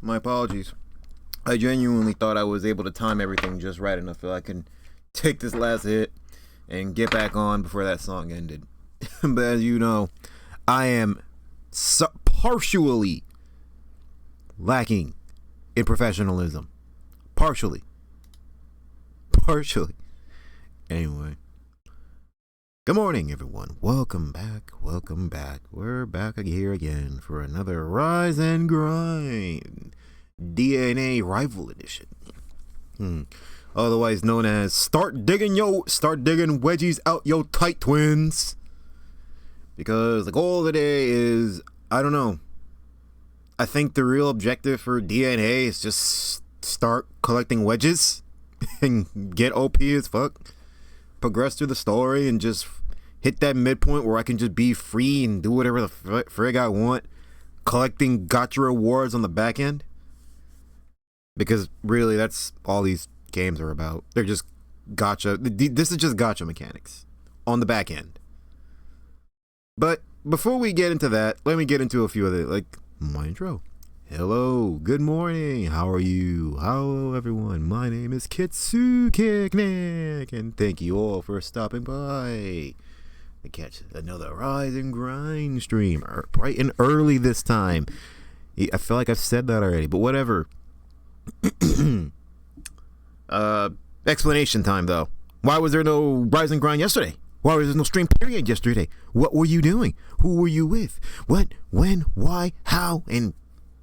My apologies. I genuinely thought I was able to time everything just right enough so I can take this last hit and get back on before that song ended. But as you know, I am partially lacking in professionalism. Partially. Anyway. Good morning, everyone. Welcome back. We're back here again for another Rise and Grind DNA Rival Edition. Otherwise known as Start Digging Wedgies Out Yo Tight Twins. Because the goal of the day is, I don't know. I think the real objective for DNA is just start collecting wedges and get OP as fuck. Progress through the story and just hit that midpoint where I can just be free and do whatever the frig I want, collecting gotcha rewards on the back end. Because really, that's all these games are about. They're just gotcha. This is just gotcha mechanics on the back end. But before we get into that, let me get into a few of the, like, my intro. Hello, good morning, how are you? Hello everyone, my name is KitSukNek, and thank you all for stopping by to catch another Rise and Grind stream, bright and early this time. I feel like I've said that already, but whatever. Explanation time though. Why was there no Rise and Grind yesterday? Why was there no stream period yesterday? What were you doing? Who were you with? What, when, why, how, and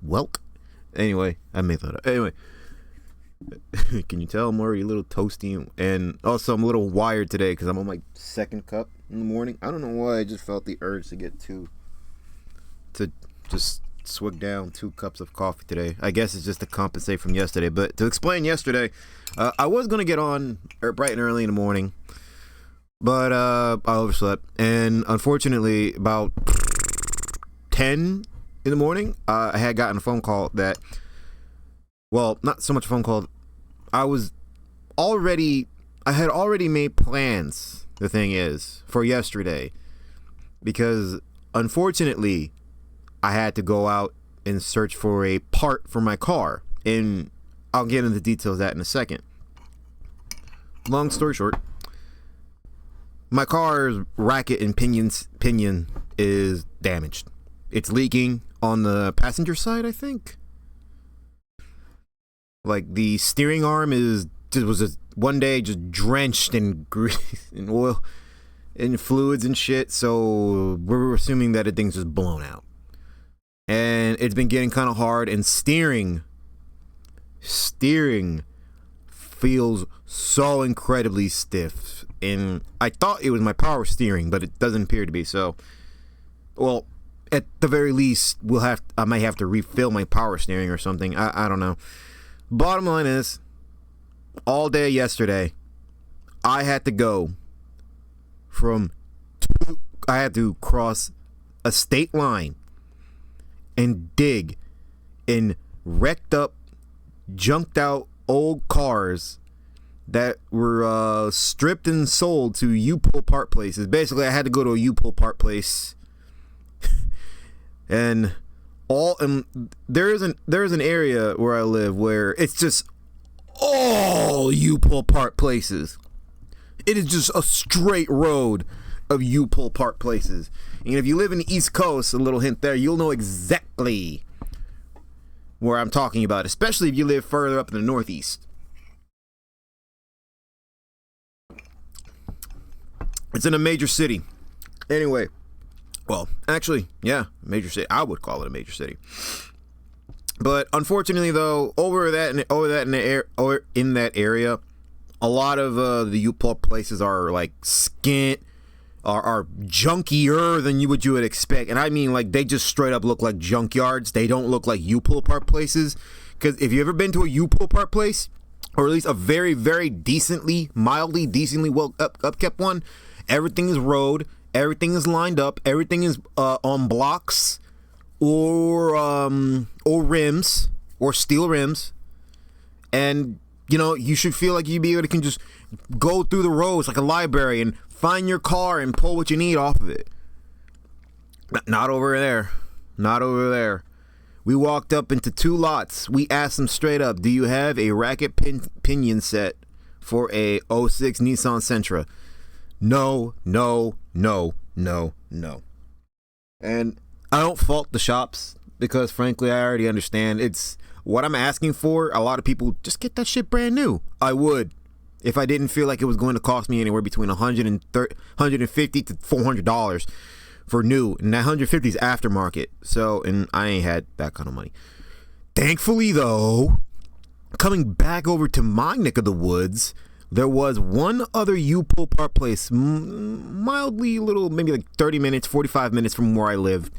welk. Anyway, I made that up. Anyway, can you tell I'm already a little toasty, and also I'm a little wired today because I'm on my second cup in the morning. I don't know why, I just felt the urge to get to just swig down 2 cups of coffee today. I guess it's just to compensate from yesterday. But to explain yesterday, I was gonna get on bright and early in the morning, but I overslept, and unfortunately about 10 in the morning, I had gotten a phone call that, well, not so much a phone call. I had already made plans, the thing is, for yesterday, because unfortunately, I had to go out and search for a part for my car, and I'll get into the details of that in a second. Long story short, my car's racket and pinion is damaged. It's leaking on the passenger side, I think. Like, the steering arm was just one day just drenched in grease and oil and fluids and shit, so we're assuming that the thing's just blown out. And it's been getting kind of hard, and steering feels so incredibly stiff. And I thought it was my power steering, but it doesn't appear to be. So, well, at the very least, I might have to refill my power steering or something. I don't know. Bottom line is, all day yesterday, I had to cross a state line and dig in wrecked up, junked out old cars that were stripped and sold to U-Pull part places. Basically, I had to go to a U-Pull part place. And there is an area where I live where it's just all U-Pull part places. It is just a straight road of U-Pull part places. And if you live in the East Coast, a little hint there, you'll know exactly where I'm talking about, especially if you live further up in the Northeast. It's in a major city. Anyway. Well, actually, yeah, major city. I would call it a major city. But unfortunately, though, in that area, a lot of the U-Pull places are like skint, are junkier than you would expect, and I mean, like, they just straight up look like junkyards. They don't look like U-Pull part places. Because if you've ever been to a U-Pull part place, or at least a very, very decently well upkept one, everything is road. Everything is lined up. Everything is on blocks or rims or steel rims, and you know you should feel like you'd be able to can just go through the roads like a library and find your car and pull what you need off of it. Not over there. Not over there. We walked up into 2 lots. We asked them straight up, do you have a racket pinion set for a '06 Nissan Sentra? No, no, no, no, no. And I don't fault the shops because, frankly, I already understand. It's what I'm asking for. A lot of people just get that shit brand new. I would if I didn't feel like it was going to cost me anywhere between $150 to $400 for new, and that 150 is aftermarket. So, and I ain't had that kind of money. Thankfully, though, coming back over to my neck of the woods, there was one other U-Pull part place, mildly little, maybe like 30 minutes, 45 minutes from where I lived.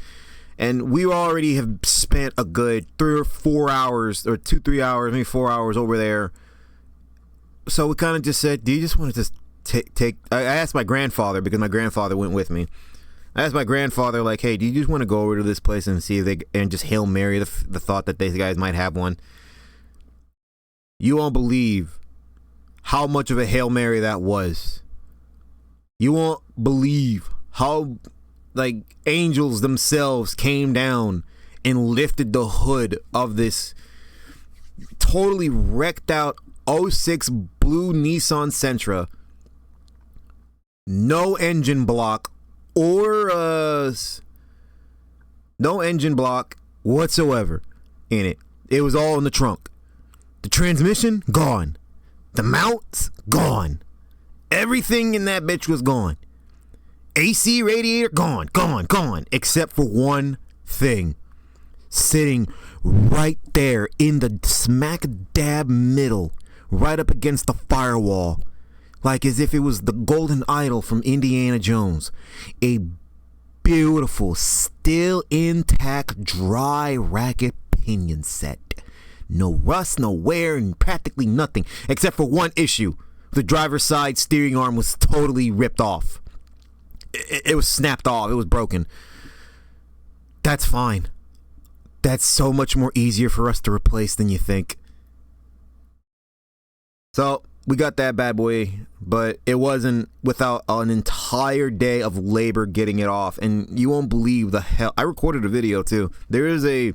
And we already have spent a good 3 or 4 hours, or 2-3 hours, maybe 4 hours over there. So we kind of just said, do you just want to just take, I asked my grandfather, because my grandfather went with me. I asked my grandfather, like, hey, do you just want to go over to this place and see if they, and just Hail Mary the thought that these guys might have one? You won't believe how much of a Hail Mary that was. You won't believe how, like, angels themselves came down and lifted the hood of this totally wrecked out '06 blue Nissan Sentra. No engine block or no engine block whatsoever in it. It was all in the trunk. The transmission gone. The mounts gone. Everything in that bitch was gone. AC radiator gone, except for one thing. Sitting right there in the smack dab middle, right up against the firewall, like as if it was the golden idol from Indiana Jones. A beautiful, still intact, dry racket pinion set. No rust, no wear, and practically nothing, except for one issue. The driver's side steering arm was totally ripped off. It was snapped off. It was broken. That's fine. That's so much more easier for us to replace than you think. So we got that bad boy, but it wasn't without an entire day of labor getting it off. And you won't believe the hell. I recorded a video too. There is a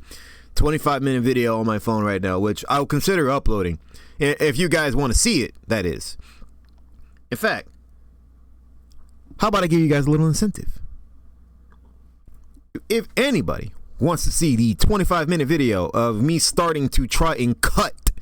25-minute video on my phone right now, which I'll consider uploading. If you guys want to see it, that is. In fact, how about I give you guys a little incentive? If anybody wants to see the 25-minute video of me starting to try and cut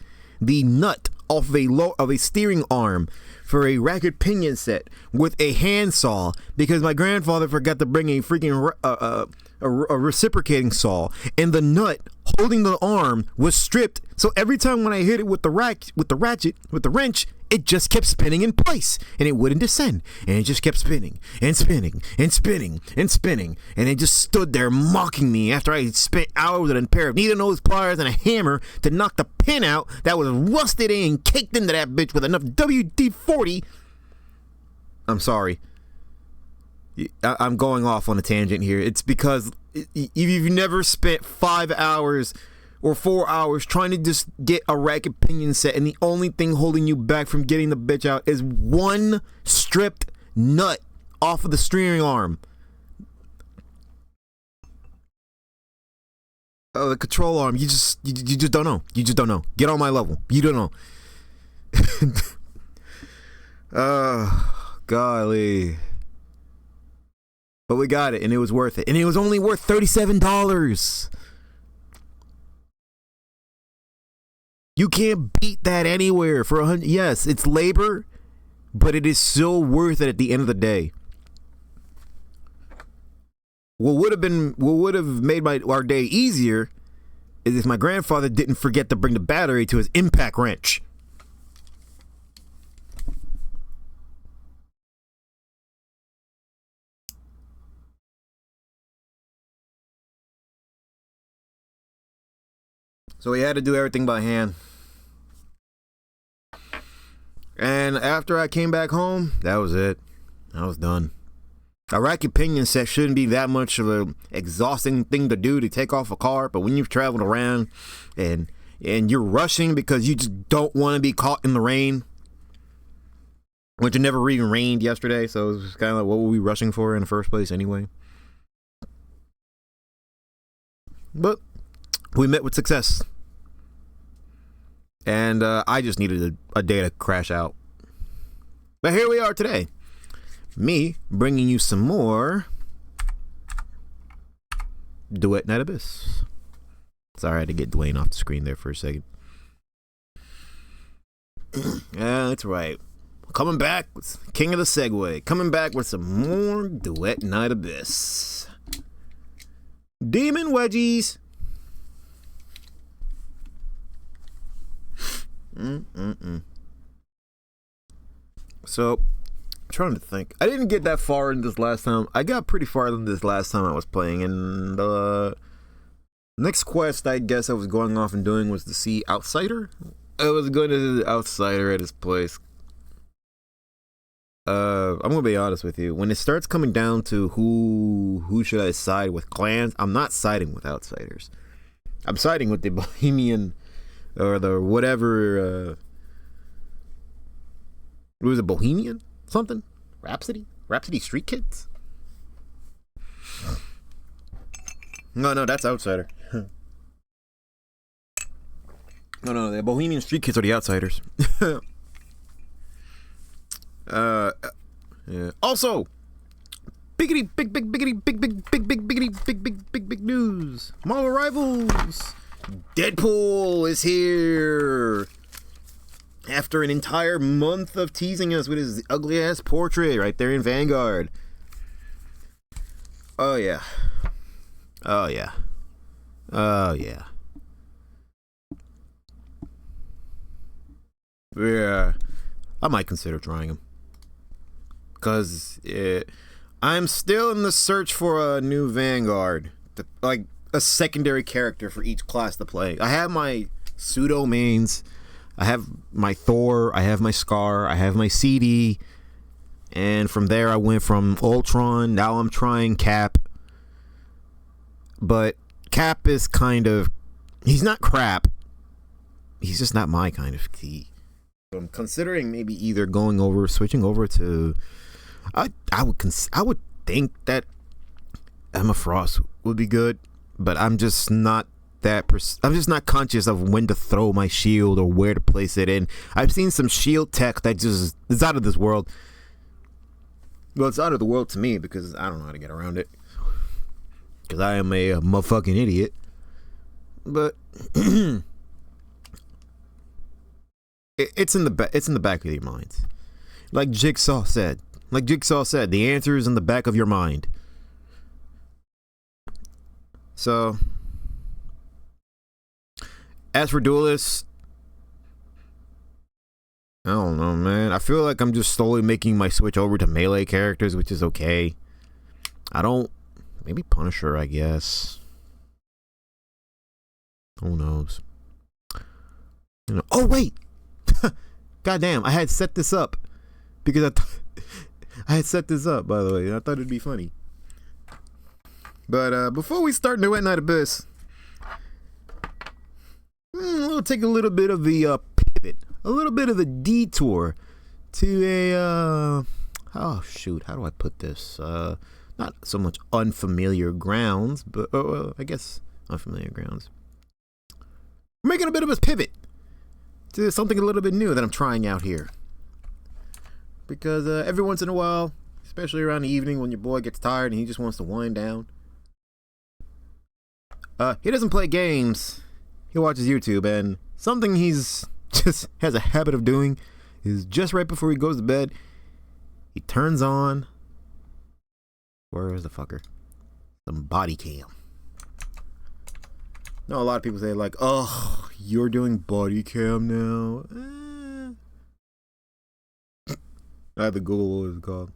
the nut off of a steering arm for a racket pinion set with a handsaw, because my grandfather forgot to bring a freaking a reciprocating saw, and the nut holding the arm was stripped, so every time when I hit it with the wrench, it just kept spinning in place, and it wouldn't descend, and it just kept spinning and spinning and spinning and spinning, and it just stood there mocking me after I spent hours with a pair of needle-nose pliers and a hammer to knock the pin out that was rusted in and caked into that bitch with enough WD-40. I'm sorry. I'm going off on a tangent here. It's because if you've never spent 5 hours or 4 hours trying to just get a racket pinion set, and the only thing holding you back from getting the bitch out is one stripped nut off of the steering arm. Oh, the control arm. You just don't know. You just don't know. Get on my level. You don't know. Golly. But we got it, and it was worth it. And it was only worth $37. You can't beat that anywhere for $100. Yes, it's labor, but it is so worth it at the end of the day. What would have made our day easier is if my grandfather didn't forget to bring the battery to his impact wrench. So we had to do everything by hand. And after I came back home, that was it. I was done. A racket pinion set shouldn't be that much of an exhausting thing to do to take off a car, but when you've traveled around and you're rushing because you just don't want to be caught in the rain, which it never even rained yesterday, so it was kind of like, what were we rushing for in the first place anyway? But we met with success. And I just needed a day to crash out. But here we are today. Me bringing you some more Duet Night Abyss. Sorry, I had to get Dwayne off the screen there for a second. Yeah, that's right. Coming back with King of the Segway. Coming back with some more Duet Night Abyss. Demon Wedgies. So, I'm trying to think. I didn't get that far in this last time. I got pretty far in this last time I was playing. And the next quest I guess I was going off and doing was to see Outsider. I was going to the Outsider at his place. I'm gonna be honest with you. When it starts coming down to who should I side with clans, I'm not siding with Outsiders. I'm siding with the Bohemian or the whatever. Was it Bohemian something? Rhapsody Street Kids? No, that's Outsider. No, the Bohemian Street Kids are the Outsiders. Yeah. Also, big news. Marvel Rivals. Deadpool is here. After an entire month of teasing us with his ugly ass portrait right there in Vanguard. Oh yeah. Yeah, I might consider trying him. Because I'm still in the search for a new Vanguard. Like a secondary character for each class to play. I have my pseudo mains. I have my Thor. I have my Scar. I have my CD. And from there I went from Ultron. Now I'm trying Cap. But Cap is kind of... He's not crap. He's just not my kind of key. I'm considering maybe either switching over to... I would think that Emma Frost would be good, but I'm just not I'm just not conscious of when to throw my shield or where to place it in. I've seen some shield tech that just is out of this world. Well, it's out of the world to me because I don't know how to get around it. Because I am a motherfucking idiot. But it's in the back of your minds. Like Jigsaw said, the answer is in the back of your mind. So, as for duelists, I don't know, man. I feel like I'm just slowly making my switch over to melee characters, which is okay. Maybe Punisher, I guess. Who knows? Oh, wait! Goddamn, I had set this up. Because I had set this up, by the way. I thought it'd be funny. But before we start Duet Night Abyss, we'll take a little bit of the pivot, a little bit of the detour to a oh shoot, how do I put this? Not so much unfamiliar grounds, but I guess unfamiliar grounds. We're making a bit of a pivot to something a little bit new that I'm trying out here. Because every once in a while, especially around the evening when your boy gets tired and he just wants to wind down, he doesn't play games. He watches YouTube, and something he's just has a habit of doing is just right before he goes to bed, he turns on, where is the fucker? Some body cam. No, a lot of people say like, oh, you're doing body cam now. I have to Google what it's called.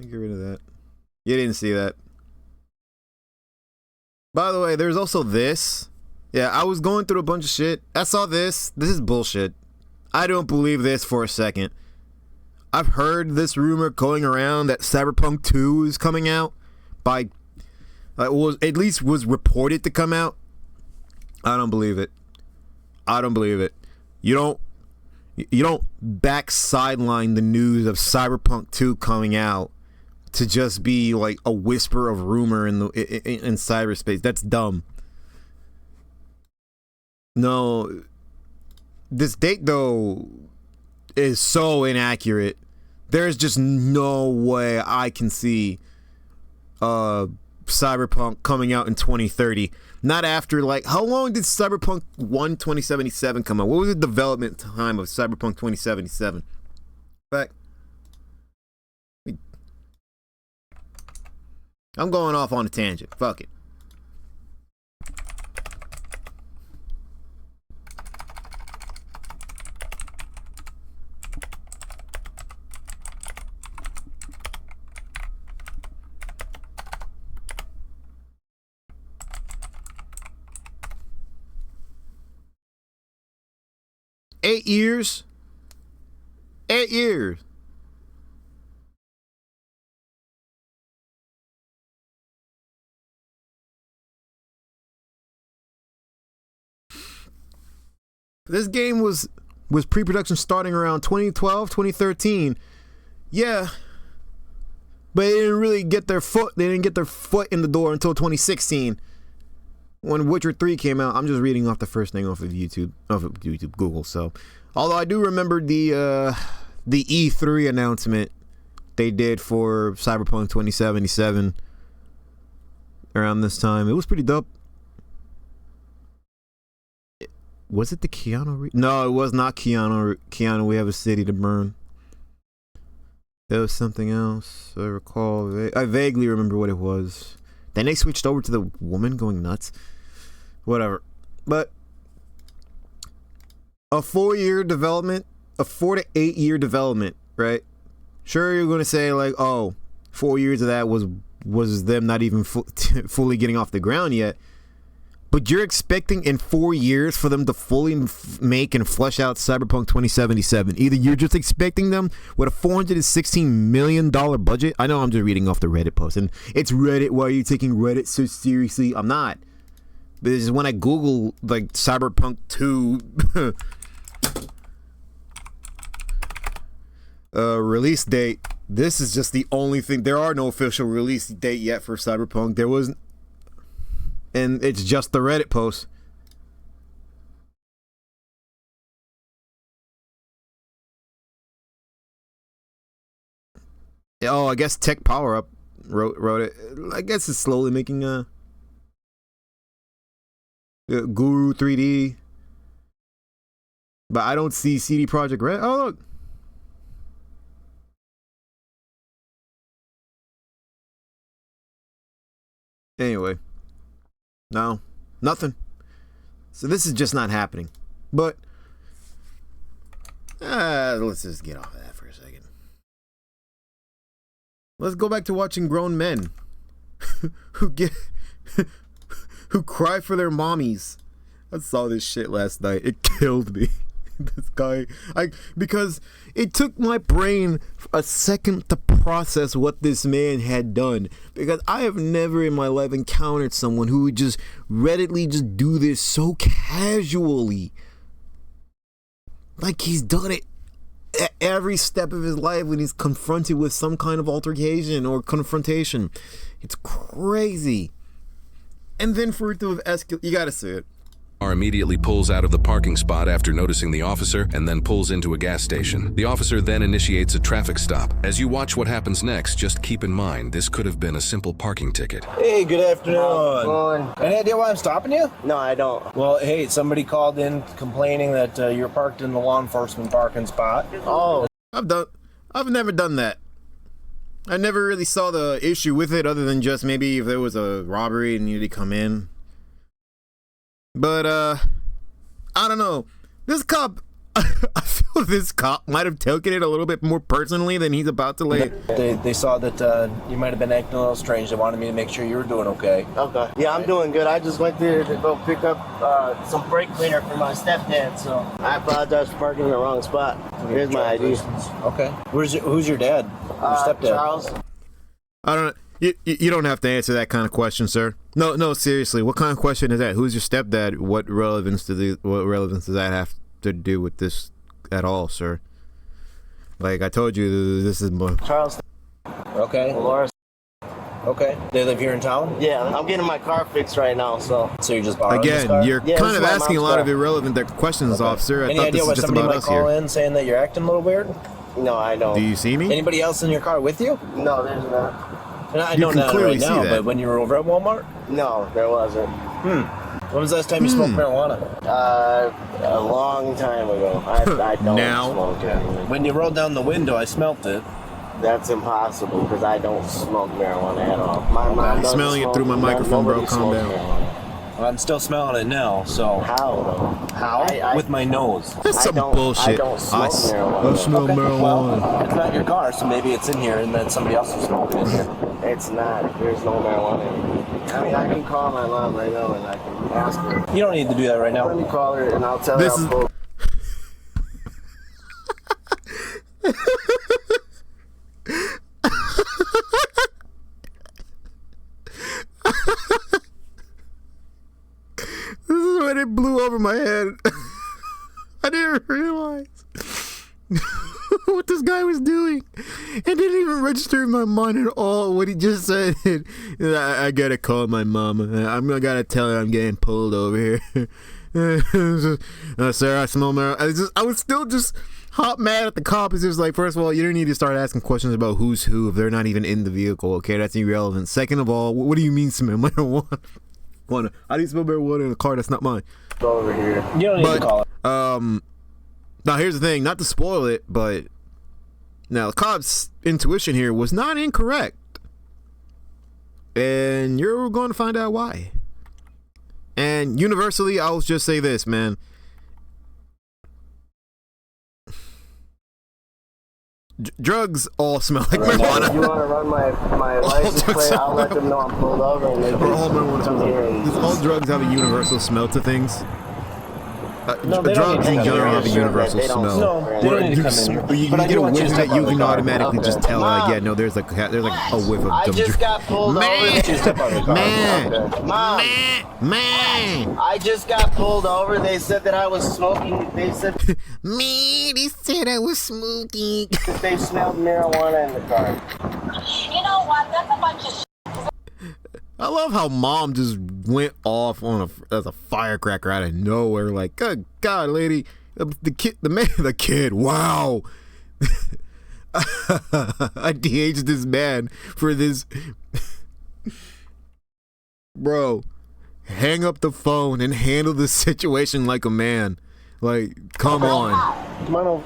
Get rid of that. You didn't see that. By the way, there's also this. Yeah, I was going through a bunch of shit. I saw this. This is bullshit. I don't believe this for a second. I've heard this rumor going around that Cyberpunk 2 is coming out by... at least was reported to come out. I don't believe it. You don't... You don't sideline the news of Cyberpunk 2 coming out to just be like a whisper of rumor in cyberspace. That's dumb. No, this date though is so inaccurate. There's just no way I can see Cyberpunk coming out in 2030. Not after, like, how long did Cyberpunk 2077 come out? What was the development time of Cyberpunk 2077? In fact, I'm going off on a tangent. Fuck it. Eight years. This game was pre-production starting around 2012, 2013. Yeah. But they didn't really get their foot in the door until 2016. When Witcher 3 came out. I'm just reading off the first thing off of Google. So, although I do remember the E3 announcement they did for Cyberpunk 2077 around this time. It was pretty dope. Was it the Keanu? No, it was not Keanu. We have a city to burn. There was something else. I recall. I vaguely remember what it was. Then they switched over to the woman going nuts. Whatever. But a 4-year development, a 4 to 8 year development, right? Sure, you're going to say like, oh, 4 years of that was them not even fully getting off the ground yet. But you're expecting in 4 years for them to fully make and flesh out Cyberpunk 2077. Either you're just expecting them with a $416 million budget. I know I'm just reading off the Reddit post. And it's Reddit. Why are you taking Reddit so seriously? I'm not. But this is when I Google like Cyberpunk 2 release date. This is just the only thing. There are no official release date yet for Cyberpunk. There wasn't. And it's just the Reddit post. Oh, I guess Tech Power Up wrote it. I guess it's slowly making a Guru 3D. But I don't see CD Projekt Red. Oh, look. Anyway. No, nothing. So this is just not happening. But let's just get off of that for a second. Let's go back to watching grown men who cry for their mommies. I saw this shit last night. It killed me. This guy, because it took my brain a second to process what this man had done, because I have never in my life encountered someone who would just readily just do this so casually. Like he's done it at every step of his life when he's confronted with some kind of altercation or confrontation. It's crazy. And then for it to have escalated, you gotta see it. Immediately pulls out of the parking spot after noticing the officer and then pulls into a gas station. The officer then initiates a traffic stop. As you watch what happens next, just keep in mind this could have been a simple parking ticket. Hey, good afternoon. Any idea why I'm stopping you? No, I don't. Well, hey, somebody called in complaining that you're parked in the law enforcement parking spot. Oh. I've never done that. I never really saw the issue with it other than just maybe if there was a robbery and you needed to come in. But, I don't know. This cop, I feel this cop might have taken it a little bit more personally than he's about to lay. They saw that you might have been acting a little strange. They wanted me to make sure you were doing okay. Okay. Yeah, I'm doing good. I just went there to go pick up some brake cleaner for my stepdad, so I apologize for parking in the wrong spot. Here's my ID. Okay. Who's your dad? Your stepdad? Charles. I don't know. You don't have to answer that kind of question, sir. No, seriously. What kind of question is that? Who's your stepdad? What relevance does that have to do with this at all, sir. Like I told you, this is my... Charles. Okay. Laura. Okay. They live here in town? Yeah, I'm getting my car fixed right now, so. So you're just borrowing this car? Again, you're Yeah, kind this of is my asking a mom's lot of car. irrelevant questions, officer. I Any thought idea this why was just somebody about might us call here. in saying that you're acting a little weird? No, I don't. Do you see me? Anybody else in your car with you? No, there's not. And I You know can not clearly right see now, that. but when you were over at Walmart? No, there wasn't. When was the last time you smoked marijuana? A long time ago. I don't Now? smoke it. When you rolled down the window, I smelt it. That's impossible because I don't smoke marijuana at all. My mom doesn't Smelling it smoke, through my microphone, bro. nobody Calm smokes down. marijuana. I'm still smelling it now, so... How though? How? I- With my nose. That's some bullshit. I don't smoke marijuana. I smell Okay, marijuana. well, it's not your car, so maybe it's in here and then somebody else is smoking in here. It's not. There's no marijuana in here. I mean, I can call my mom right now and I can ask her. You don't need to do that right now. Let me call her and I'll tell her This I'll is- pull. This is when it blew over my head. I didn't realize what this guy was doing. It didn't even register in my mind at all what he just said. I gotta call my mom. I'm gotta tell her I'm getting pulled over here. Sir, I smell marijuana. I was still just hot mad at the cop. It's just like, first of all, you don't need to start asking questions about who's who if they're not even in the vehicle. Okay, that's irrelevant. Second of all, what do you mean smell marijuana? How do you smell marijuana in a car that's not mine? Over here. You don't need to call it. Now here's the thing, not to spoil it, but now the cop's intuition here was not incorrect. And you're going to find out why. And universally, I'll just say this, man. Drugs all smell like If you marijuana. want to run my license plate, I'll let them know I'm pulled over and they Or all can marijuana come here smells. and... All drugs have a universal smell to things. No, they don't Drugs need in to general come have a in. universal They don't smell. No, they don't need to come in here. You But I get do a want you whiff to that step you on the can car. automatically just tell. Mom. Yeah, no, there's like a whiff of I dumb just drink. got pulled Man. over. You step on the car. Man, Okay. Mom, man, I just got pulled over. They said that I was smoking. They said man, they said I was smoking. that they smelled marijuana in the car. You know what? That's a bunch of shit. I love how mom just went off on as a firecracker out of nowhere. Like, good God, lady, the kid. Wow, I de-aged this man for this. Bro, hang up the phone and handle the situation like a man. Like, come on. Come on over.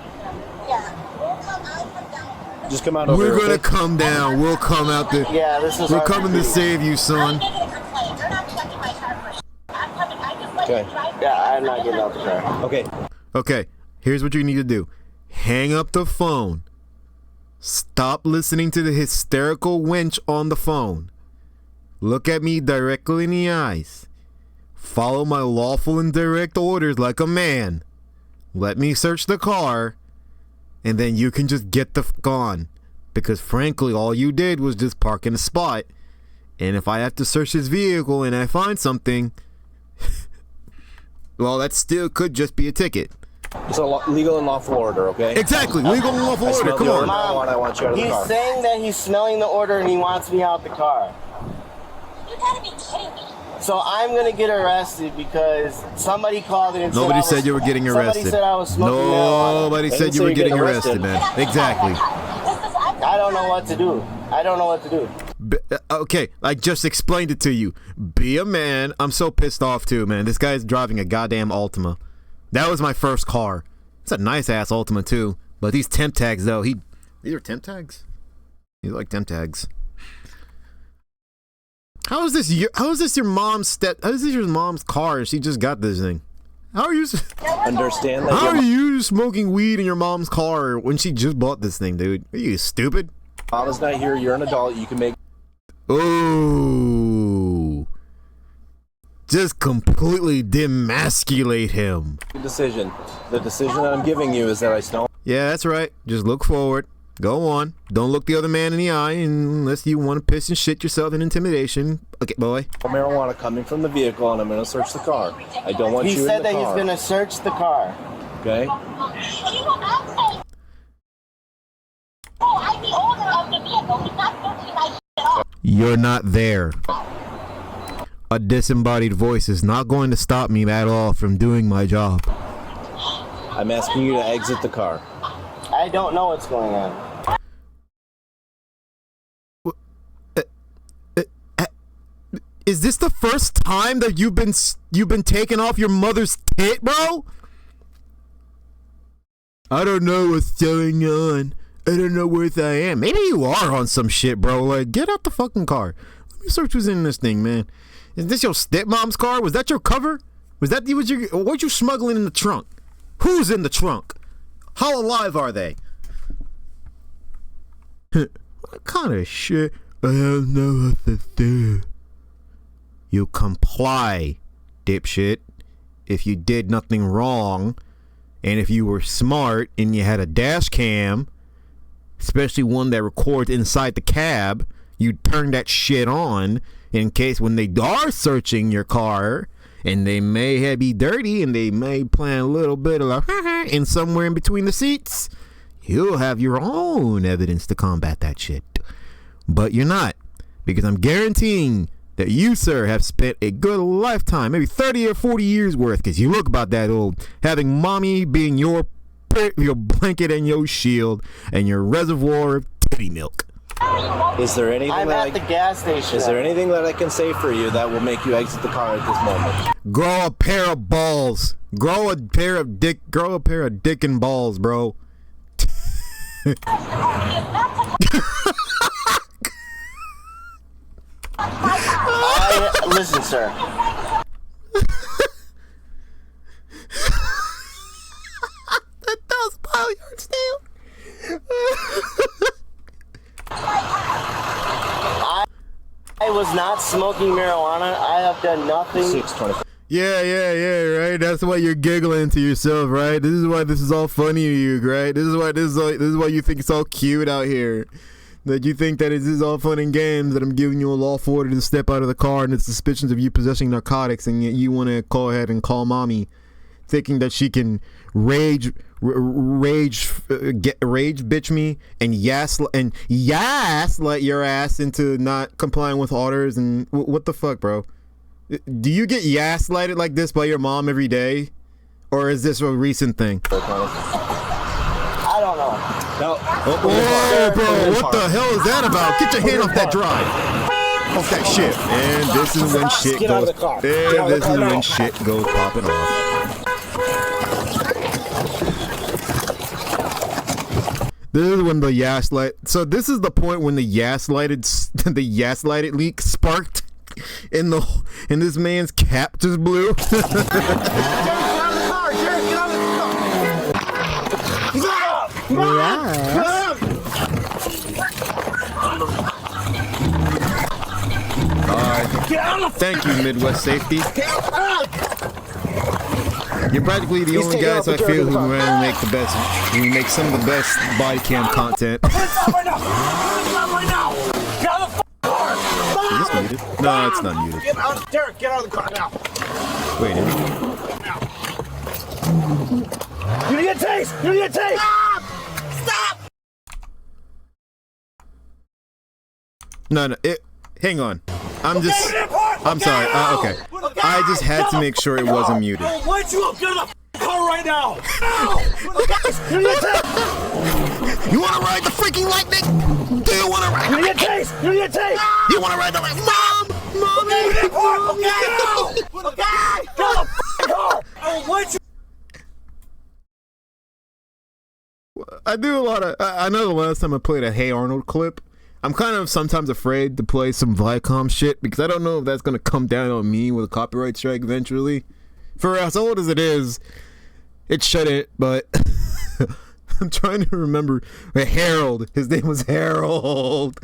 Yeah. We'll come out from down. Just come out over We're here, gonna okay? come down. We'll come out the. Yeah, this is. We're our coming to routine. save you, I'm son. making a complaint. You're not checking my car for shit. I'm coming. I just let Okay. you drive. Yeah, I'm not getting out the car. Okay. Okay, here's what you need to do. Hang up the phone. Stop listening to the hysterical wench on the phone. Look at me directly in the eyes. Follow my lawful and direct orders like a man. Let me search the car, and then you can just get the fuck on. Because frankly, all you did was just park in a spot. And if I have to search his vehicle and I find something, well, that still could just be a ticket. It's a legal and lawful order, okay? Exactly, legal and lawful I order. smell Come the odor. on. I want you out of the He's car. saying that he's smelling the order and he wants me out the car. You gotta be kidding me. So I'm gonna get arrested because somebody called in and Nobody said I said you were getting Somebody arrested. said I was smoking marijuana. Nobody They said didn't you say were you're getting getting arrested, arrested. man. Exactly. I don't know what to do. I don't know what to do. Okay, I just explained it to you. Be a man. I'm so pissed off too, man. This guy's driving a goddamn Altima. That was my first car. It's a nice ass Altima too. But these temp tags though, these are temp tags? These are like temp tags. How is this your mom's car? She just got this thing. How are you Understand that How your are you smoking weed in your mom's car when she just bought this thing, dude? Are you stupid? mom is not here. You're an adult. You can make Ooh. Just completely demasculate him. a decision. The decision that I'm giving you is that I smell Yeah, that's right. Just look forward. Go on. Don't look the other man in the eye unless you want to piss and shit yourself in intimidation. Okay, boy. marijuana coming from the vehicle, and I'm going to search the car. I don't want He you in said the that car. he's gonna search the car. Okay? You will not say, oh, I'm the owner of the vehicle. He's not searching my shit off. You're not there. A disembodied voice is not going to stop me at all from doing my job. I'm asking you to exit the car. I don't know what's going on. Is this the first time that you've been taking off your mother's tit, bro? I don't know what's going on. I don't know where I am. Maybe you are on some shit, bro. Like, get out the fucking car. Let me search who's in this thing, man. Is this your stepmom's car? Was that your cover? Was that what you smuggling in the trunk? Who's in the trunk? How alive are they? What kind of shit? I don't know what to do. You comply, dipshit. If you did nothing wrong, and if you were smart and you had a dash cam, especially one that records inside the cab, you'd turn that shit on in case when they are searching your car, and they may be dirty and they may plant a little bit of like, and somewhere in between the seats, you'll have your own evidence to combat that shit. But you're not, because I'm guaranteeing that you, sir, have spent a good lifetime, maybe 30 or 40 years worth, because you look about that old, having mommy being your blanket and your shield and your reservoir of titty milk. Is there anything I'm at the gas station. Is there anything that I can say for you that will make you exit the car at this moment? Grow a pair of balls. Grow a pair of dick and balls, bro. Listen, sir. That was probably hard still. I was not smoking marijuana. I have done nothing. 6:25. Yeah, right. That's why you're giggling to yourself, right? This is why this is all funny to you, right? This is why you think it's all cute out here. That you think that this is all fun and games, that I'm giving you a lawful order to step out of the car and it's suspicions of you possessing narcotics, and yet you want to go ahead and call mommy, thinking that she can rage bitch me and let your ass into not complying with orders. And what the fuck, bro? Do you get lighted like this by your mom every day, or is this a recent thing? I don't know. No. Oh, bro, what the hell is that about? Get your hand off that drive. Off that shit. And this is when shit Get out of goes. the car. And this is when shit goes popping off. This is when the light. So this is the point when the lighted leak sparked, and this man's cap just blew. Thank you, Midwest Safety. You're practically the only guys I feel who make some of the best body cam content. Is this muted? No, it's not muted. Derek, get out of the car now. Wait, is it? You need a taste. You need a taste. Stop. No. Hang on. I'm sorry. Okay. I just had to make sure it wasn't muted. Why don't you go get out of the car right now? No. You need a taste. You want to ride the freaking lightning? Do you want to ride? You need a taste. You need a taste. You want to ride the lightning? Mom! Okay. Get out of the car. Why don't you? I do a lot of. I know the last time I played a Hey Arnold clip, I'm kind of sometimes afraid to play some Viacom shit because I don't know if that's gonna come down on me with a copyright strike eventually. For as old as it is, it shouldn't. But I'm trying to remember Harold. His name was Harold.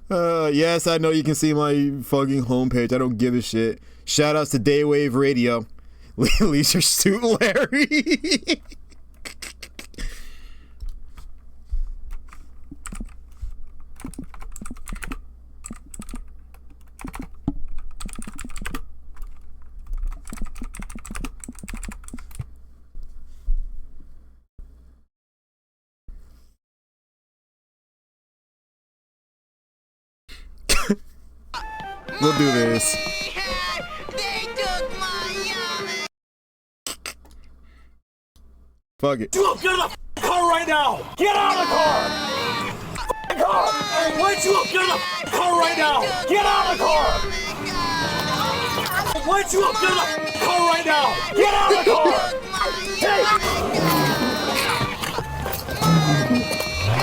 Yes, I know you can see my fucking homepage. I don't give a shit. Shoutouts to Daywave Radio. Leisure Suit Larry. We'll do this. Fuck it. You get out of the car right now! Get out of the car! Car! Why don't you get out of the car right now? Get out of the car! Why don't you get out of the car right now? Get out of the car! Hey!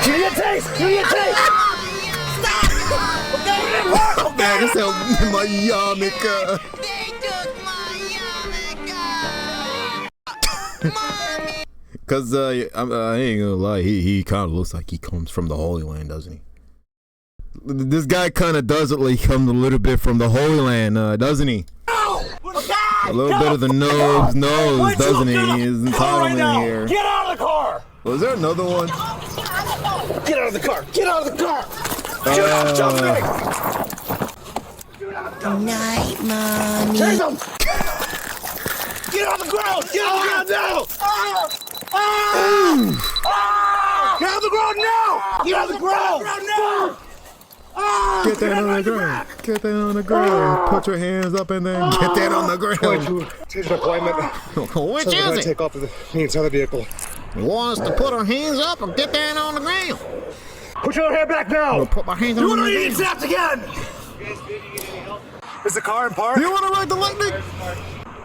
Give me a taste! Give me a taste! Stop! Okay, Man, this is my yarmulke. Cause I ain't gonna lie, he kind of looks like he comes from the Holy Land, doesn't he? This guy kind of does look like he comes a little bit from the Holy Land, doesn't he? A little bit of the nose, doesn't he? His entitlement here. Get out of the car! Was there another one? Get out of the car! Get out of the car! Night, Mommy. Chase him! Get on the ground! Get on the ground now! Get on the ground now! Get on the ground now! Get that on the ground. Get that on the ground. Put your hands up and then get that on the ground. Change an appointment. Which So we're is gonna it? take off the inside the vehicle. You want us to put our hands up or get that on the ground? Put your hair back now. Put my hands on You the want to ground. eat zapped again? Is the car in park? You want to ride the lightning?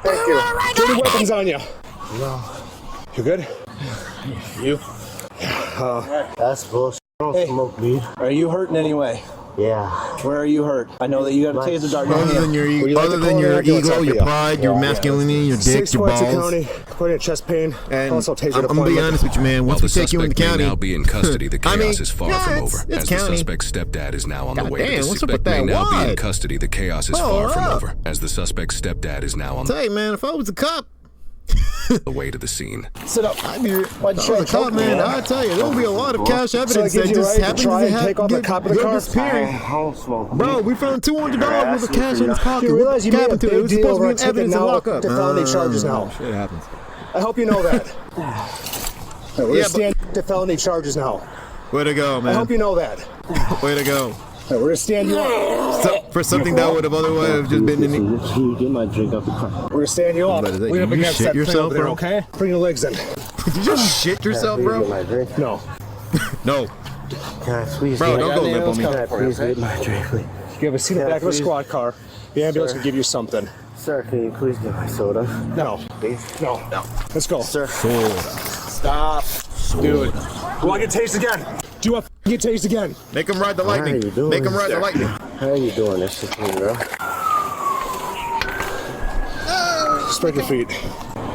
Thank you. Get the weapons on you. No. You good? You? That's bullshit. I don't smoke weed. Are you hurting anyway? Yeah. Where are you hurt? I know that you got a taser dart in your Other hand. than your, Would you like other to than call your an ambulance ego, out for your you? pride, your masculinity, your dick, 6 your points of balls. county, according to chest pain. And also taser I'm gonna be appointment. honest with you, man. While Once the we take you in the suspect may county, now be in custody, the chaos I mean, is far yeah, from it's- over. it's As county. the suspect's stepdad is now on the God way. damn, The what's up with suspect may that? now be in Why? custody. The chaos is Hold far from up. over. As the suspect's stepdad is now on tell you, man, if I was a cop, the way to the scene. Sit up. I'd be. If I Why'd you was a try to cop, choke me, man, man? I tell you, there'll be a lot of cash So evidence it that gives you just right to happens try to and have take off the cop of the car? disappearing. I don't smoke weed. Bro, we found $200 worth of cash in his pocket. You What realize you made a happened to it? It big was deal supposed to over be a in ticket evidence and now lock up. to felony charges now. Shit happens. I hope you know that. We're Yeah, gonna stand to felony charges now. Way to go, I man. hope you know that. Way to go. We're gonna stand you up. For something that would have otherwise just been in the... You get my drink out the car. We're gonna stand you up. But is it- Lean up you against shit that thing yourself, over there, bro? okay? Bring your legs in. Did you just shit yourself, Get bro? my drink. No. No. Can I please Bro, get don't go lip on me. Can I please get my drink, please? You have a seat in the back of a please. squad car. The ambulance Sir. can give you something. Sir, can you please get my soda? No. Please? No. Let's go. Sir. Stop. Dude. Do I get tased again? Do I get tased again? Make him ride the How are lightning. you doing? Make him ride the lightning. How are you doing this to me, bro? Spread your feet.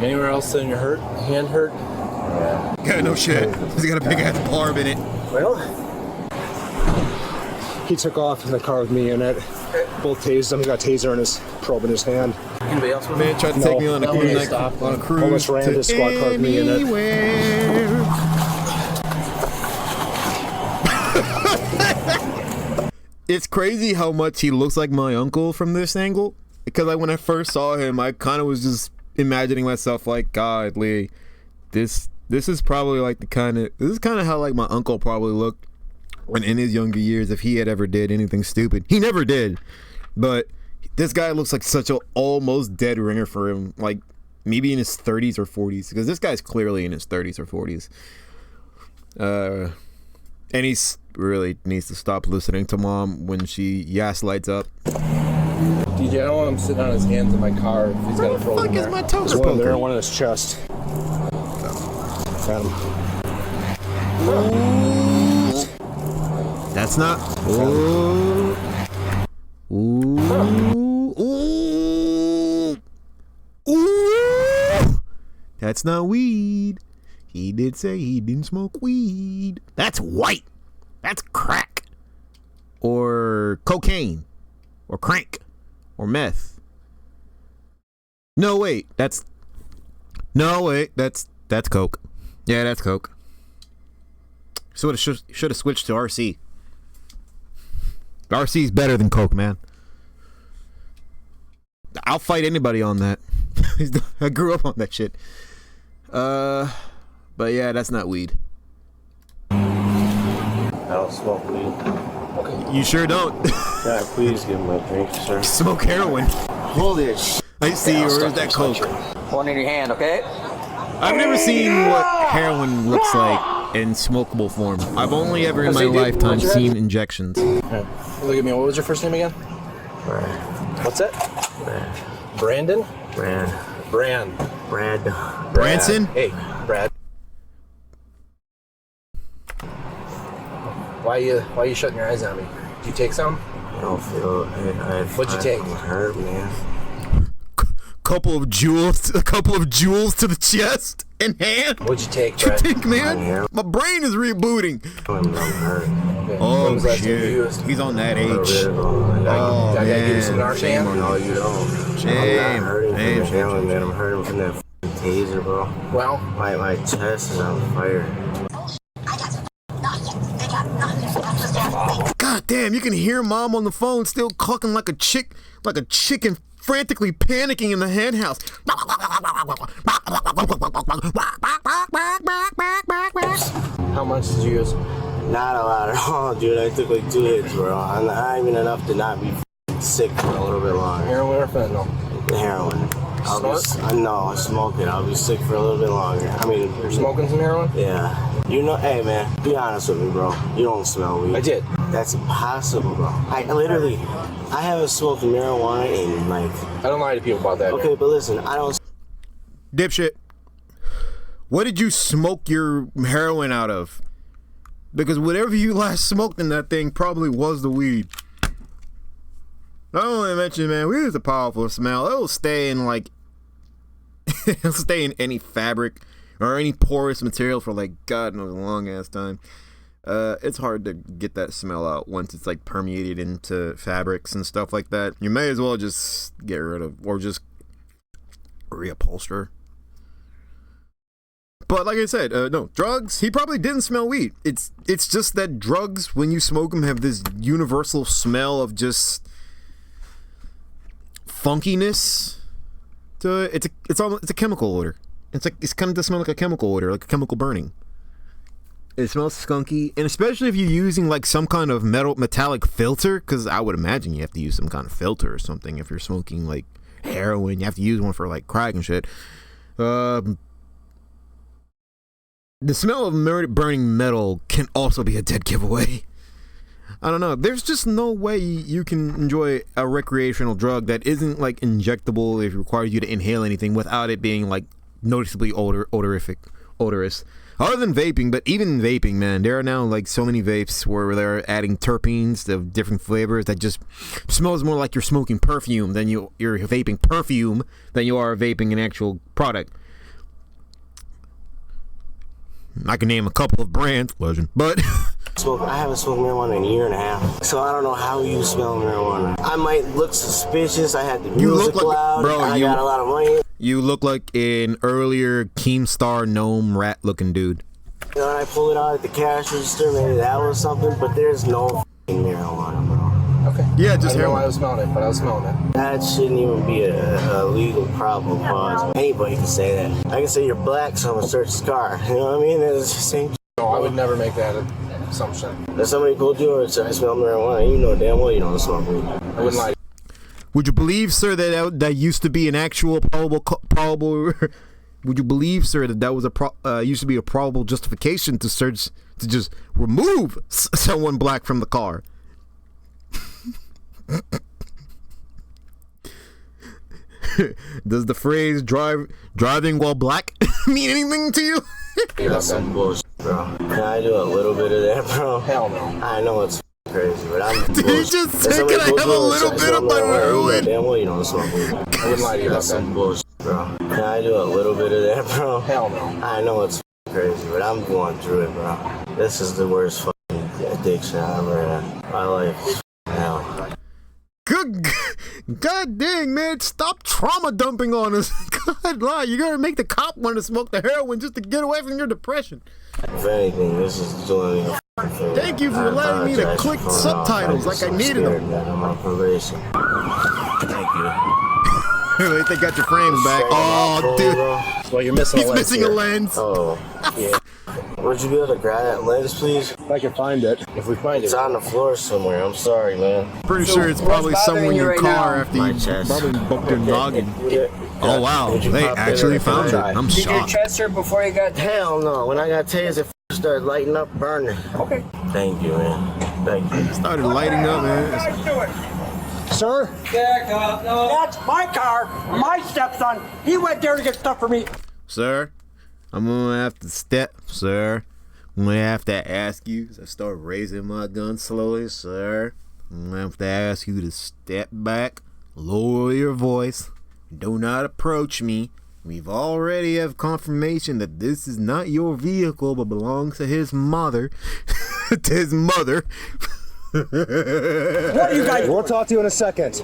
Anywhere else in your hurt? Hand hurt? Yeah, no shit. He's got a big ass barb in it. Well, he took off in the car with me in it. Both tased him. He got a taser in his probe in his hand. Anybody else with Man tried to take me on a No, cruise, stop. on a cruise Almost ran to his squad car with me in it. anywhere. It's crazy how much he looks like my uncle from this angle. Because like when I first saw him, I kind of was just imagining myself like, God, Lee, this is probably like this is kind of how like my uncle probably looked when in his younger years if he had ever did anything stupid. He never did, but this guy looks like such a almost dead ringer for him, like maybe in his 30s or 40s, because this guy's clearly in his 30s or 40s. And he's really needs to stop listening to mom when she lights up. DJ, I don't want him sitting on his hands in my car if he's got a frozen Fuck is there. my toes There's one there poking? and one in his chest. Got him. That's not. Ooh. Ooh. Ooh. Ooh. That's not weed. He did say he didn't smoke weed. That's white. That's crack. Or cocaine. Or crank. Or meth. No, wait. That's coke. Yeah, that's coke. So should have switched to RC. RC's better than coke, man. I'll fight anybody on that. I grew up on that shit. But yeah, that's not weed. I don't smoke weed. You sure don't. God, please give me my drink, sir. Smoke heroin. Holy shit. I see. Where's that coke? One in your hand, okay? I've never seen what heroin looks like in smokable form. I've only ever in my lifetime seen injections. Right. Look at me. What was your first name again? Brad. What's that? Brad. Brandon? Brad. Brad. Branson? Hey, Brad. Why you shutting your eyes on me? Did you take some? I don't feel it. What'd you take? I'm hurt, man. Couple of jewels to the chest and hand. What'd you take, What you Brad? think, man? My brain is rebooting. I'm hurt. Okay. When Oh was the last time you shit, used? he's on that A age. bit ago. I gotta give you some man. Narcan. No, you don't. I'm Shame. not hurting from Shame, the shame, heroin, man. I'm hurting from that taser, bro. Well, My chest is on fire. God damn, you can hear mom on the phone still clucking like a chicken frantically panicking in the hen house. how much did you use? Not a lot at all, dude. I took like 2 hits, bro. I'm not even enough to not be sick for a little bit longer. Heroin or fentanyl? The heroin. I smoke it. I'll be sick for a little bit longer. I mean, You're smoking some heroin? yeah. You know, hey man, be honest with me, bro. You don't smell weed. I did. That's impossible, bro. I haven't smoked marijuana in like. I don't lie to people about that. Okay, but listen, I don't. Dipshit, what did you smoke your heroin out of? Because whatever you last smoked in that thing probably was the weed. Not only mention, man, weed is a powerful smell. It'll stay in like, it'll stay in any fabric or any porous material for like God knows a long ass time. It's hard to get that smell out once it's like permeated into fabrics and stuff like that. You may as well just get rid of or just reupholster. But like I said, no, drugs, he probably didn't smell weed. It's just that drugs, when you smoke them, have this universal smell of just funkiness to it. It's a chemical odor. It's kind of to smell like a chemical odor, like a chemical burning. It smells skunky, and especially if you're using like some kind of metallic filter, because I would imagine you have to use some kind of filter or something if you're smoking like heroin. You have to use one for like crack and shit. The smell of burning metal can also be a dead giveaway. I don't know. There's just no way you can enjoy a recreational drug that isn't like injectable if it requires you to inhale anything without it being like noticeably odorous. Other than vaping, but even vaping, man, there are now like so many vapes where they're adding terpenes of different flavors that just smells more like you're smoking perfume than you're vaping perfume than you are vaping an actual product. I can name a couple of brands, legend, but I haven't smoked marijuana in a year and a half, so I don't know how you smell marijuana. I might look suspicious. I had the music loud. I got a lot of money. You look like an earlier Keemstar gnome rat looking dude. You know, I pull it out at the cash register, maybe that was something, but there's no f***ing marijuana, bro. Okay. Yeah, just I don't know heroin. why I was smelling it, but I was smelling it. That shouldn't even be a legal problem, cause anybody can say that. I can say you're black, so I'm gonna search the car. You know what I mean? It's the same. No, I would never make that assumption. If somebody pulled you over and said I smell marijuana, you know damn well you don't smoke weed. I wouldn't lie. Would you believe, sir, that used to be an actual probable? Would you believe, sir, that was used to be a probable justification to just remove someone black from the car? Does the phrase driving while black mean anything to you? That's some bullshit, bro. Can I do a little bit of that, bro? Hell no. I know it's crazy, but I'm. Did he just say, can I have a little bit of my heroin? Damn well you don't smoke weed. I wouldn't lie to you about That's some that. bullshit, bro. Can I do a little bit of that, bro? Hell no. I know it's crazy, but I'm going through it, bro. This is the worst fucking addiction I ever had. My life is hell. Good God dang, man, stop trauma dumping on us. God, lie, you gotta make the cop want to smoke the heroin just to get away from your depression. If anything, this is doing me a favor. Thank you for allowing me to apologize click for pulling subtitles off. like I needed scared, them. man. I'm on probation. Thank you. They got your frames back. Straight up, Oh, dude. bro. Well, you're missing a He's lens missing here. a lens. Oh, yeah. Would you be able to grab that lens, please? If I can find it. If we find It's it. on the floor somewhere. I'm sorry, man. Pretty sure it's probably somewhere in your car after My you chest. probably bumped your noggin. Would it- Oh wow, Would you they pop it actually or found it. can I try? I'm Did your shocked. chest hurt before you got? Hell no. When I got tased, it started lighting up, burning. Okay. Thank you, man. Thank you. Started lighting up, man. Do it. Sir? That's my car. My stepson. He went there to get stuff for me. Sir, I'm gonna have to step, sir. I'm gonna have to ask you, as I start raising my gun slowly, sir. I'm gonna have to ask you to step back, lower your voice, do not approach me. We've already have confirmation that this is not your vehicle, but belongs to his mother. To his mother. What are you guys? We'll talk to you in a second.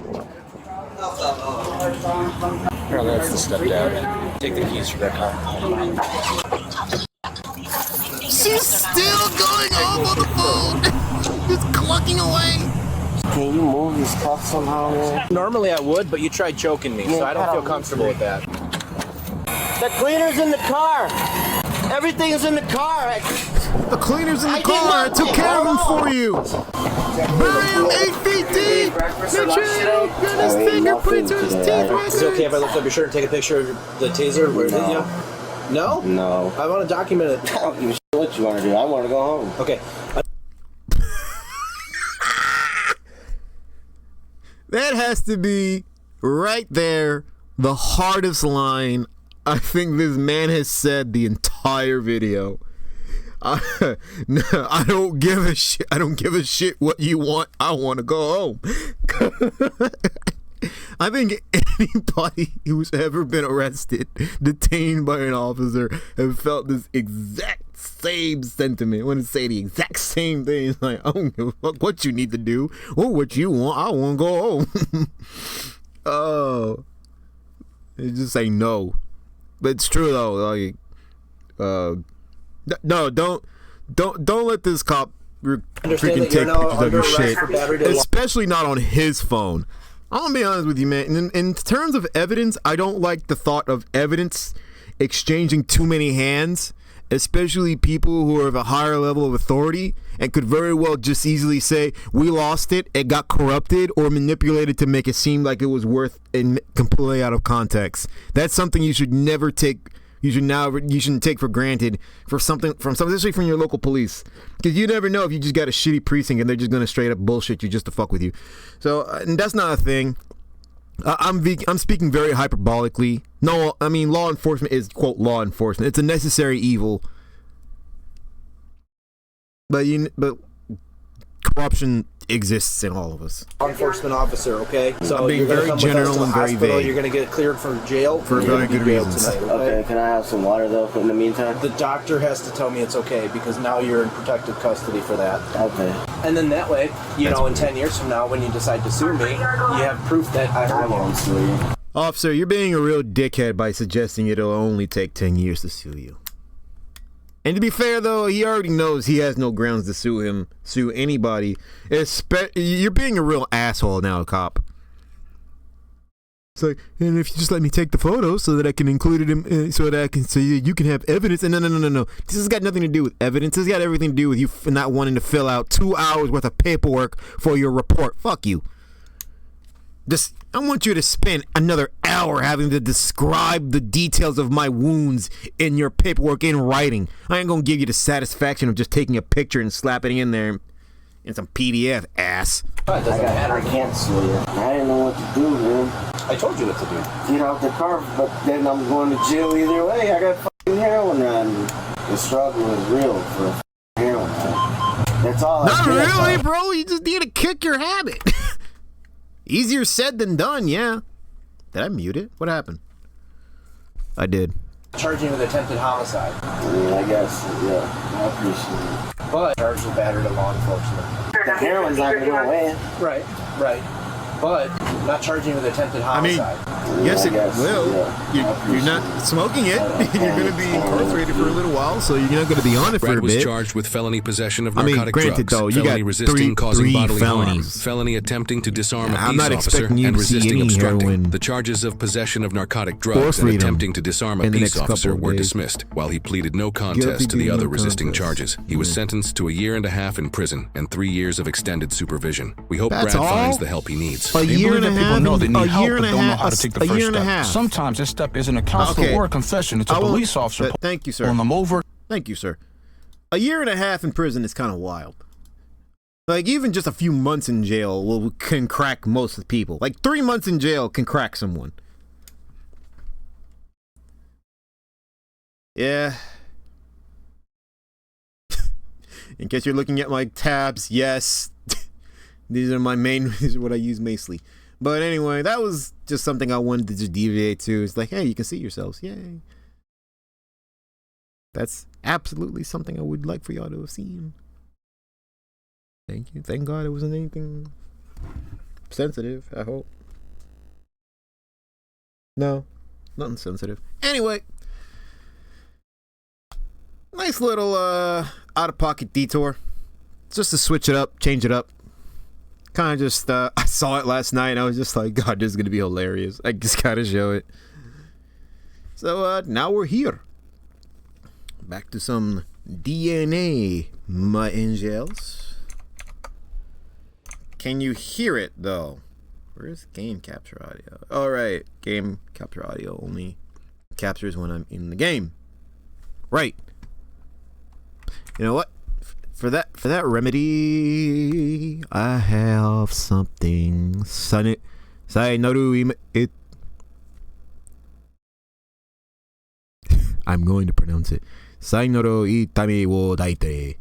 Apparently that's the step down. Take the keys from that car. She's still going off on the phone. Just clucking away. Can you move this cuff somehow, man? Normally I would, but you tried choking me, so I don't feel comfortable with that. The cleaner's in the car. Everything's in the car. The cleaner's in the I did car. I not- took care of him for you. Bury him 8 feet deep. Make sure you don't get his fingerprints or his teeth right Is it okay if I lift up your shirt and take a picture of the taser? Where is it? Yeah. No? No. I want to document it. I don't give a shit what you want to do. I want to go home. Okay. That has to be right there the hardest line I think this man has said the entire video. No, I don't give a shit. I don't give a shit what you want. I want to go home. I think anybody who's ever been arrested, detained by an officer, have felt this exact same sentiment. When I say the exact same thing, it's like, I don't give a fuck what you need to do or what you want. I want to go home. Oh, they just say no. But it's true though. Like, no, don't let this cop freaking take pictures of your shit, especially not on his phone. I'm gonna be honest with you, man. In terms of evidence, I don't like the thought of evidence exchanging too many hands, especially people who are of a higher level of authority and could very well just easily say, we lost it, it got corrupted or manipulated to make it seem like it was worth and completely out of context. That's something you should never take. You shouldn't take for granted from something, especially from your local police, because you never know if you just got a shitty precinct and they're just gonna straight up bullshit you just to fuck with you. So and that's not a thing. I'm speaking very hyperbolically. No, I mean law enforcement is quote law enforcement. It's a necessary evil, but corruption exists in all of us. Law enforcement officer, okay? So I'm being you're gonna very come with us general to the and very hospital, vague. You're going to get cleared from jail For you're very gonna be good jailed reasons. tonight, Okay, can I have some water though in the meantime? The doctor has to tell me it's okay because now you're in protective custody for that. Okay. And then that way, you know, in 10 years from now, when you decide to sue me, you have proof that I I heard won't you. sue you. Officer, you're being a real dickhead by suggesting it'll only take 10 years to sue you. And to be fair, though, he already knows he has no grounds to sue anybody. You're being a real asshole now, cop. It's like, and if you just let me take the photos so that I can include it in, so you can have evidence. And no. This has got nothing to do with evidence. This has got everything to do with you not wanting to fill out 2 hours worth of paperwork for your report. Fuck you. I want you to spend another hour having to describe the details of my wounds in your paperwork in writing. I ain't gonna give you the satisfaction of just taking a picture and slapping it in there in some PDF, ass. It doesn't matter. I can't sue you. I didn't know what to do, man. I told you what to do. Get out the car, but then I'm going to jail either way. I got fucking heroin on me. The struggle is real for heroin. That's all I Not care really, about. bro. You just need to kick your habit. Easier said than done, yeah. Did I mute it? What happened? I did. Charging you with attempted homicide. I mean, I guess, yeah. I appreciate it. But charged with battery to law enforcement. The heroin's not going to go away. Right. But not charging you with attempted homicide. Yes, it guess, will. You're not smoking it. You're going to be incarcerated for a little while, so you're not going to be on it for Brad a was bit. charged with felony possession of I mean, narcotic granted, drugs, though, you felony got resisting causing three bodily harm, felonies. felony attempting to disarm a I'm peace not officer, expecting you and to see resisting any obstructing. heroin The charges of possession of narcotic or drugs and freedom attempting to disarm a in the peace next couple officer of were days. dismissed, while he pleaded no Guilty contest to the to other no resisting contest. charges. He was sentenced to a year and a half in prison and 3 years of extended supervision. We hope That's Brad all? finds the help he needs. A year and a half. People know they need a help year but and a don't know half. how to take the a first year and a step. half. Sometimes this step isn't a counselor Okay. or a confession. It's a I will- police officer Thank you, sir. pulling them over. Thank you, sir. A year and a half in prison is kind of wild. Like, even just a few months in jail can crack most of the people. Like, 3 months in jail can crack someone. Yeah. In case you're looking at my tabs, yes. These are what I use mostly. But anyway, that was just something I wanted to just deviate to. It's like, hey, you can see yourselves. Yay. That's absolutely something I would like for y'all to have seen. Thank you. Thank God it wasn't anything sensitive, I hope. No, nothing sensitive. Anyway, nice little out-of-pocket detour. Just to switch it up, change it up. Kind of just, I saw it last night and I was just like, God, this is going to be hilarious. I just gotta show it. So, now we're here. Back to some DNA, my angels. Can you hear it, though? Where's game capture audio? Alright, game capture audio only captures when I'm in the game. Right. You know what? For that remedy, I have something. I'm going to pronounce it. Sainoro itame wo daite.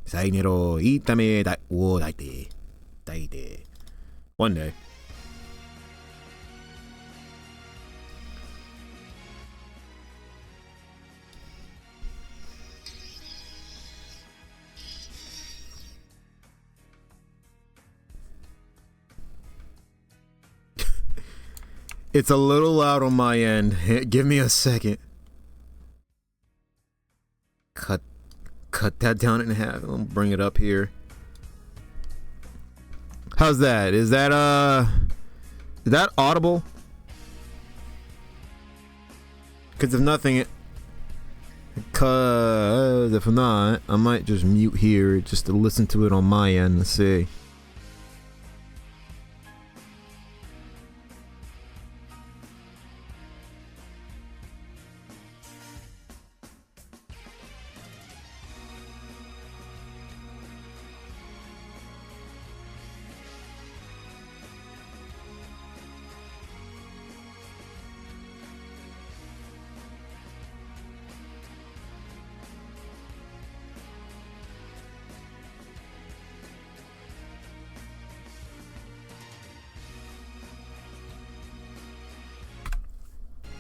Sainoro itame wo daite. Daite. One day. It's a little loud on my end. Give me a second. Cut that down in half. I'll bring it up here. How's that? Is that audible? Because if nothing, because if not, I might just mute here just to listen to it on my end and see.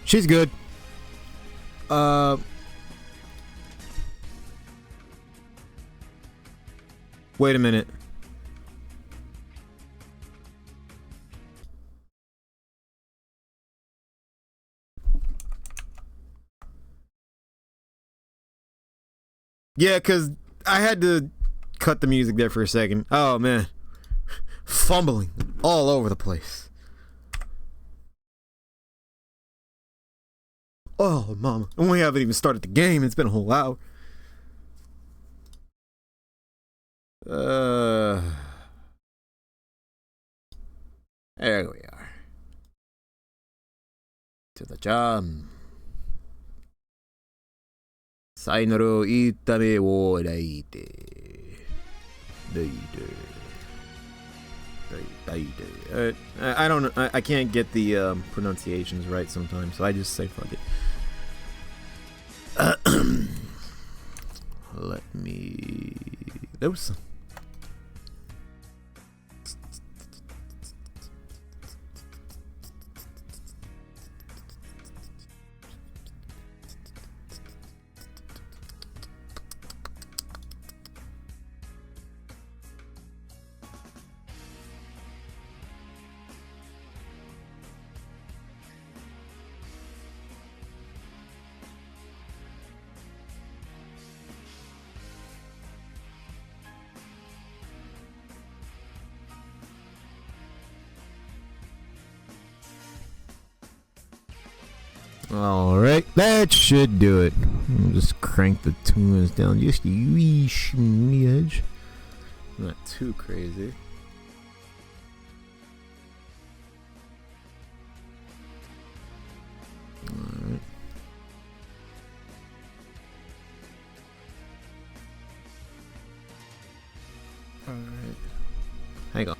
She's good. Wait a minute. Yeah, because I had to cut the music there for a second. Oh, man. Fumbling all over the place. Oh, mama. And we haven't even started the game. It's been a whole hour. There we are. To the jam. Sainoro itame wo daite. I don't know. I can't get the pronunciations right sometimes, so I just say fuck it. Let me. Those. Alright, that should do it. I'll just crank the tunes down just a wee smidge. Not too crazy. Alright. Alright. Hang on.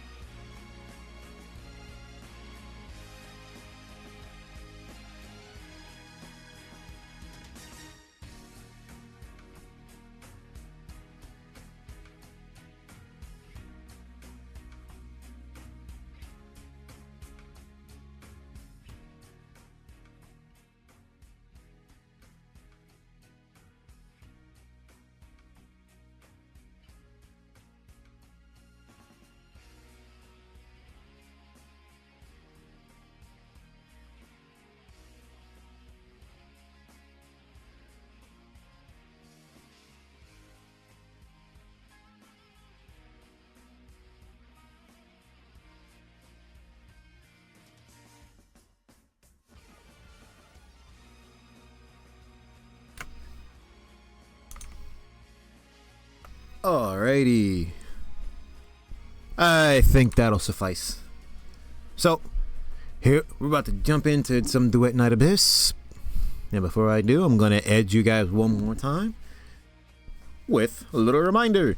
Alrighty. I think that'll suffice. So, here, we're about to jump into some Duet Night Abyss. And before I do, I'm gonna edge you guys one more time with a little reminder.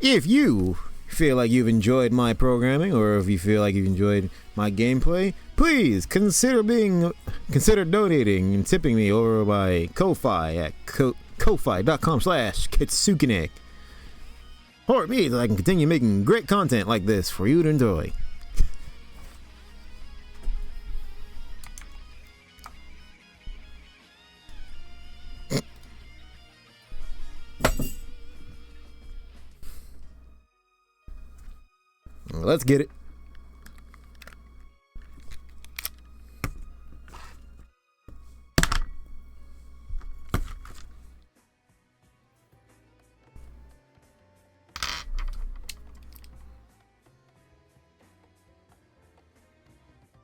If you feel like you've enjoyed my programming, or if you feel like you've enjoyed my gameplay, please consider donating and tipping me over by Ko-Fi at ko-fi.com/KitSukNek. Or it means I can continue making great content like this for you to enjoy. Let's get it.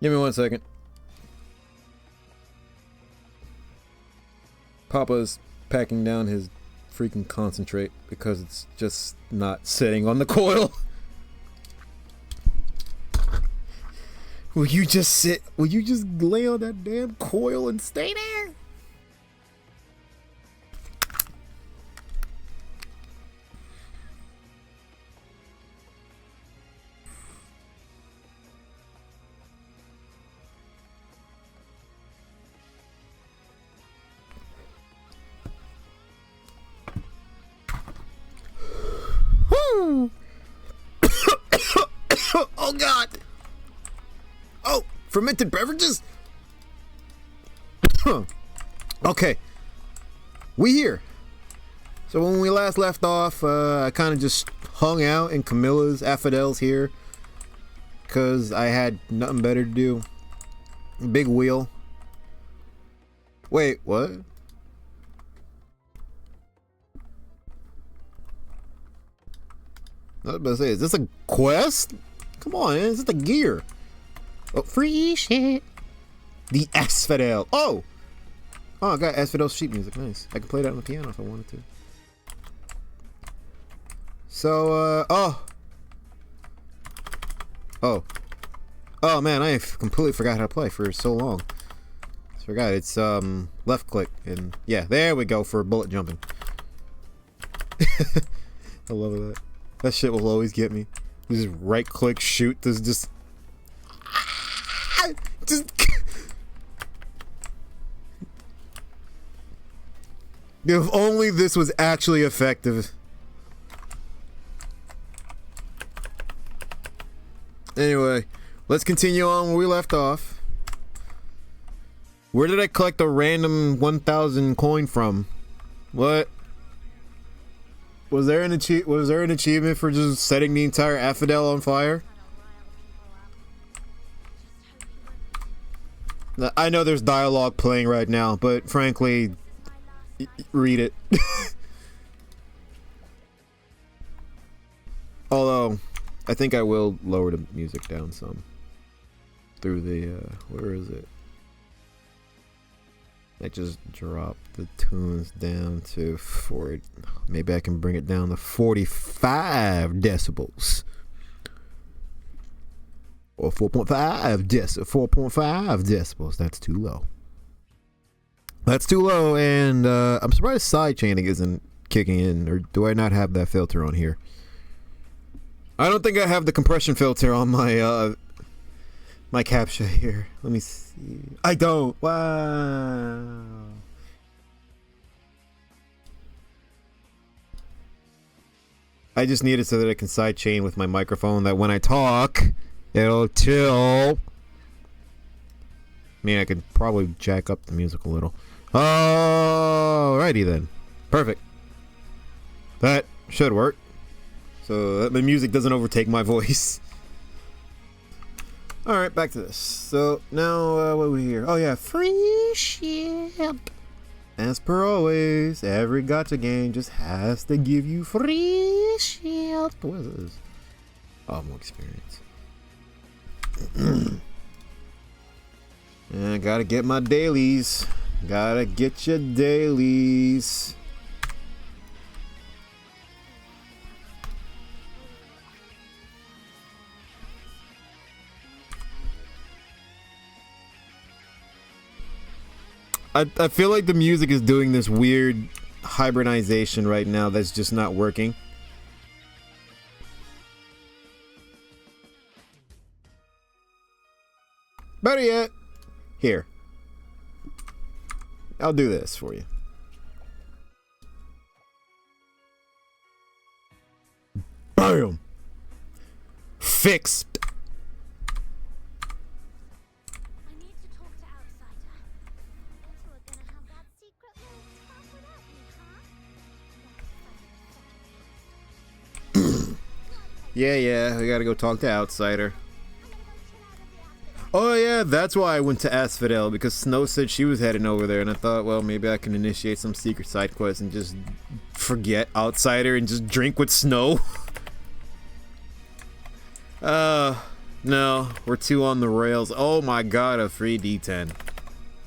Give me 1 second. Papa's packing down his freaking concentrate because it's just not sitting on the coil. Will you just lay on that damn coil and stay there? Woo! Oh God! Oh, fermented beverages? Okay. We here. So when we last left off, I kind of just hung out in Camilla's Affidel's here. Because I had nothing better to do. Big wheel. Wait, what? I was about to say, is this a quest? Come on, man, is this a gear? Oh, free shit. The Asphodel. Oh! Oh, I got Asphodel's sheet music. Nice. I can play that on the piano if I wanted to. So, oh. Oh, man, I completely forgot how to play for so long. I forgot. It's, left click. And, yeah, there we go for bullet jumping. I love that. That shit will always get me. Just right click, shoot. There's just... If only this was actually effective. Anyway, let's continue on where we left off. Where did I collect a random 1,000 coin from? What? Was there an achievement for just setting the entire Affidel on fire? I know there's dialogue playing right now, but frankly, read it. Although, I think I will lower the music down some. Through the, where is it? I just dropped the tunes down to 40. Maybe I can bring it down to 45 decibels. Or 4.5 decibels. That's too low. That's too low, and I'm surprised side chaining isn't kicking in, or do I not have that filter on here? I don't think I have the compression filter on my my capture here. Let me see. I don't. Wow. I just need it so that I can side chain with my microphone, that when I talk, it'll chill. I mean, I could probably jack up the music a little. Alrighty then. Perfect. That should work. So that the music doesn't overtake my voice. Alright, back to this. So now, what are we here? Oh yeah, free ship. As per always, every gacha game just has to give you free ship. What is this? Oh, more experience. I gotta get my dailies. Gotta get your dailies. I feel like the music is doing this weird hybridization right now that's just not working. Better yet, here. I'll do this for you. Bam! Fixed. Yeah, we gotta go talk to Outsider. Oh yeah, that's why I went to Asphodel, because Snow said she was heading over there, and I thought, well, maybe I can initiate some secret side quest and just forget Outsider and just drink with Snow. No, we're too on the rails. Oh my god, a free D10.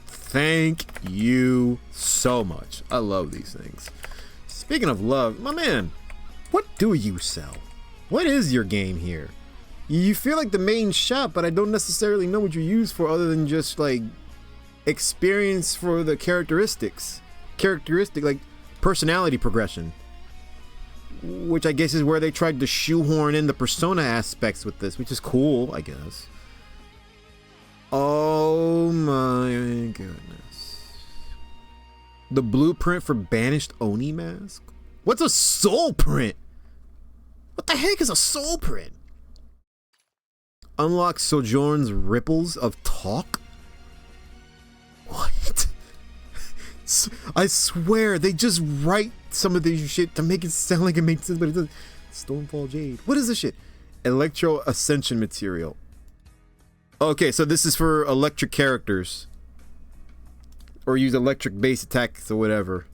Thank you so much. I love these things. Speaking of love, my man, what do you sell? What is your game here? You feel like the main shop, but I don't necessarily know what you use for other than just like experience for the characteristics. Like personality progression. Which I guess is where they tried to shoehorn in the persona aspects with this, which is cool, I guess. Oh my goodness. The blueprint for Banished Oni Mask? What's a soul print? What the heck is a soul print? Unlock Sojourn's Ripples of Talk? What? I swear, they just write some of this shit to make it sound like it makes sense, but it doesn't. Stormfall Jade. What is this shit? Electro Ascension material. Okay, so this is for electric characters. Or use electric base attacks or whatever.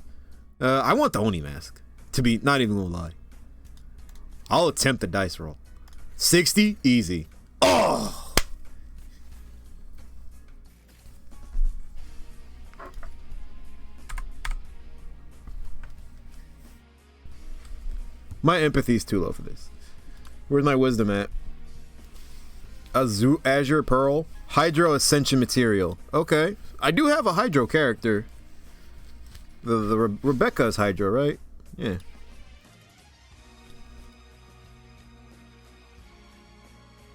I want the Oni Mask. To be not even gonna lie. I'll attempt the dice roll. 60? Easy. Oh! My empathy's too low for this. Where's my wisdom at? Azure Pearl. Hydro Ascension material. Okay. I do have a Hydro character. The Rebecca's Hydro, right? Yeah.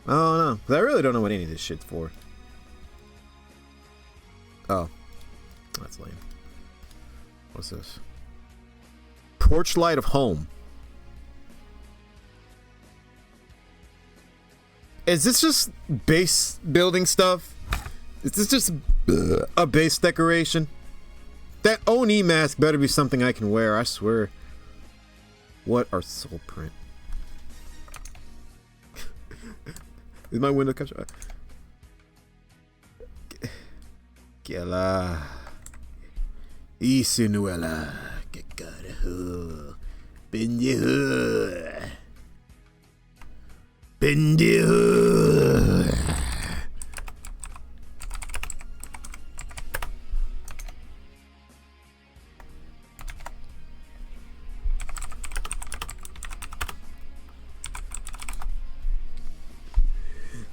I don't know. 'Cause I really don't know what any of this shit's for. Oh. That's lame. What's this? Torchlight of Home. Is this just base building stuff? Is this just a base decoration? That Oni mask better be something I can wear, I swear. What are soul print? Is my window capture? Kela. Isinuela. Kekarahu. Bendihu. Bendihu.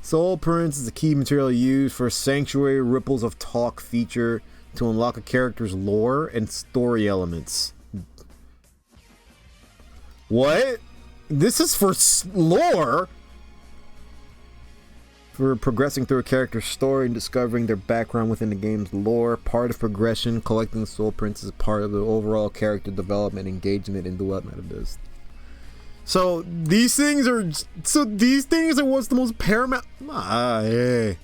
Soul Prince is the key material used for Sanctuary Ripples of Talk feature to unlock a character's lore and story elements. What? This is for lore? For progressing through a character's story and discovering their background within the game's lore. Part of progression, collecting Soul Prince is part of the overall character development engagement in Duet Metabizz. So these things are what's the most paramount. Hey.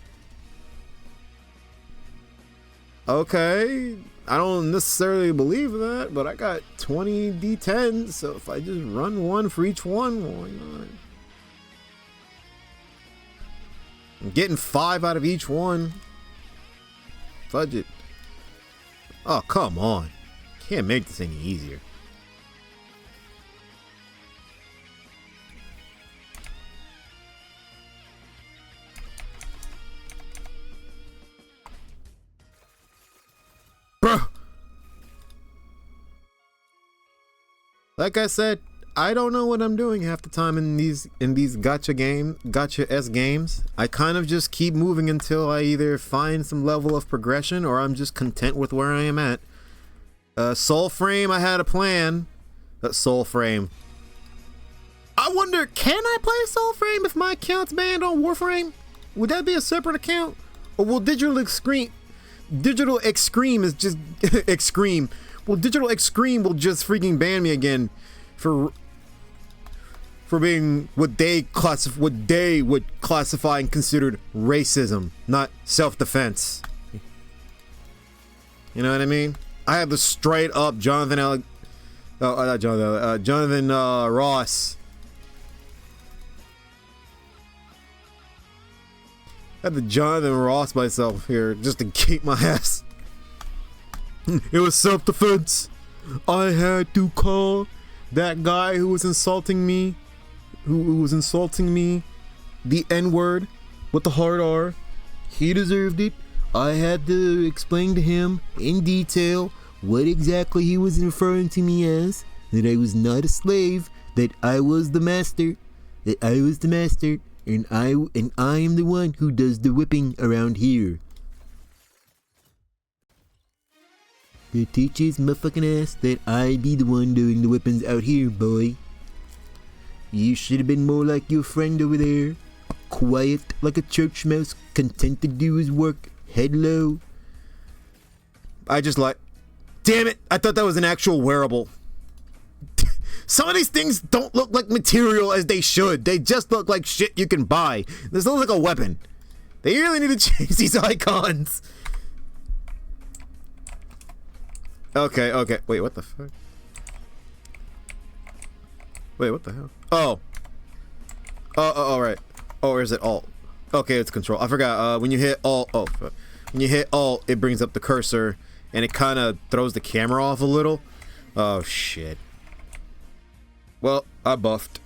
Okay, I don't necessarily believe that, but I got 20 D10s, so if I just run one for each one, why not? I'm getting 5 out of each one. Fudge it. Oh, come on. Can't make this any easier. Bro. Like I said, I don't know what I'm doing half the time in these gotcha-esque games. I kind of just keep moving until I either find some level of progression or I'm just content with where I am at. Soul Frame, I had a plan. Soul Frame. I wonder, can I play Soul Frame if my account's banned on Warframe? Would that be a separate account? Or will Digital Extreme is just Extreme. Well, Digital Extreme will just freaking ban me again for being what they would classify and considered racism, not self-defense. You know what I mean? I have the straight up Jonathan Ross. I had the Jonathan Ross myself here just to keep my ass. It was self-defense. I had to call that guy who was insulting me, the N-word with the hard R. He deserved it. I had to explain to him in detail what exactly he was referring to me as, that I was not a slave, that I was the master, and I am the one who does the whipping around here. It teaches my fucking ass that I be the one doing the whippings out here, boy. You should have been more like your friend over there. Quiet like a church mouse, content to do his work, head low. Damn it, I thought that was an actual wearable. Some of these things don't look like material as they should. They just look like shit you can buy. This looks like a weapon. They really need to change these icons. Okay. Wait, what the fuck? Wait, what the hell? Oh, right. Oh, or is it Alt? Okay, it's Control. I forgot. When you hit Alt, when you hit Alt, it brings up the cursor, and it kind of throws the camera off a little. Oh shit. Well, I buffed.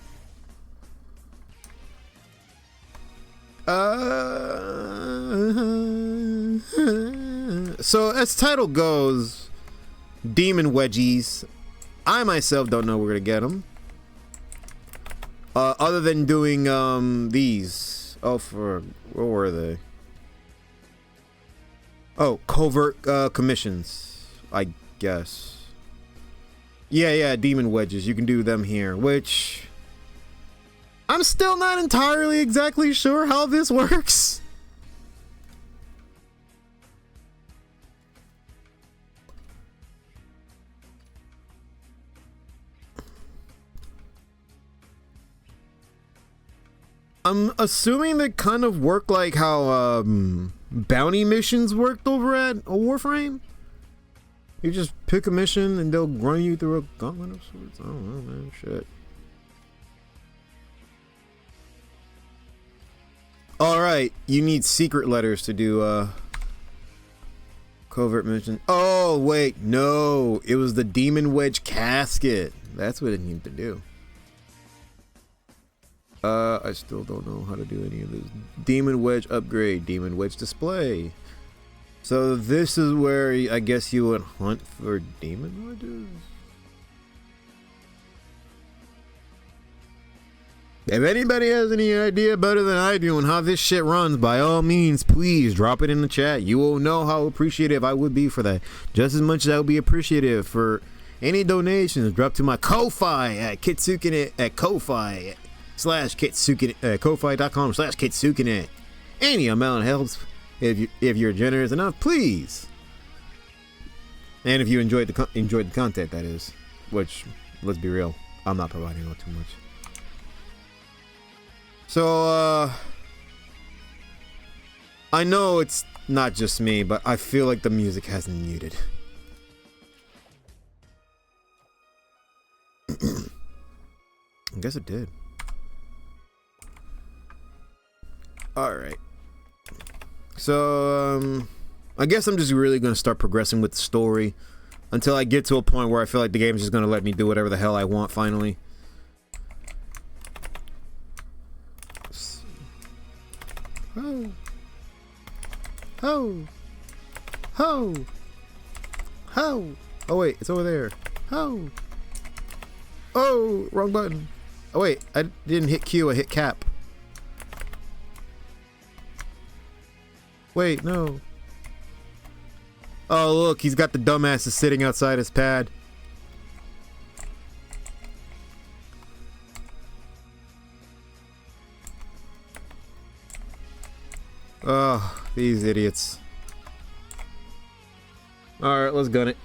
So as title goes, Demon Wedgies. I myself don't know where to get them. Other than doing these. Where were they? Oh, covert commissions, I guess. Yeah, demon wedges. You can do them here, which I'm still not entirely exactly sure how this works. I'm assuming they kind of work like how bounty missions worked over at a Warframe. You just pick a mission and they'll run you through a gauntlet of sorts. I don't know, man. Shit. Alright, you need secret letters to do covert mission. Oh, wait, no. It was the Demon Wedge casket. That's what it needed to do. I still don't know how to do any of this. Demon Wedge upgrade, Demon Wedge display. So this is where I guess you would hunt for demon wedges. If anybody has any idea better than I do on how this shit runs, by all means, please drop it in the chat. You will know how appreciative I would be for that. Just as much as I would be appreciative for any donations. Drop to my Ko-Fi at KitSukNek at Ko-Fi /KitSukNek, Ko-Fi.com/KitSukNek. Any amount helps if you're generous enough, please. And if you enjoyed the content, that is, which, let's be real, I'm not providing all too much. So, I know it's not just me, but I feel like the music hasn't muted. I guess it did. Alright. So, I guess I'm just really going to start progressing with the story until I get to a point where I feel like the game is just going to let me do whatever the hell I want finally. Ho! Ho! Ho! Ho! Oh wait, it's over there. Ho! Oh, wrong button. Oh wait, I didn't hit Q, I hit cap. Wait, no. Oh look, he's got the dumbasses sitting outside his pad. Oh, these idiots. Alright, let's gun it.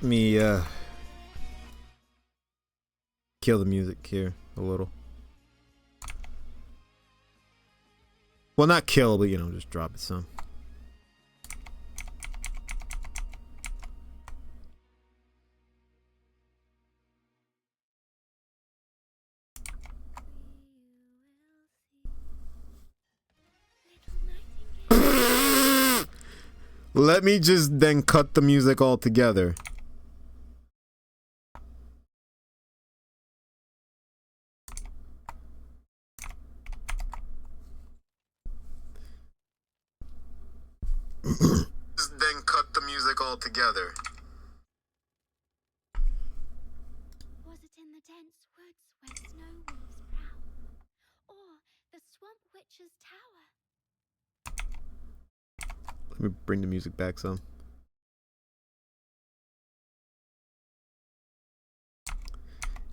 Let me, kill the music here a little. Well, not kill, but, you know, just drop it some. Let me just then cut the music altogether. Then cut the music altogether. Was it in the dense woods where snow wolves prowl, or the swamp witch's tower? Let me bring the music back some.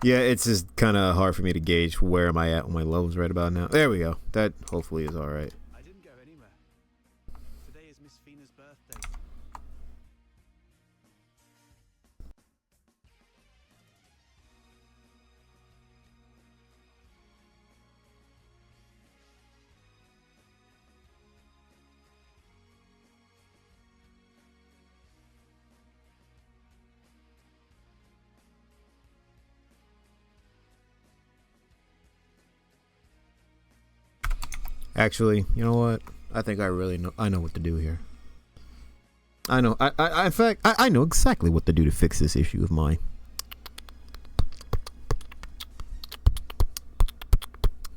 Yeah, it's just kind of hard for me to gauge where am I at with my levels right about now. There we go. That hopefully is alright. I didn't go anywhere. Today is Miss Fina's birthday. Actually, you know what? I think I really know. I know what to do here. I know. In fact, I know exactly what to do to fix this issue of mine.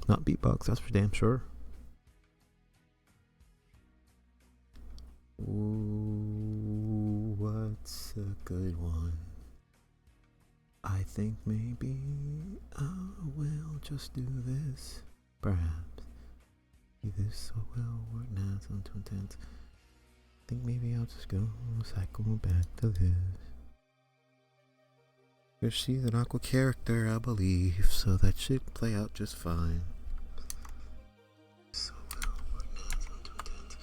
Not beatbox, that's for damn sure. Ooh, what's a good one? I think maybe I will just do this. Perhaps. This will work now, it's too intense. Think maybe I'll just go cycle back to this. She's an aqua character, I believe, so that should play out just fine. So will work now, it's too intense.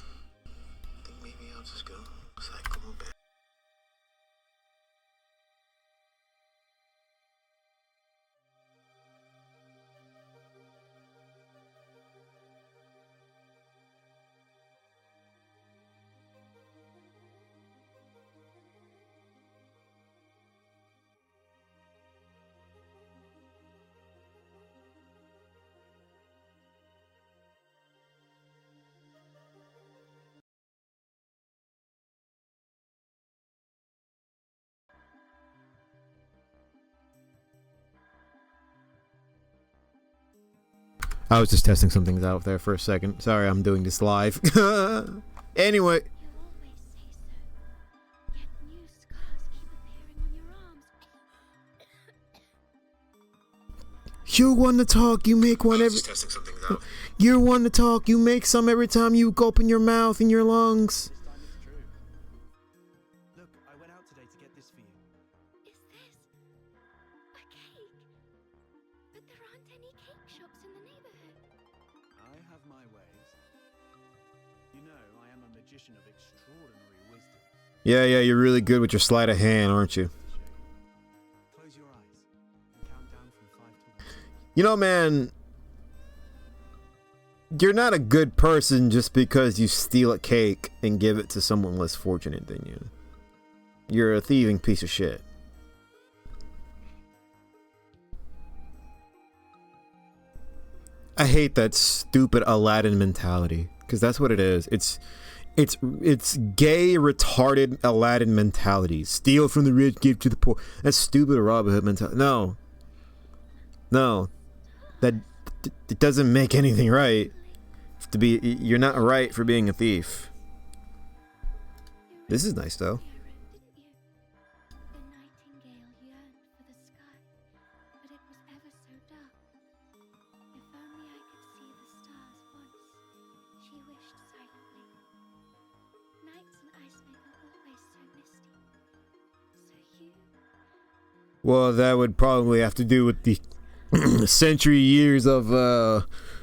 Think maybe I'll just go cycle back. I was just testing some things out there for a second. Sorry, I'm doing this live. Anyway. You always say so. You're one to talk, you make one every... Just testing something out. You're one to talk, you make some every time you open your mouth and your lungs. Look, I went out today to get this for you. Is this a cake? But there aren't any cake shops in the neighborhood. I have my ways. You know, I am a magician of extraordinary wisdom. Yeah, you're really good with your sleight of hand, aren't you? Close your eyes and count down from 5 to 1. You know, man, you're not a good person just because you steal a cake and give it to someone less fortunate than you. You're a thieving piece of shit. I hate that stupid Aladdin mentality, because that's what it is. It's gay, retarded Aladdin mentality. Steal from the rich, give to the poor. That's stupid Robin Hood mentality. No, that it doesn't make anything right. You're not right for being a thief. This is nice though. The nightingale yearned for the sky, but it was ever so dark. If only I could see the stars once, she wished silently. Nights in Iceland are always so misty. So you... Well, that would probably have to do with the century years of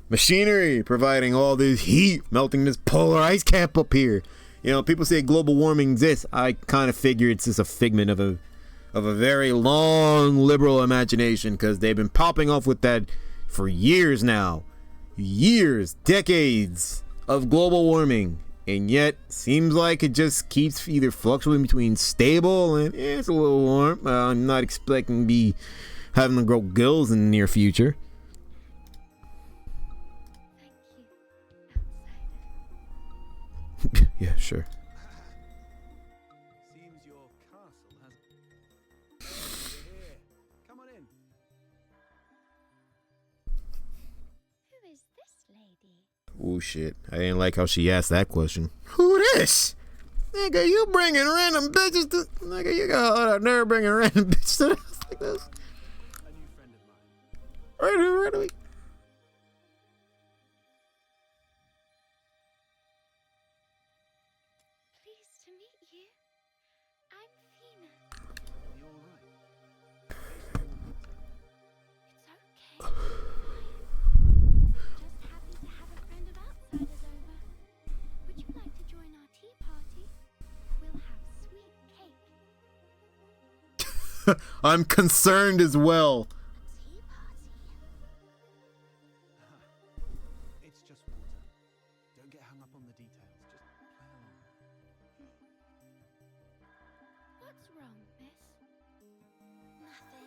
machinery providing all this heat, melting this polar ice cap up here. You know, people say global warming exists. I kind of figure it's just a figment of a very long liberal imagination, because they've been popping off with that for years now. Years, decades of global warming. And yet, seems like it just keeps either fluctuating between stable and it's a little warm. I'm not expecting to be having to grow gills in the near future. Thank you, outsider. Yeah, sure. Seems your castle has... You're here. Come on in. Who is this lady? Oh shit, I didn't like how she asked that question. Who this? Nigga, you bringing random bitches to... Nigga, you got nerve bringing random bitches to the house like this? A new friend of mine. Right away. Pleased to meet you. I'm Fina. Are you all right? It's okay. Just happy to have a friend of outsiders over. Would you like to join our tea party? We'll have sweet cake. I'm concerned as well. Tea party? It's just water. Don't get hung up on the details. Just play along. What's wrong, miss? Nothing.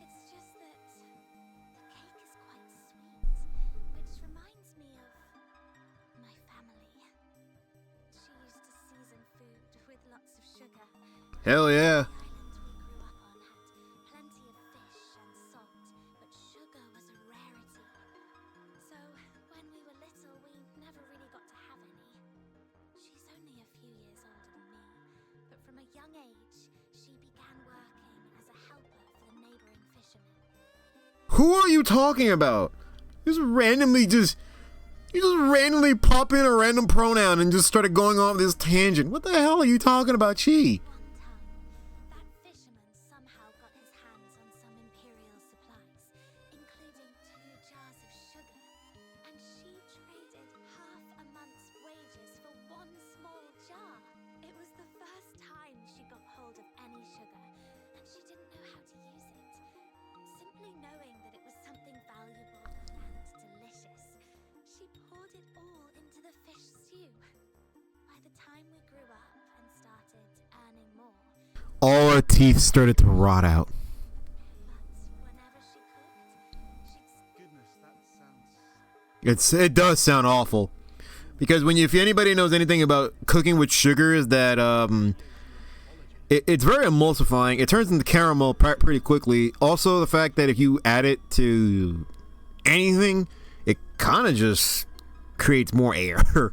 It's just that the cake is quite sweet, which reminds me of my family. She used to season food with lots of sugar. Hell yeah. The island we grew up on had plenty of fish and salt, but sugar was a rarity. So when we were little, we never really got to have any. She's only a few years older than me, but from a young age, she began working as a helper for the neighboring fishermen. Who are you talking about? You just randomly pop in a random pronoun and just started going off this tangent. What the hell are you talking about, she? One time, that fisherman somehow got his hands on some imperial supplies, including 2 jars of sugar, and she traded half a month's wages for one small jar. It was the first time she got hold of any sugar, and she didn't know how to use it. Simply knowing that it was something valuable and delicious, she poured it all into the fish stew. By the time we grew up and started earning more, All her teeth started to rot out. but whenever she cooked, she'd Goodness, that sounds... It does sound awful, because if anybody knows anything about cooking with sugar, is that it's very emulsifying. It turns into caramel pretty quickly. Also, the fact that if you add it to anything, it kind of just creates more air.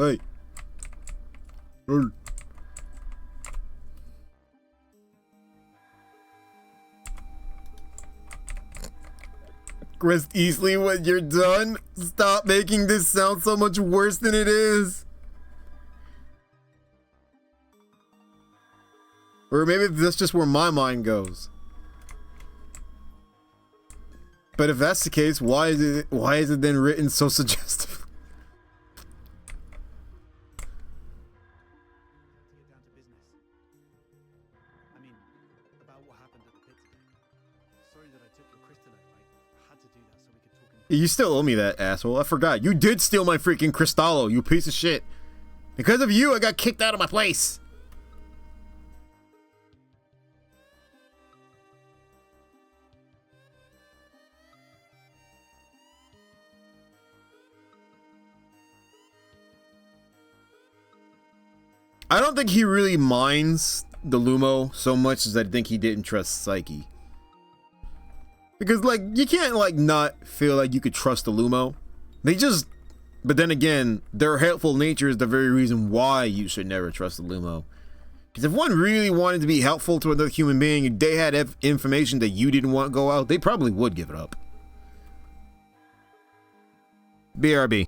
Hey. Rest easily when you're done. Stop making this sound so much worse than it is. Or maybe that's just where my mind goes. But if that's the case, why is it then written so suggestive? Get down to business. I mean, about what happened at the pit today. Sorry that I took your crystalline. I had to do that so we could talk in. You still owe me that, asshole. I forgot. You did steal my freaking Cristallo, you piece of shit. Because of you, I got kicked out of my place. I don't think he really minds the Lumo so much as I think he didn't trust Psyche. Because, like, you can't, like, not feel like you could trust the Lumo. They just... But then again, their helpful nature is the very reason why you should never trust the Lumo. Because if one really wanted to be helpful to another human being, if they had information that you didn't want to go out, they probably would give it up. BRB.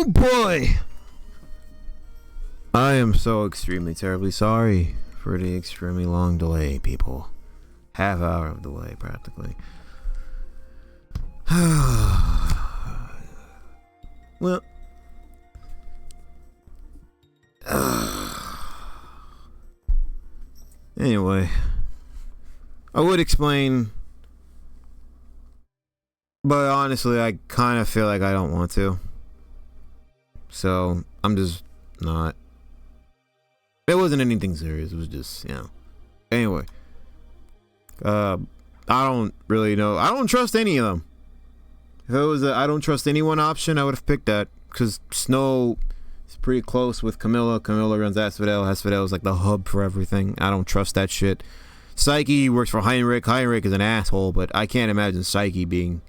Oh boy! I am so extremely terribly sorry for the extremely long delay, people. Half hour of delay, practically. Well. Anyway. I would explain. But honestly, I kind of feel like I don't want to. So, I'm just not. It wasn't anything serious. It was just, you know. Anyway. I don't really know. I don't trust any of them. If it was a I don't trust anyone option, I would have picked that. Because Snow is pretty close with Camilla. Camilla runs Asphodel. Asphodel is like the hub for everything. I don't trust that shit. Psyche works for Heinrich. Heinrich is an asshole, but I can't imagine Psyche being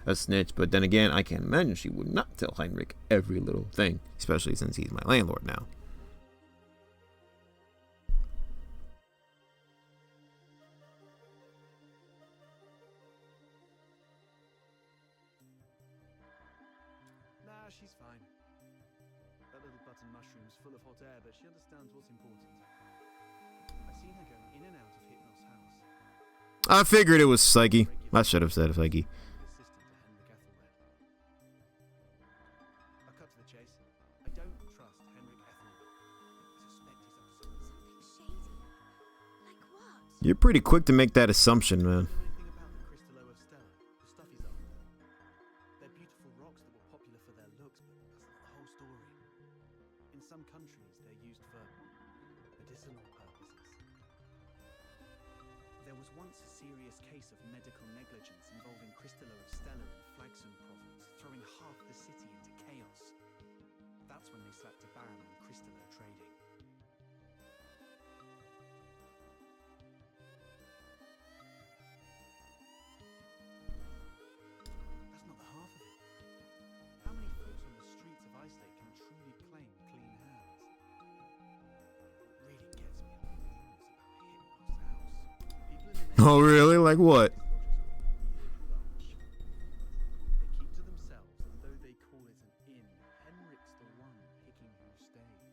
a snitch. But then again, I can't imagine she would not tell Heinrich every little thing, especially since he's my landlord now. Nah, she's fine. That little button mushroom's full of hot air, but she understands what's important. I've seen her going in and out of Hypnos' house. I figured it was Psyche. I should have said Psyche. I'll cut to the chase. I don't trust Henrik Ethelred. I suspect he's up to something. Something shady. Like what? You're pretty quick to make that assumption, man. Anything about the Crystallo of Stella? The stuff he's after? They're beautiful rocks that were popular for their looks, but that's not the whole story. In some countries, they're used for medicinal purposes. There was once a serious case of medical negligence involving Crystallo of Stella in Flagson province, throwing half the city into chaos. That's when they slapped a ban on Crystallo trading. That's not the half of it. How many folks on the streets of Islake can truly claim clean hands? What really gets me are the rumors about Hypnos' house. People in the Oh, really? Like what? They keep to themselves, and though they call it an inn, Henrik's the one picking who stays.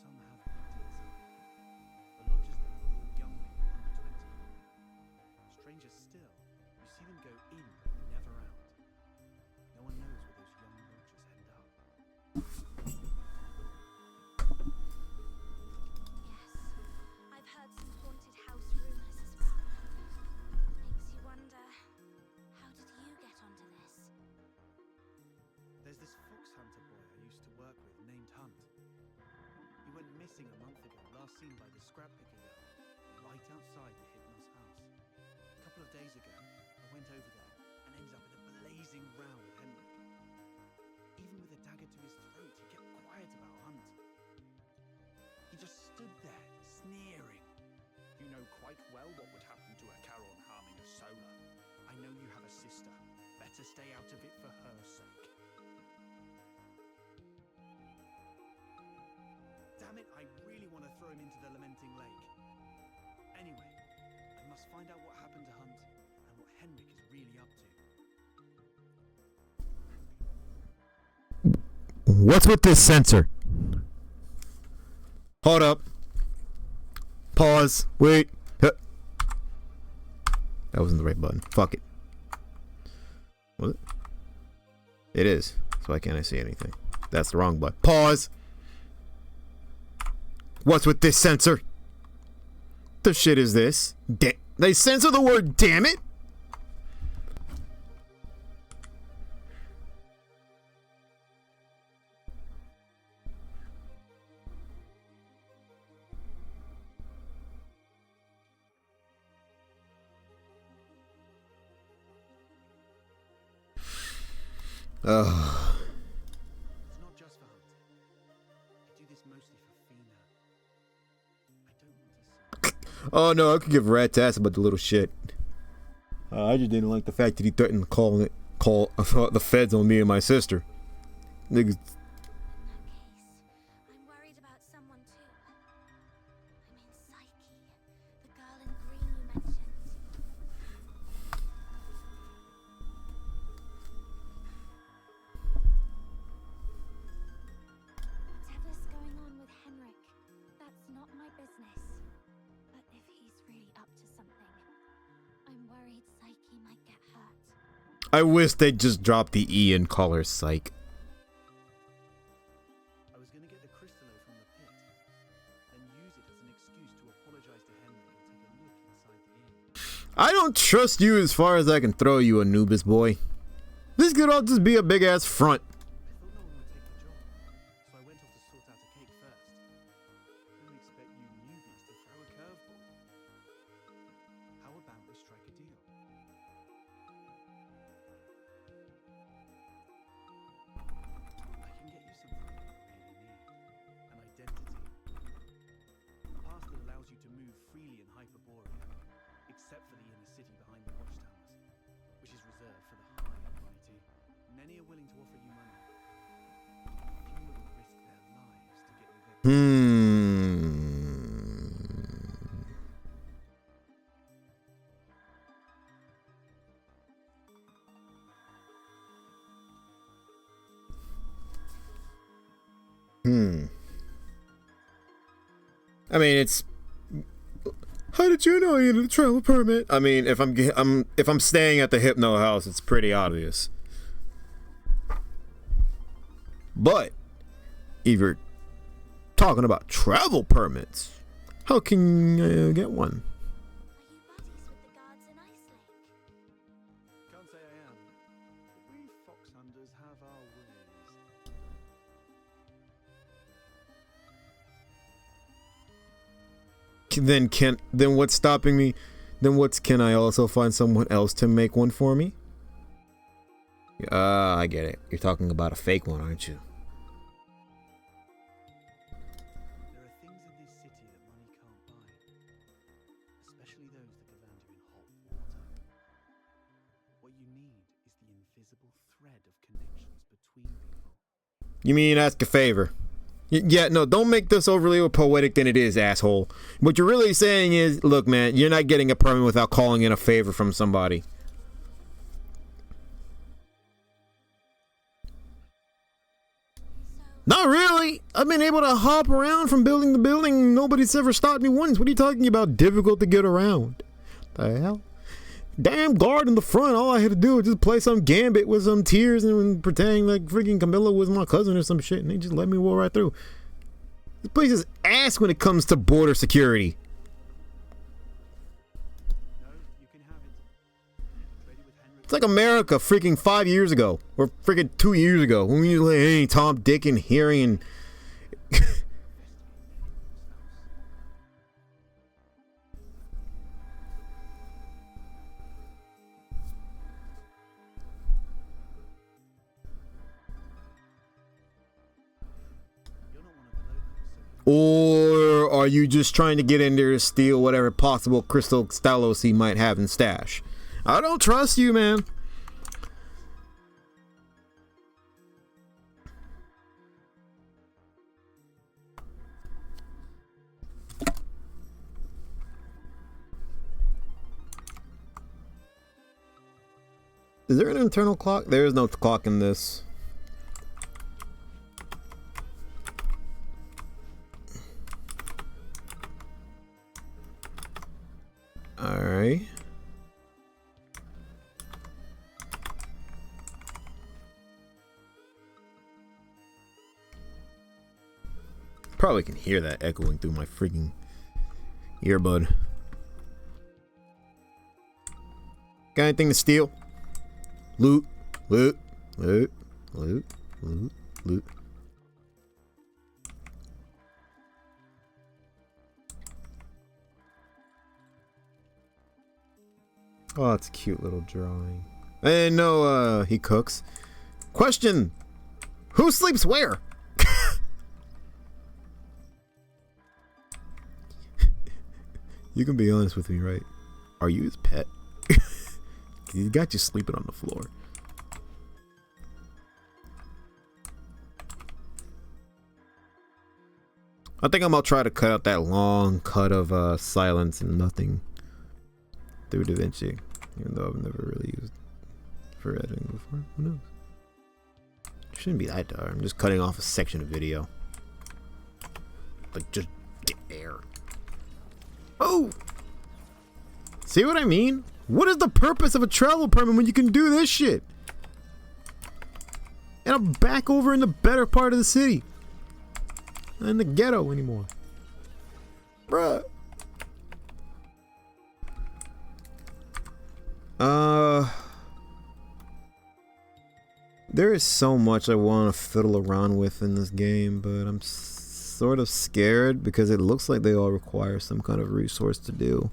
Some have picked inside. The lodgers there are all young people under 20. Strangers still, you see them go in but never out. No one knows where those young vultures end up. Yes, I've heard some haunted house rumors as well. Makes you wonder, how did you get onto this? There's this fox hunter boy I used to work with named Hunt. He went missing a month ago, last seen by the scrap picker girl, right outside the Hypnos house. A couple of days ago, I went over there and ended up in a blazing row with Henrik. Even with a dagger to his throat, he kept quiet about Hunt. He just stood there, sneering. You know quite well what would happen to a Charon harming a Solar. I know you have a sister. Better stay out of it for her sake. Damn it, I really want to throw him into the Lamenting Lake. Anyway, I must find out what happened to Hunt and what Henrik is really up to. What's with this sensor? Hold up. Pause. Wait. Huh. That wasn't the right button. Fuck it. Was it? It is. So why can't I see anything? That's the wrong button. Pause. What's with this sensor? The shit is this? They censor the word damn it? Ugh. It's not just for Hunt. I do this mostly for Fina. I don't want to see. Oh no, I could give a rat's ass about the little shit. I just didn't like the fact that he threatened to call the feds on me and my sister. Niggas. I'm worried about someone too. I mean Psyche, the girl in green you mentioned. I wish they'd just drop the E in color, psych. I was going to get the crystallo from the pit, then use it as an excuse to apologize to Henry and take a look inside the inn. I don't trust you as far as I can throw you, Anubis boy. This could all just be a big ass front. I thought no one would take the job, so I went off to sort out a cake first. Didn't expect you newbies to throw a curveball. How about we strike a deal? I can get you something you really need. An identity. A pass that allows you to move freely in Hyperborea, except for the inner city behind the watchtowers, which is reserved for the high and mighty. Many are willing to offer you money. Few will risk their lives to get you there. I mean, it's. How did you know you need a travel permit? I mean, if I'm staying at the Hypno house, it's pretty obvious. But if you're talking about travel permits, how can you get one? Can't say I am. But we fox hunters have our ways. Then what's stopping me? Can I also find someone else to make one for me? I get it. You're talking about a fake one, aren't you? There are things in this city that money can't buy, especially those that could land you in hot water. What you need is the invisible thread of connections between people. You mean ask a favor? Yeah, no, don't make this overly more poetic than it is, asshole. What you're really saying is, look, man, you're not getting a permit without calling in a favor from somebody. Not really. I've been able to hop around from building to building. Nobody's ever stopped me once. What are you talking about? Difficult to get around. The hell? Damn guard in the front. All I had to do was just play some gambit with some tears and pretend like freaking Camilla was my cousin or some shit. And they just let me walk right through. This place is ass when it comes to border security. It's like America freaking 5 years ago. Or freaking 2 years ago. When we were like, hey, Tom, Dick, and Harry and... Or are you just trying to get in there to steal whatever possible crystal Stalos he might have in stash? I don't trust you, man. Is there an internal clock? There is no clock in this. Alright. Probably can hear that echoing through my freaking earbud. Got anything to steal? Loot, loot, loot, loot, loot, loot. Oh, it's a cute little drawing. And no, he cooks. Question: who sleeps where? You can be honest with me, right? Are you his pet? He got you sleeping on the floor. I think I'm gonna try to cut out that long cut of silence and nothing through DaVinci, even though I've never really used for editing before. Who knows? It shouldn't be that dark. I'm just cutting off a section of video. Like, just get air. Oh! See what I mean? What is the purpose of a travel permit when you can do this shit? And I'm back over in the better part of the city. Not in the ghetto anymore. Bruh. There is so much I want to fiddle around with in this game, but I'm sort of scared because it looks like they all require some kind of resource to do.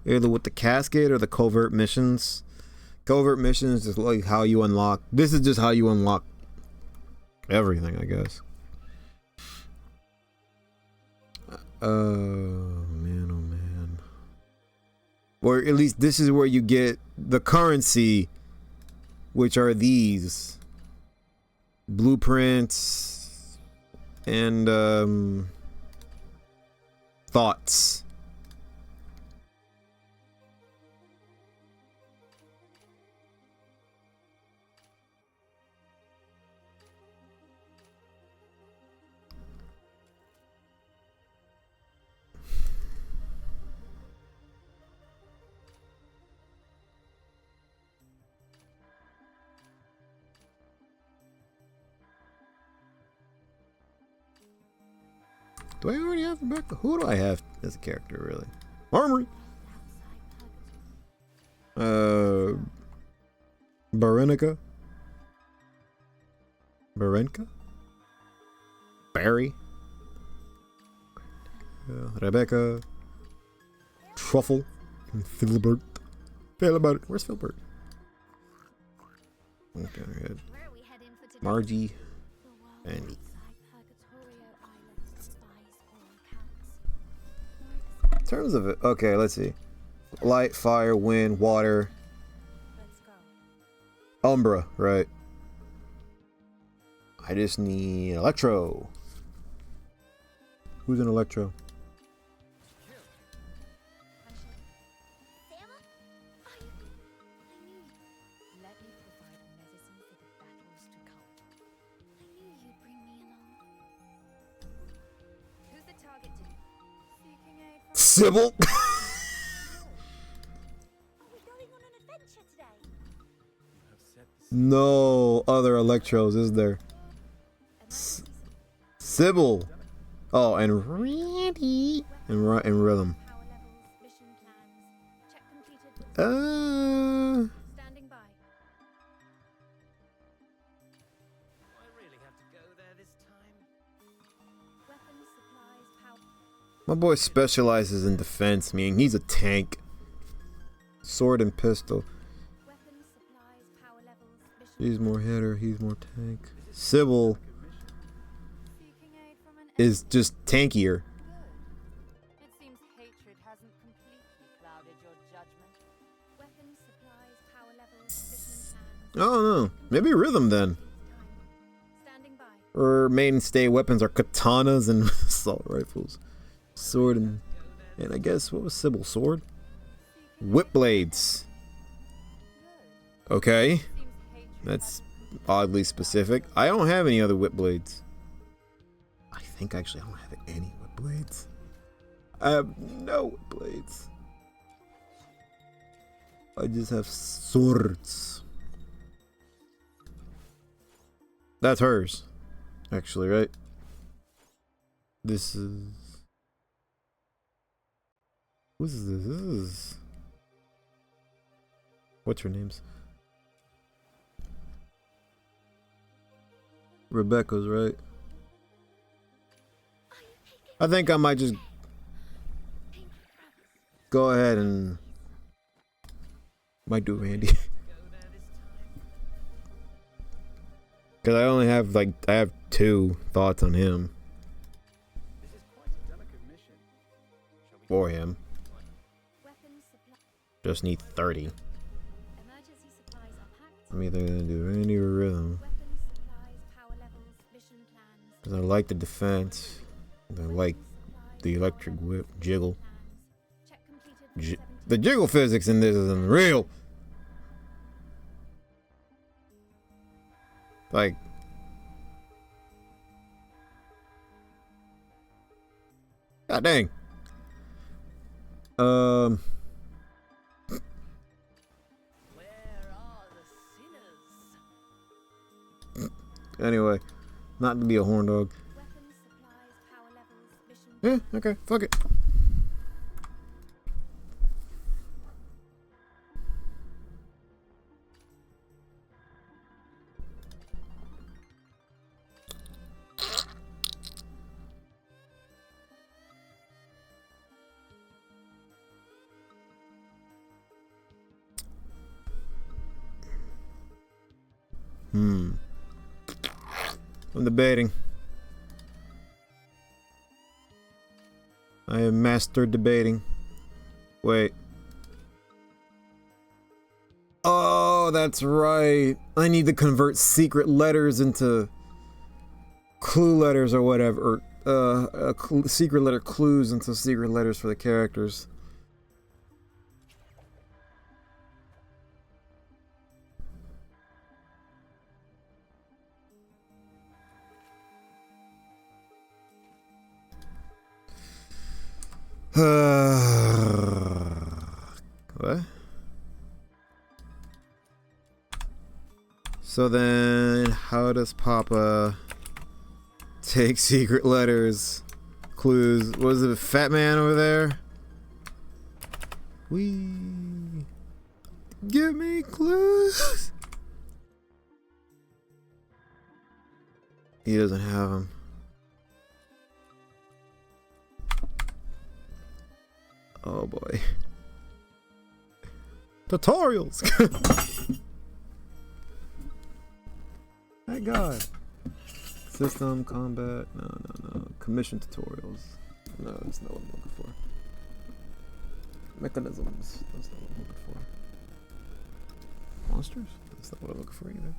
Either with the casket or the covert missions. Covert missions is like how you unlock. This is just how you unlock everything, I guess. Oh man. Or at least this is where you get the currency, which are these blueprints and thoughts. Do I already have Rebecca? Who do I have as a character, really? Armory! Barenica? Barenka? Barry? Rebecca? Truffle? Filbert? Filbert? Where's Filbert? Okay, good. Margie? Andy. In terms of it, okay, let's see. Light, fire, wind, water. Umbra, right. I just need Electro. Who's an Electro? Sybil? No other Electros, is there? Sybil. Oh, and Randy. And Rhythm. My boy specializes in defense, meaning he's a tank. Sword and pistol. He's more hitter, he's more tank. Sybil is just tankier. Oh no, maybe Rhythm then. Her mainstay weapons are katanas and assault rifles. Sword and I guess, what was Sybil? Sword? Whip blades. Okay. That's oddly specific. I don't have any other whip blades. I think actually I don't have any whip blades. I have no whip blades. I just have swords. That's hers. Actually, right? This is... Who's this? This is... What's her name's? Rebecca's, right? I think I might just go ahead and might do Randy. Because I only have I have 2 thoughts on him. For him. Just need 30. I'm either gonna do Randy or Rhythm. Because I like the defense. I like the electric whip. Jiggle. The jiggle physics in this is unreal. Like... God dang. Anyway, not to be a horn dog. Weapons, supplies, power levels, mission. Yeah, okay, fuck it. I'm debating. I have mastered debating. Wait. Oh, that's right. I need to convert secret letters into clue letters or whatever. Or, secret letter clues into secret letters for the characters. What? So then, how does Papa take secret letters, clues? Was it a fat man over there? Give me clues. He doesn't have them. Oh boy. Tutorials! Thank God. System, combat, no. Commission tutorials. No, that's not what I'm looking for. Mechanisms. That's not what I'm looking for. Monsters? That's not what I'm looking for either.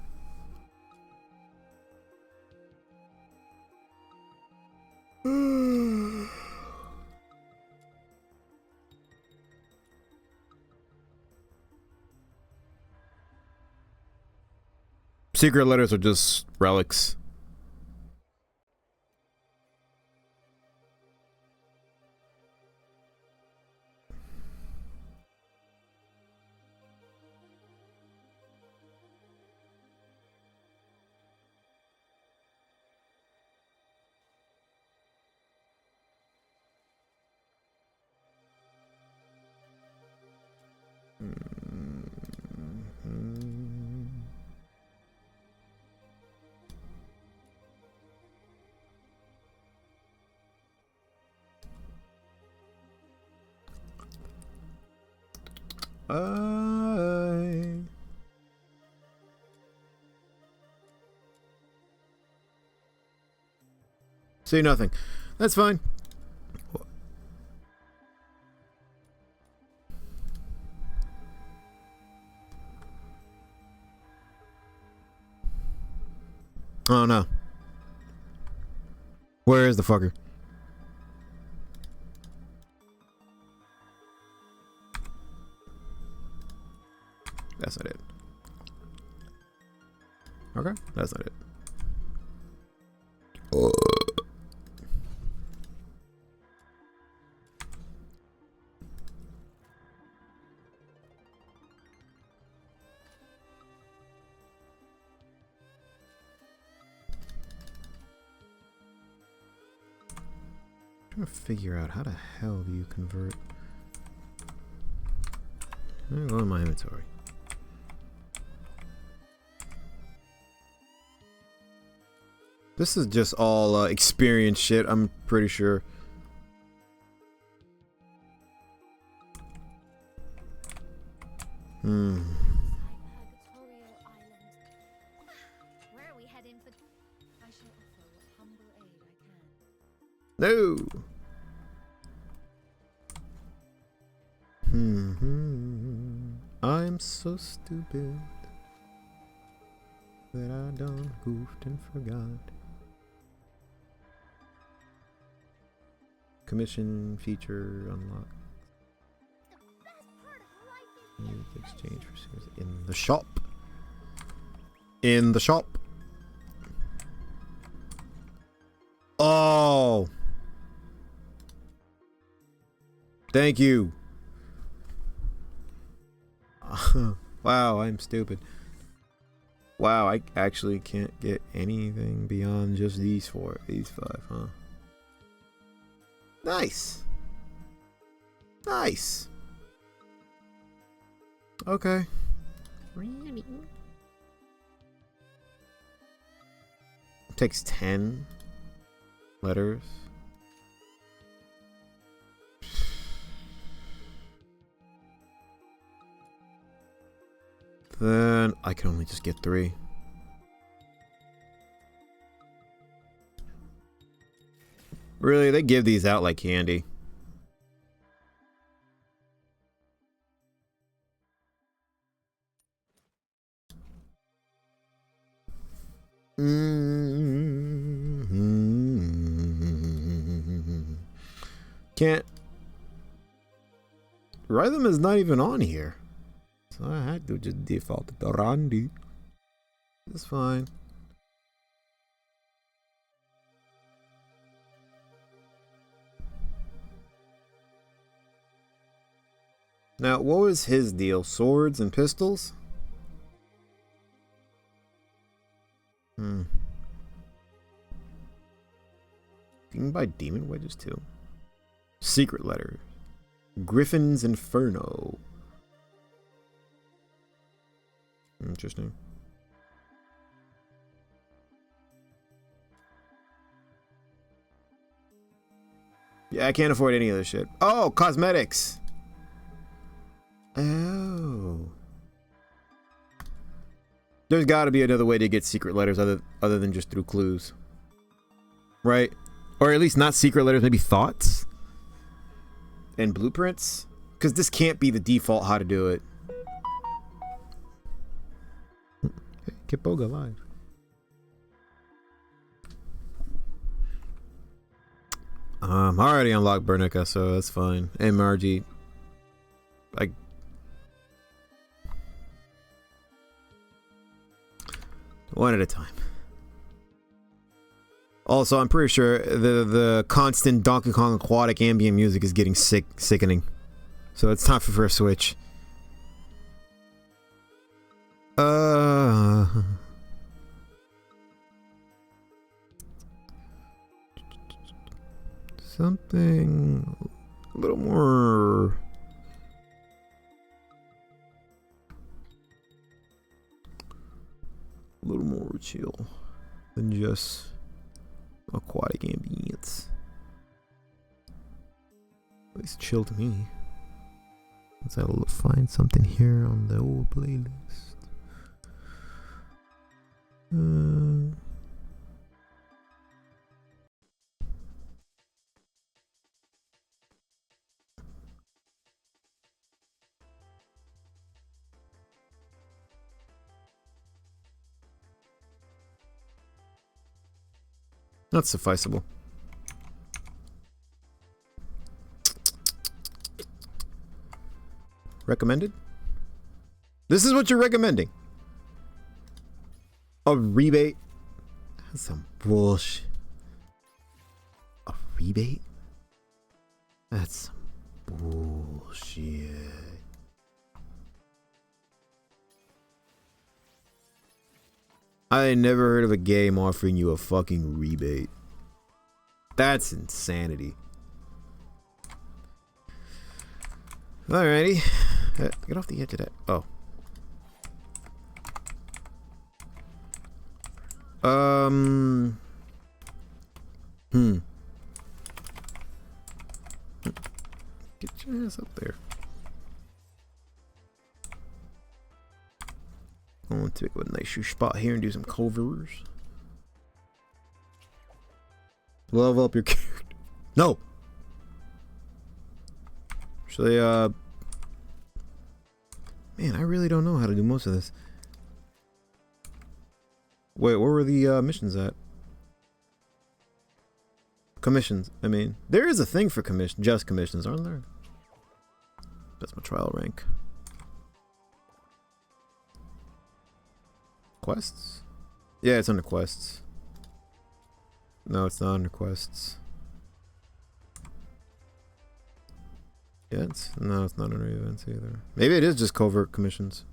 Secret letters are just relics. See nothing. That's fine. Oh no. Where is the fucker? That's not it. Okay, that's not it. Trying to figure out how the hell do you convert. I'm gonna go in my inventory. This is just all experience shit, I'm pretty sure. Purgatorial Island. Where are we heading for? I shall offer what humble aid I can. No. I'm so stupid that I done goofed and forgot. Commission feature unlocked. Use exchange for shares in the shop. In the shop. Oh. Thank you. Wow, I'm stupid. Wow, I actually can't get anything beyond just these 5, huh? Nice. Nice. Okay. Takes 10 letters. Then I can only just get 3. Really, they give these out like candy. Can't. Rhythm is not even on here. So I had to just default to Randy. That's fine. Now, what was his deal? Swords and pistols? You can buy demon wedges too. Secret letter. Griffin's Inferno. Interesting. Yeah, I can't afford any of this shit. Oh, cosmetics. Oh. There's got to be another way to get secret letters other than just through clues. Right? Or at least not secret letters, maybe thoughts? And blueprints? Because this can't be the default how to do it. Hey, Kipoga live. I already unlocked Bernica, so that's fine. MRG. Like, one at a time. Also, I'm pretty sure the constant Donkey Kong aquatic ambient music is getting sickening. So it's time for a switch. Something a little more. A little more chill than just aquatic ambience. At least chill to me. Let's find something here on the old playlist. Not sufficeable. Recommended? This is what you're recommending? A rebate? That's some bullshit. A rebate? That's some bullshit. I never heard of a game offering you a fucking rebate. That's insanity. Alrighty. Get off the edge of that. Oh. Get your ass up there. I want to take a nice shoe spot here and do some covers. Level up your character. No! Actually, man, I really don't know how to do most of this. Wait, where were the missions at? Commissions, I mean. There is a thing for just commissions, aren't there? That's my trial rank. Quests? Yeah, it's under quests. No, it's not under quests. Events? No, it's not under events either. Maybe it is just covert commissions.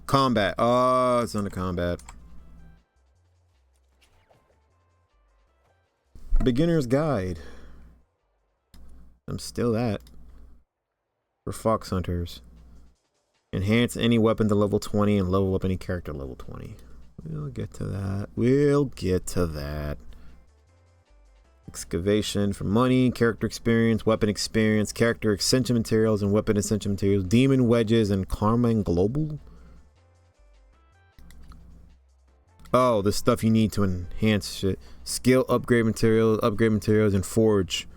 Combat. Oh, it's under combat. Beginner's Guide. I'm still at. For Fox Hunters. Enhance any weapon to level 20 and level up any character to level 20. We'll get to that. We'll get to that. Excavation for money, character experience, weapon experience, character extension materials and weapon extension materials, demon wedges, and Carmine Global. Oh, the stuff you need to enhance shit. Skill upgrade materials, and forge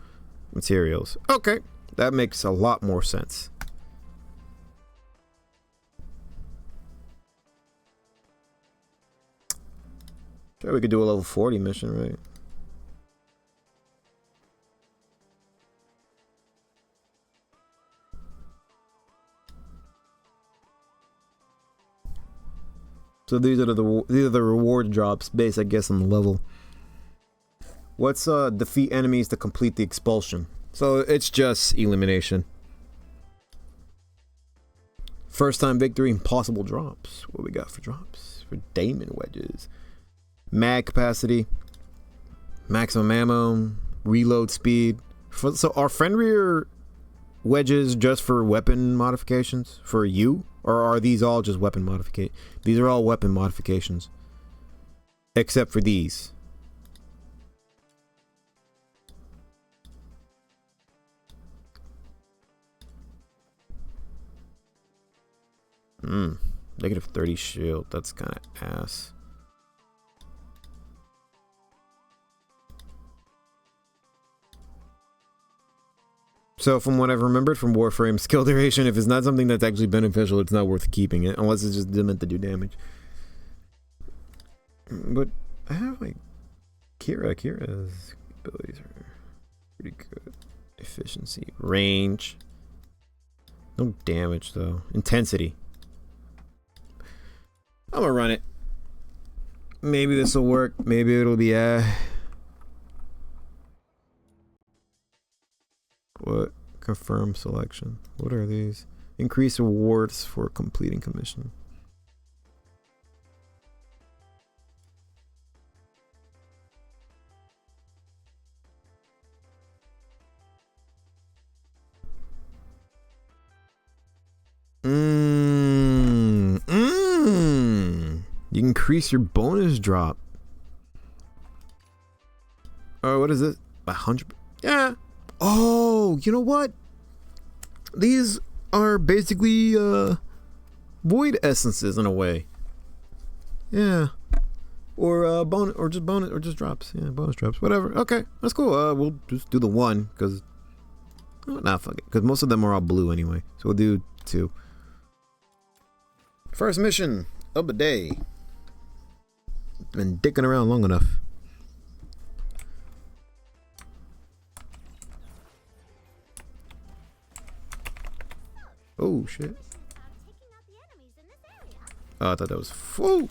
materials. Okay, that makes a lot more sense. Sure, we could do a level 40 mission, right? So these are the reward drops based, I guess, on the level. What's defeat enemies to complete the expulsion? So it's just elimination. First time victory, impossible drops. What we got for drops? For diamond wedges. Mag capacity. Maximum ammo. Reload speed. So are friend rear wedges just for weapon modifications? For you? Or are these all just weapon modifications? These are all weapon modifications. Except for these. Negative 30 shield. That's kind of ass. So from what I've remembered from Warframe, skill duration, if it's not something that's actually beneficial, it's not worth keeping it, unless it's just meant to do damage. But I have like Kira's abilities are pretty good. Efficiency, range. No damage though. Intensity. I'm gonna run it. Maybe this will work. Maybe it'll be What? Confirm selection. What are these? Increase rewards for completing commission. You increase your bonus drop. Oh, what is it? 100. Yeah. Oh, you know what? These are basically void essences in a way. Yeah. Or bonus, or just drops. Yeah, bonus drops. Whatever. Okay, that's cool. We'll just do the one because fuck it. Because most of them are all blue anyway. So we'll do 2. First mission of the day. Been dicking around long enough. Oh shit. Oh, I thought that was full.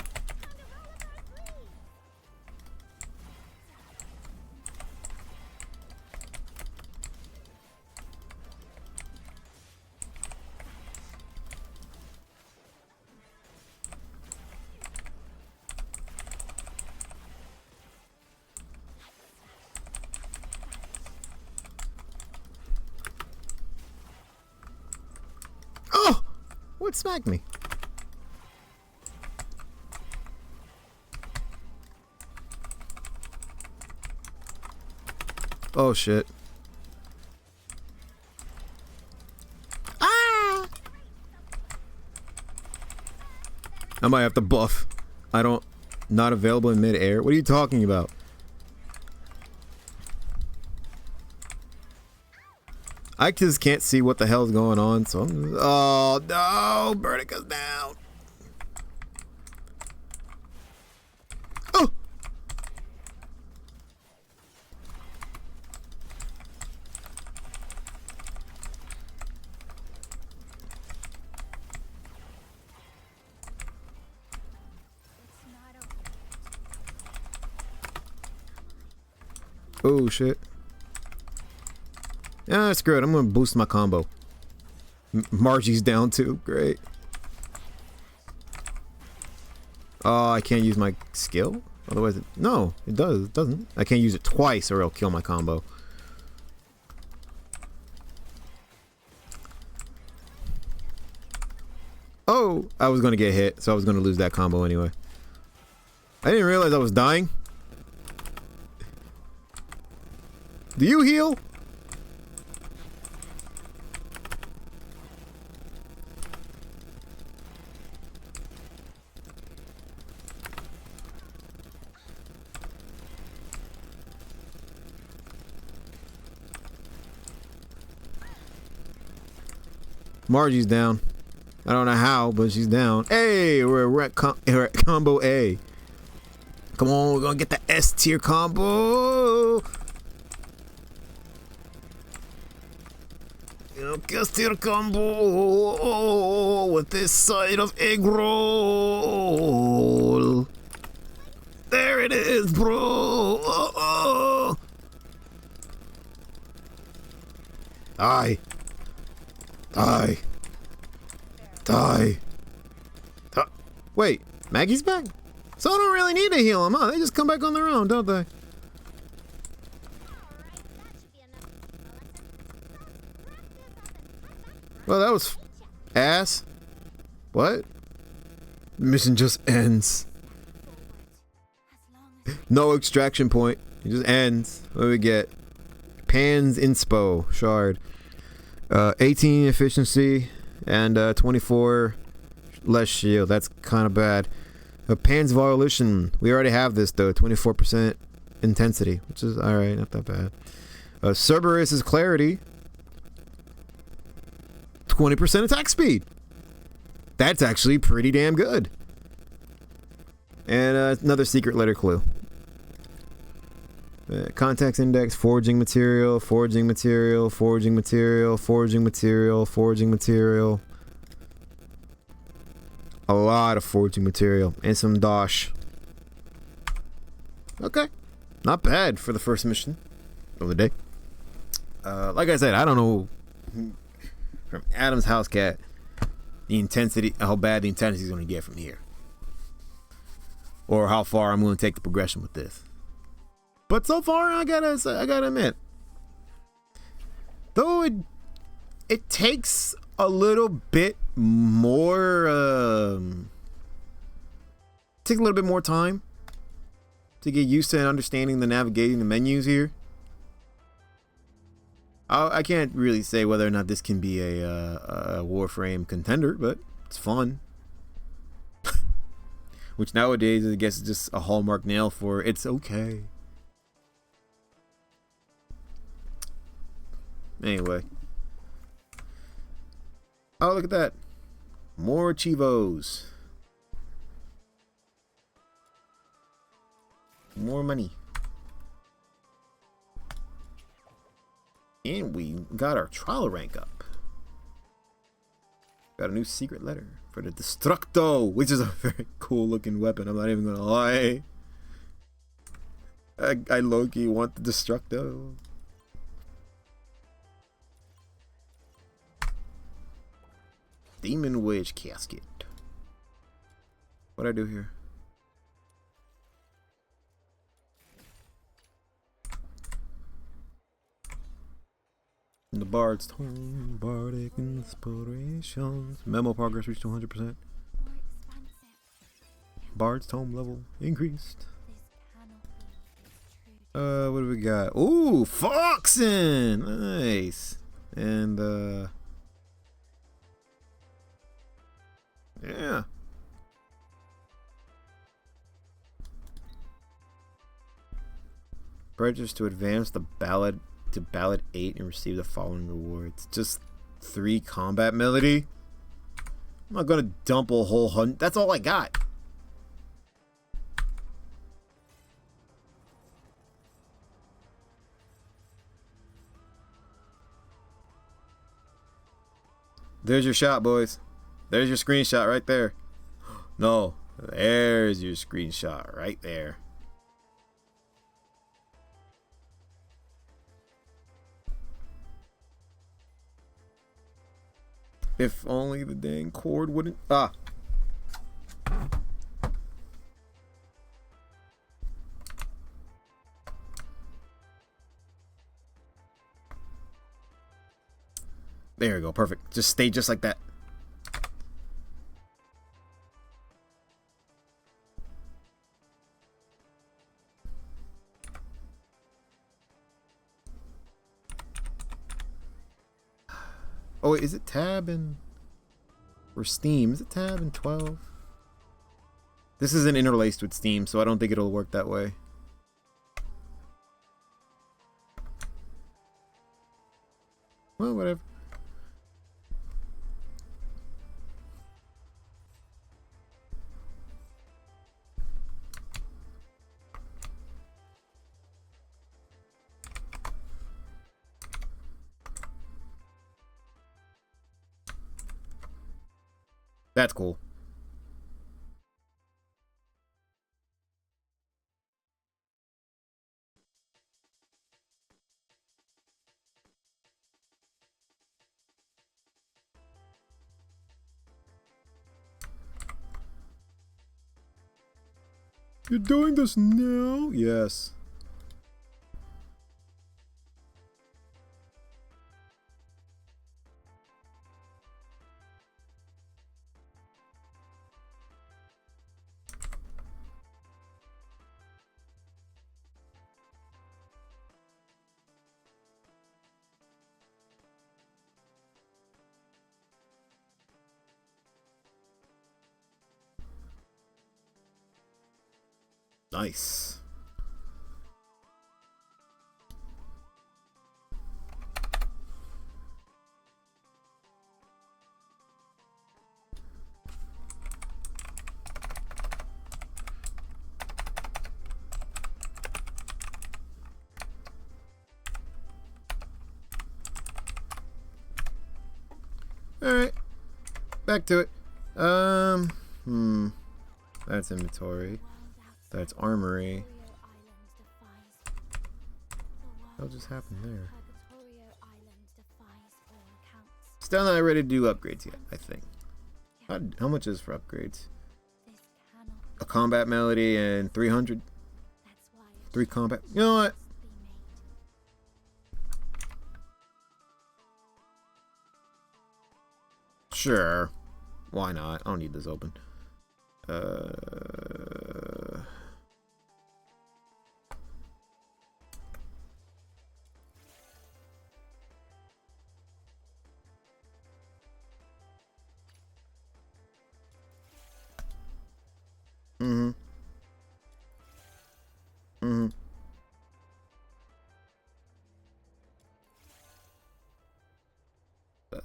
What smacked me? Oh shit. Ah! I might have to buff. Not available in mid-air. What are you talking about? I just can't see what the hell's going on, so I'm... Oh, no! Vertica's down! Oh! Oh, shit. Yeah, screw it. I'm gonna boost my combo. Margie's down too. Great. Oh, I can't use my skill? Otherwise, no, it does. It doesn't. I can't use it twice or it'll kill my combo. Oh, I was going to get hit, so I was going to lose that combo anyway. I didn't realize I was dying. Do you heal? Margie's down. I don't know how, but she's down. Hey, we're at combo A. Come on, we're gonna get the S tier combo. S tier combo with this side of egg roll. There it is, bro. Die. Die. Die. Wait, Maggie's back? So I don't really need to heal them, huh? They just come back on their own, don't they? Well, that was ass. What? Mission just ends. No extraction point. It just ends. What do we get? Pan's Inspo Shard. 18 efficiency and 24 less shield. That's kind of bad. Pan's Volition. We already have this though. 24% intensity, which is alright, not that bad. Cerberus's Clarity. 20% attack speed. That's actually pretty damn good. And another secret letter clue. Context index, forging material, forging material, forging material, forging material, forging material. A lot of forging material and some dosh. Okay, not bad for the first mission of the day. Like I said, I don't know from Adam's house cat the intensity, how bad the intensity is going to get from here, or how far I'm going to take the progression with this. But so far, I gotta admit, though it takes a little bit more, takes a little bit more time to get used to and understanding the navigating the menus here. I can't really say whether or not this can be a Warframe contender, but it's fun. Which nowadays, I guess, is just a hallmark nail for it's okay. Anyway. Oh, look at that. More Chivos. More money. And we got our trial rank up. Got a new secret letter for the Destructo, which is a very cool looking weapon. I'm not even gonna lie. I low-key want the Destructo. Demon Wedge Casket. What'd I do here? The Bard's Tome, Bardic Inspirations. Memo progress reached 100%. Bard's Tome level increased. What do we got? Ooh, Foxin! Nice. And, yeah. Purchase to advance the ballad to ballad 8 and receive the following rewards. Just 3 combat melody. I'm not gonna dump a whole hunt. That's all I got. There's your shot, boys. There's your screenshot right there. No, there's your screenshot right there. If only the dang cord wouldn't... Ah. perfect. Just stay just like that. Oh, wait, is it tab and or Steam? Is it tab and 12? This isn't interlaced with Steam, so I don't think it'll work that way. Well, whatever. That's cool. You're doing this now? Yes. Nice. Alright. Back to it. That's inventory. That's armory. What just happened there? Still not ready to do upgrades yet, I think. How much is for upgrades? A combat melody and 300? 3 combat. You know what? Sure. Why not? I don't need this open.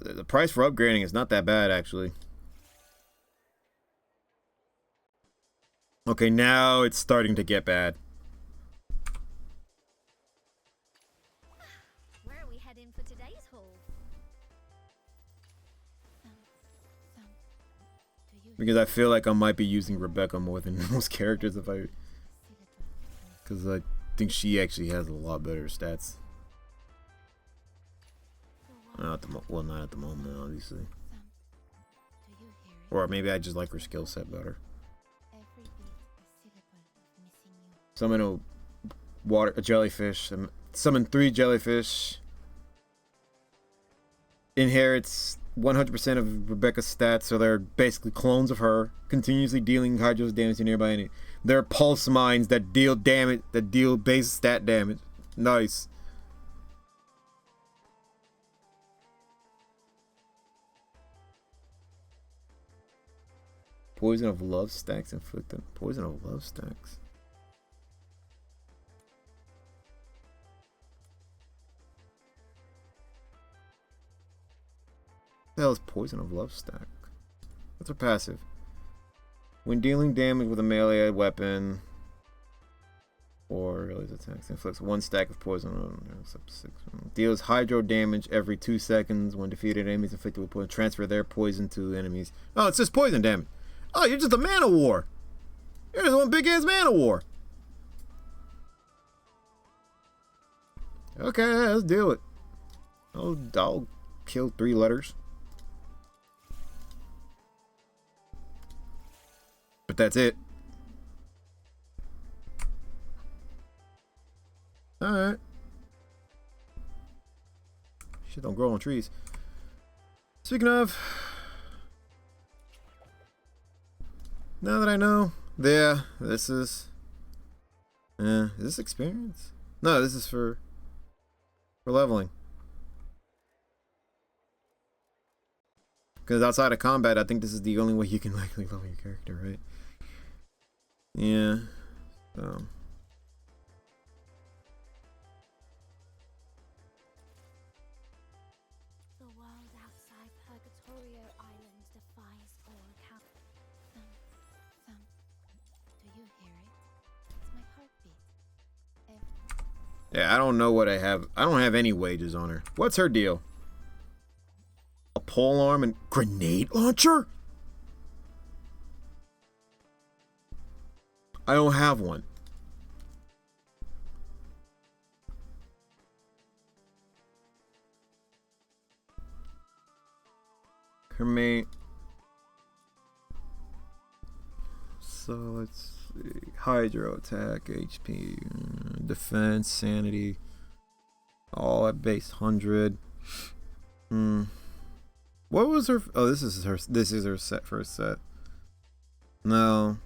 The price for upgrading is not that bad, actually. Okay, now it's starting to get bad. Where are we heading for today's haul? Because I feel like I might be using Rebecca more than most characters if I... Because I think she actually has a lot better stats. Not at the well, not at the moment, obviously. Or maybe I just like her skill set better. Summon a jellyfish. Summon 3 jellyfish. Inherits 100% of Rebecca's stats, so they're basically clones of her, continuously dealing hydros damage to nearby enemy. They're pulse mines that deal damage, that deal base stat damage. Nice. Poison of love stacks inflicted. Poison of love stacks. What the hell is poison of love stack? What's her passive? When dealing damage with a melee weapon or release attacks, inflicts 1 stack of poison on deals hydro damage every 2 seconds when defeated enemies inflicted with poison. Transfer their poison to enemies. Oh, it's just poison damage. Oh, you're just a man of war. You're just one big ass man of war. Okay, let's do it. I'll kill 3 letters. But that's it. Alright. Shit don't grow on trees. Speaking of, now that I know, yeah, this is this experience? No, this is for leveling. Because outside of combat, I think this is the only way you can likely level your character, right? Yeah. So. The world outside Purgatorio Island defies all account. Thump. Do you hear it? It's my heartbeat. Yeah, I don't know what I have. I don't have any wages on her. What's her deal? A pole arm and grenade launcher? I don't have one. Her main. So let's see. Hydro attack, HP, defense, sanity. All at base 100. What was her? Oh, this is her. This is her set. First set. No.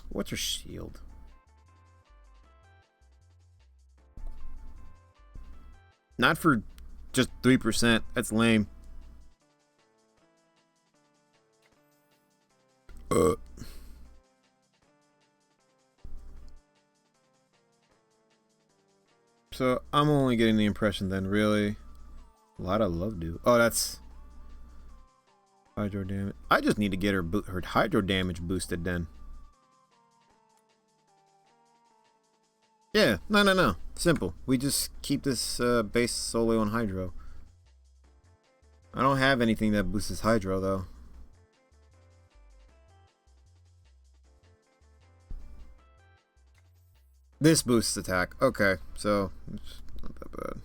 What's her shield? Not for just 3%. That's lame. So I'm only getting the impression then, really. A lot of love do. Oh, that's hydro damage. I just need to get her hydro damage boosted then. Yeah, no. Simple. We just keep this base solely on hydro. I don't have anything that boosts hydro though. This boosts attack. Okay, so it's not that bad.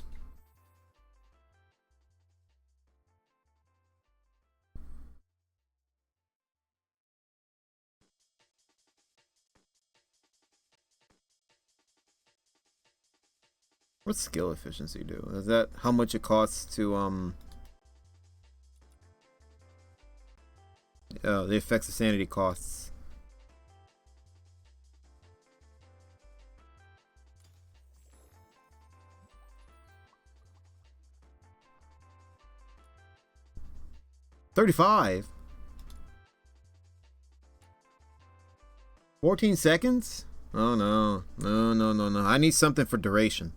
What's skill efficiency do? Is that how much it costs to the effects of sanity costs? $35. 14 seconds? Oh no. No. I need something for duration.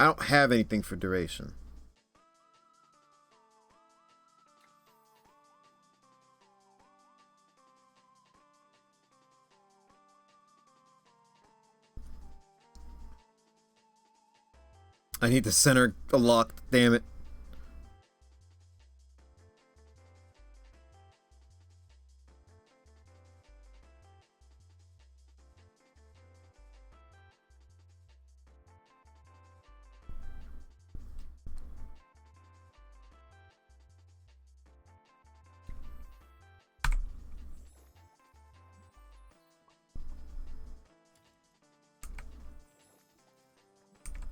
I don't have anything for duration. I need the center locked, damn it.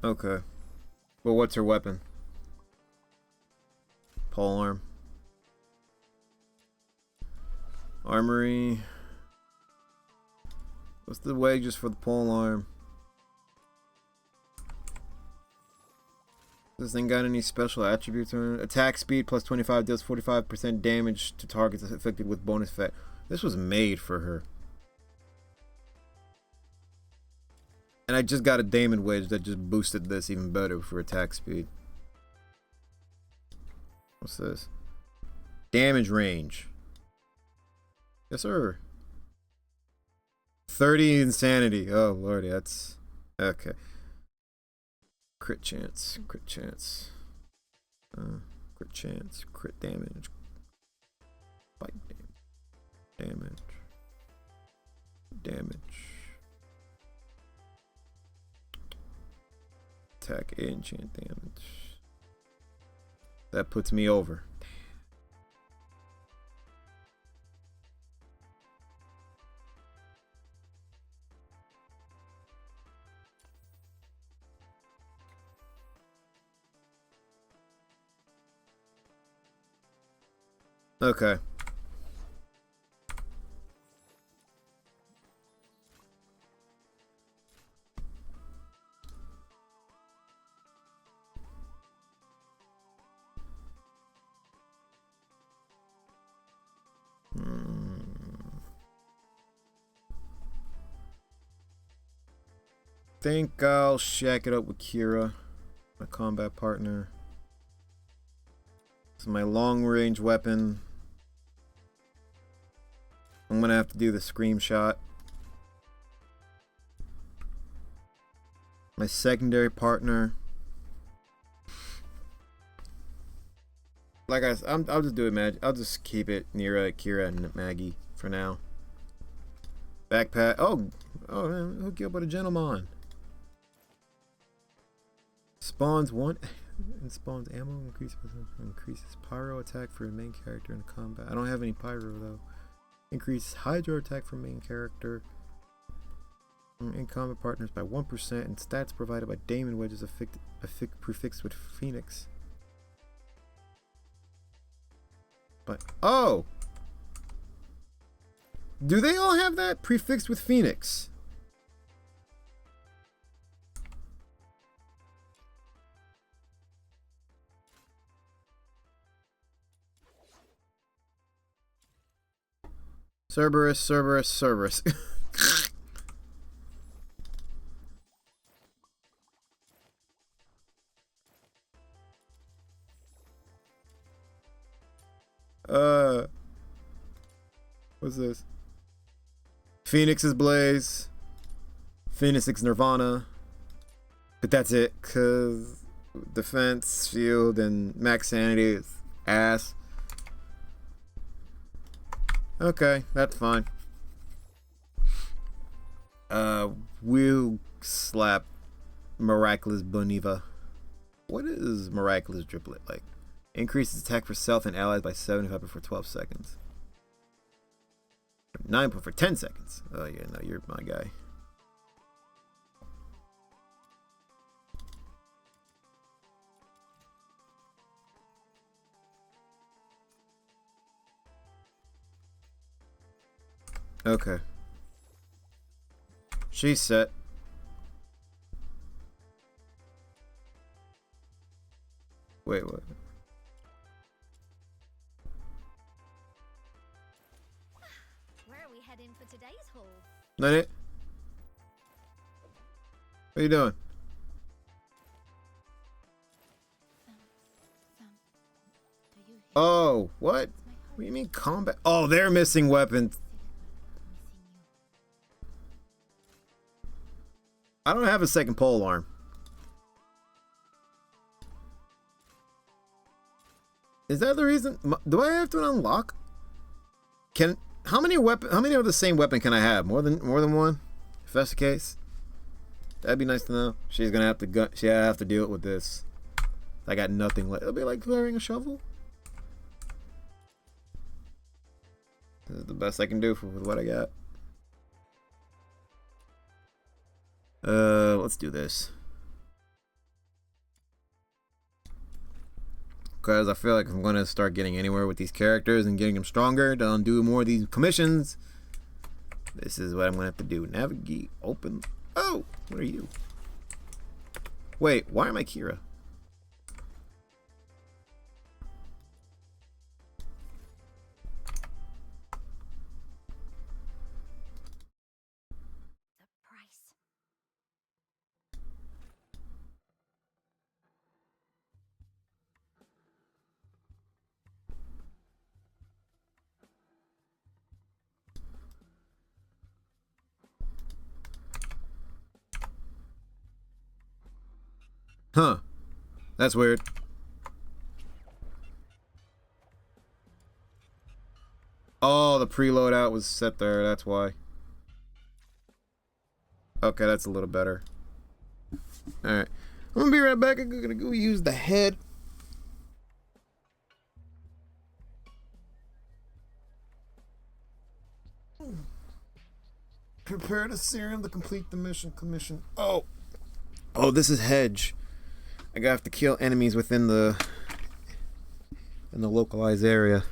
Okay. Well, what's her weapon? Pole arm. Armory. What's the wages for the pole arm? This thing got any special attributes on it? Attack speed plus 25 deals 45% damage to targets affected with bonus effect. This was made for her. And I just got a Damon Wedge that just boosted this even better for attack speed. What's this? Damage range. Yes, sir. 30 insanity. Oh, lordy, that's... Okay. Crit chance. Crit chance. Crit chance. Crit damage. Bite damage. Damage. Attack and enchant damage. That puts me over. Okay. Think I'll shack it up with Kira, my combat partner. It's my long-range weapon. I'm gonna have to do the scream shot. My secondary partner. Like I'll just do it, I'll just keep it near Kira and Maggie for now. Backpack. Oh, man, hook you up with a gentleman. Spawns one and spawns ammo. Increases pyro attack for the main character in combat. I don't have any pyro though. Increases hydro attack for main character. In combat partners by 1%, and stats provided by Damon Wedges prefixed with Phoenix. But oh, do they all have that prefixed with Phoenix? Cerberus. What's this? Phoenix's Blaze. Phoenix's Nirvana. But that's it, cause defense, shield, and max sanity is ass. Okay, that's fine. We'll slap Miraculous Boniva. What is Miraculous Driplet like? Increases attack for self and allies by 75 for 12 seconds. 9 for 10 seconds. Oh yeah, no, you're my guy. Okay. She's set. Wait, what? Where are we heading for today's haul? Not it? What are you doing? Oh, what? What do you mean combat? Oh, they're missing weapons. I don't have a second pole arm. Is that the reason? Do I have to unlock? How many of the same weapon can I have? More than one? If that's the case, that'd be nice to know. She's gonna have to have to deal with this. I got nothing left. It'll be like clearing a shovel. This is the best I can do with what I got. Let's do this. Because I feel like if I'm going to start getting anywhere with these characters and getting them stronger to undo more of these commissions, this is what I'm going to have to do. Navigate, open. Oh, what are you? Wait, why am I Kira? Huh. That's weird. Oh, the preload out was set there, that's why. Okay, that's a little better. Alright. I'm gonna be right back. I'm gonna go use the head. Prepare the serum to complete the mission. Commission. Oh, this is Hedge. I have to kill enemies within the localized area.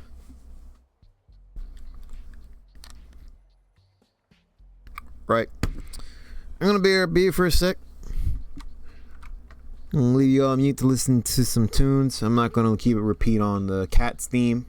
Right. I'm gonna be here for a sec. I'm gonna leave you on mute to listen to some tunes. I'm not gonna keep it repeat on the Cats theme.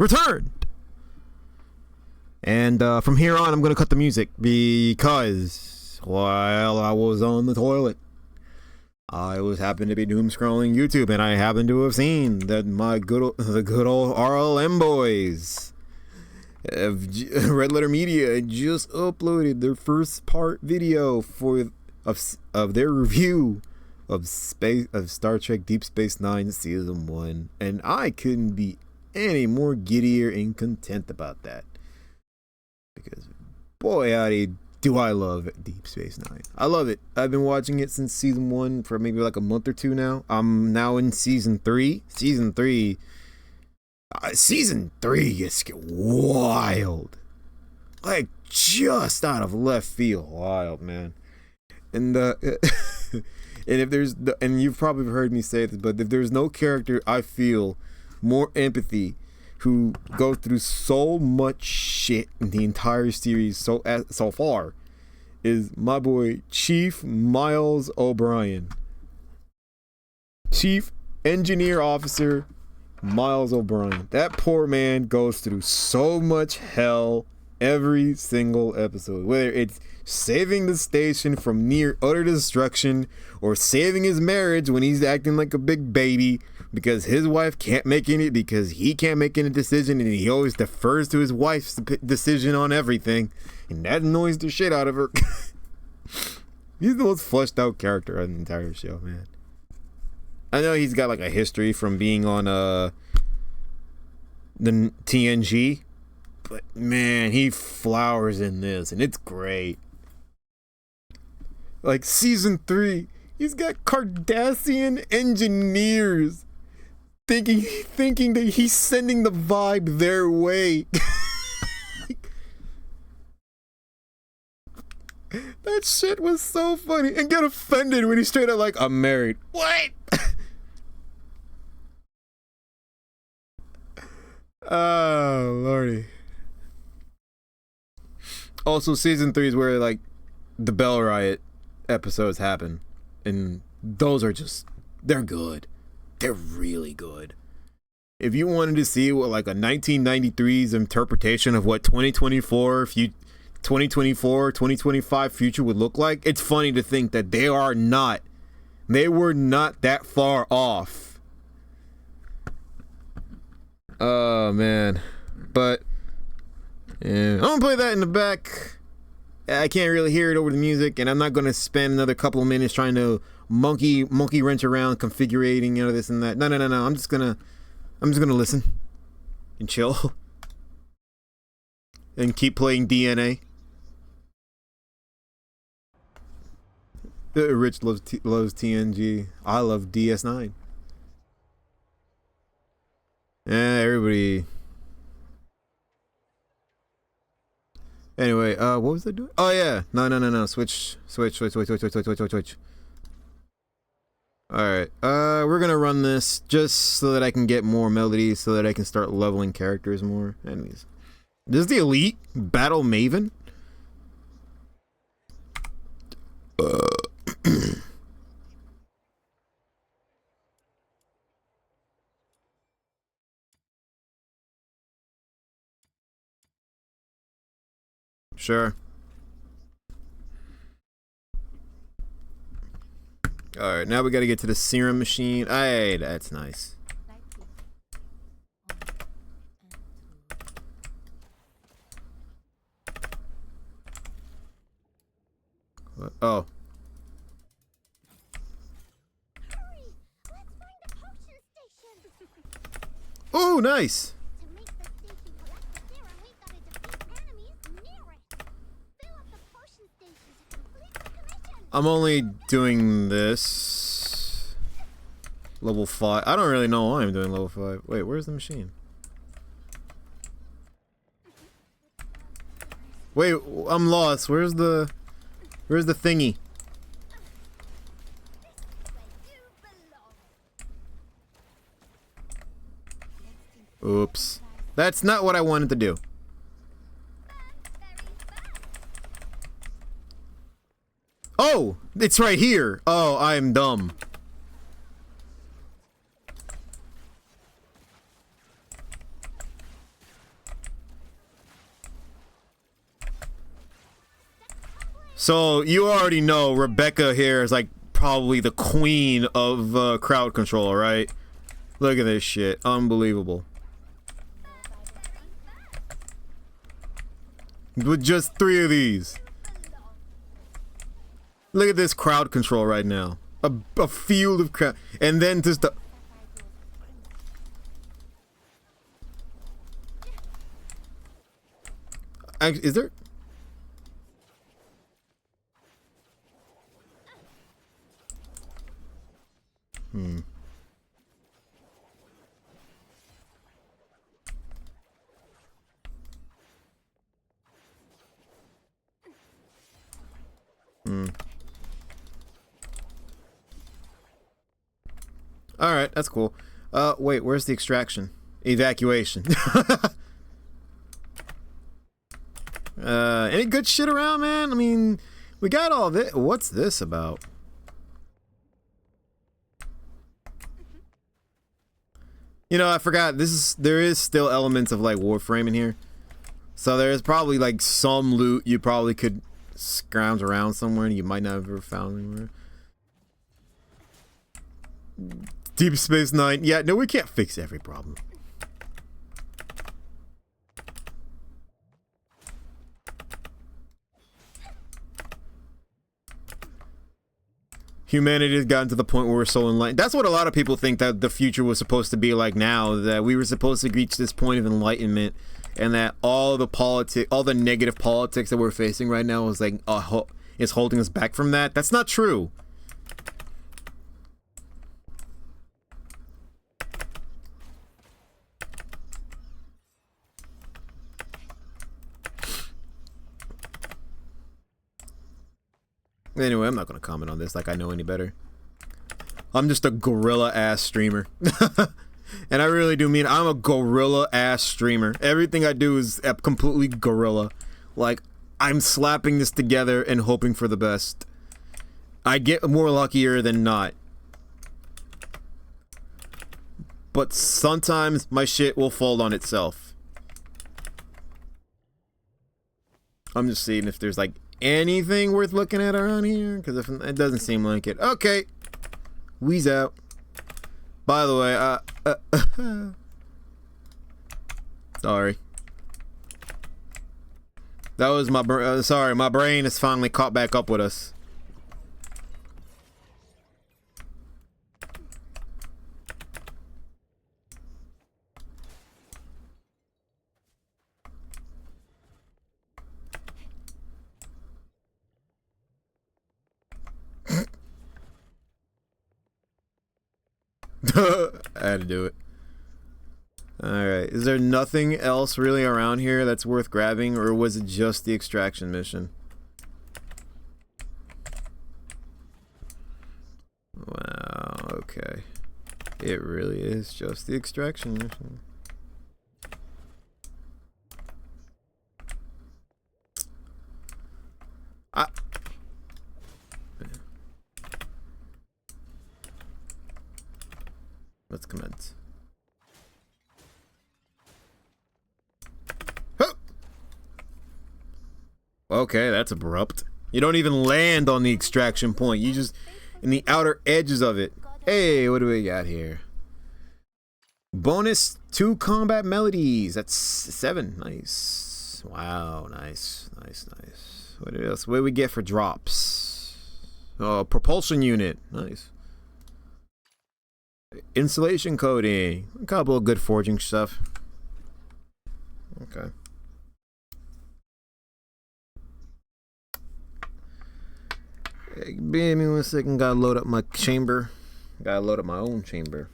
returned. And from here on, I'm going to cut the music because while I was on the toilet, I was happened to be doom scrolling YouTube, and I happened to have seen that the good old RLM boys Red Letter Media just uploaded their first part video of their review of Star Trek Deep Space Nine Season 1, and I couldn't be any more giddier and content about that, because boy howdy do I love Deep Space Nine. I love it. I've been watching it since Season 1 for maybe like a month or two now. I'm now in Season 3. Season 3 gets wild, like just out of left field wild, man. And and you've probably heard me say this, but if there's no character I feel more empathy, who go through so much shit in the entire series so far, is my boy Chief Miles O'Brien. Chief Engineer Officer Miles O'Brien. That poor man goes through so much hell every single episode, whether it's saving the station from near utter destruction or saving his marriage when he's acting like a big baby because his wife can't make any, because he can't make any decision, and he always defers to his wife's decision on everything, and that annoys the shit out of her. He's the most fleshed out character on the entire show, man. I know he's got like a history from being on the TNG, but man, he flowers in this, and it's great. Like Season 3, he's got Cardassian engineers thinking that he's sending the vibe their way. That shit was so funny, and get offended when he's straight up like, I'm married. What? Oh lordy. Also, Season 3 is where like the Bell Riot episodes happen, and those are just, they're good. They're really good. If you wanted to see what like a 1993's interpretation of what 2024 2025 future would look like, it's funny to think that they were not that far off. Oh man. But yeah, I'm gonna play that in the back. I can't really hear it over the music, and I'm not gonna spend another couple of minutes trying to monkey wrench around configuring, this and that. No. I'm just gonna listen and chill and keep playing DNA. Rich loves TNG. I love DS9. Everybody. Anyway, what was I doing? Oh yeah, no. Switch. Alright, we're gonna run this just so that I can get more melodies, so that I can start leveling characters more. Anyways, this is the Elite Battle Maven. Sure. Alright, now we gotta get to the serum machine. Hey, that's nice. What? Oh. Oh, nice! I'm only doing this level 5. I don't really know why I'm doing level 5. Wait, where's the machine? Wait, I'm lost. Where's the thingy? Oops. That's not what I wanted to do. Oh, it's right here. Oh, I'm dumb. So you already know Rebecca here is like probably the queen of crowd control, right? Look at this shit. Unbelievable. With just 3 of these. Look at this crowd control right now. A field of crowd. And then just the... Is there... Alright, that's cool. Wait, where's the extraction? Evacuation. Any good shit around, man? I mean, we got all this. What's this about? You know, I forgot. There is still elements of like Warframe in here. So there's probably like some loot you probably could scrounge around somewhere and you might not have ever found anywhere. Deep Space Nine. Yeah, no, we can't fix every problem. Humanity has gotten to the point where we're so enlightened. That's what a lot of people think that the future was supposed to be like now, that we were supposed to reach this point of enlightenment, and that all the negative politics that we're facing right now is like is holding us back from that. That's not true. Anyway, I'm not gonna comment on this like I know any better. I'm just a gorilla-ass streamer. And I really do mean I'm a gorilla-ass streamer. Everything I do is completely gorilla. Like, I'm slapping this together and hoping for the best. I get more luckier than not. But sometimes my shit will fall on itself. I'm just seeing if there's like anything worth looking at around here, because if it doesn't seem like it. Okay, Wee's out. By the way, sorry. That was my sorry, my brain has finally caught back up with us. I had to do it. Alright, is there nothing else really around here that's worth grabbing, or was it just the extraction mission? Wow, okay. It really is just the extraction mission. Let's commence. Huh. Okay, that's abrupt. You don't even land on the extraction point. You just in the outer edges of it. Hey, what do we got here? Bonus 2 combat melodies. That's 7. Nice. Wow, nice. Nice, nice. What else? What do we get for drops? Oh, propulsion unit. Nice. Insulation coating. A couple of good forging stuff. Okay. Hey, give me 1 second. Gotta load up my chamber. Gotta load up my own chamber.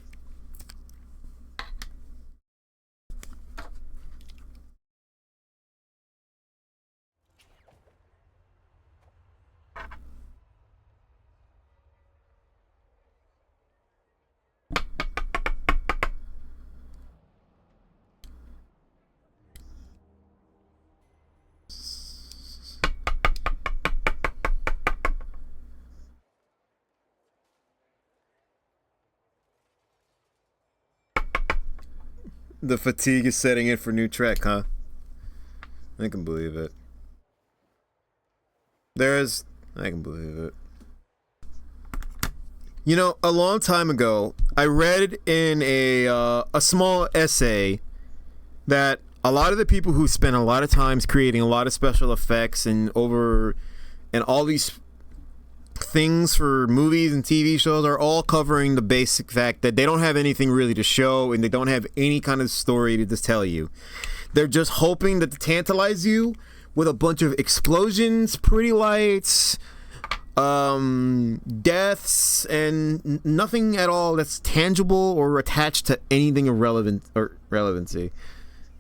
The fatigue is setting in for new Trek, huh? I can believe it. I can believe it. You know, a long time ago, I read in a small essay that a lot of the people who spend a lot of times creating a lot of special effects and all these things for movies and TV shows are all covering the basic fact that they don't have anything really to show and they don't have any kind of story to just tell you. They're just hoping to tantalize you with a bunch of explosions, pretty lights, deaths, and nothing at all that's tangible or attached to anything irrelevant or relevancy.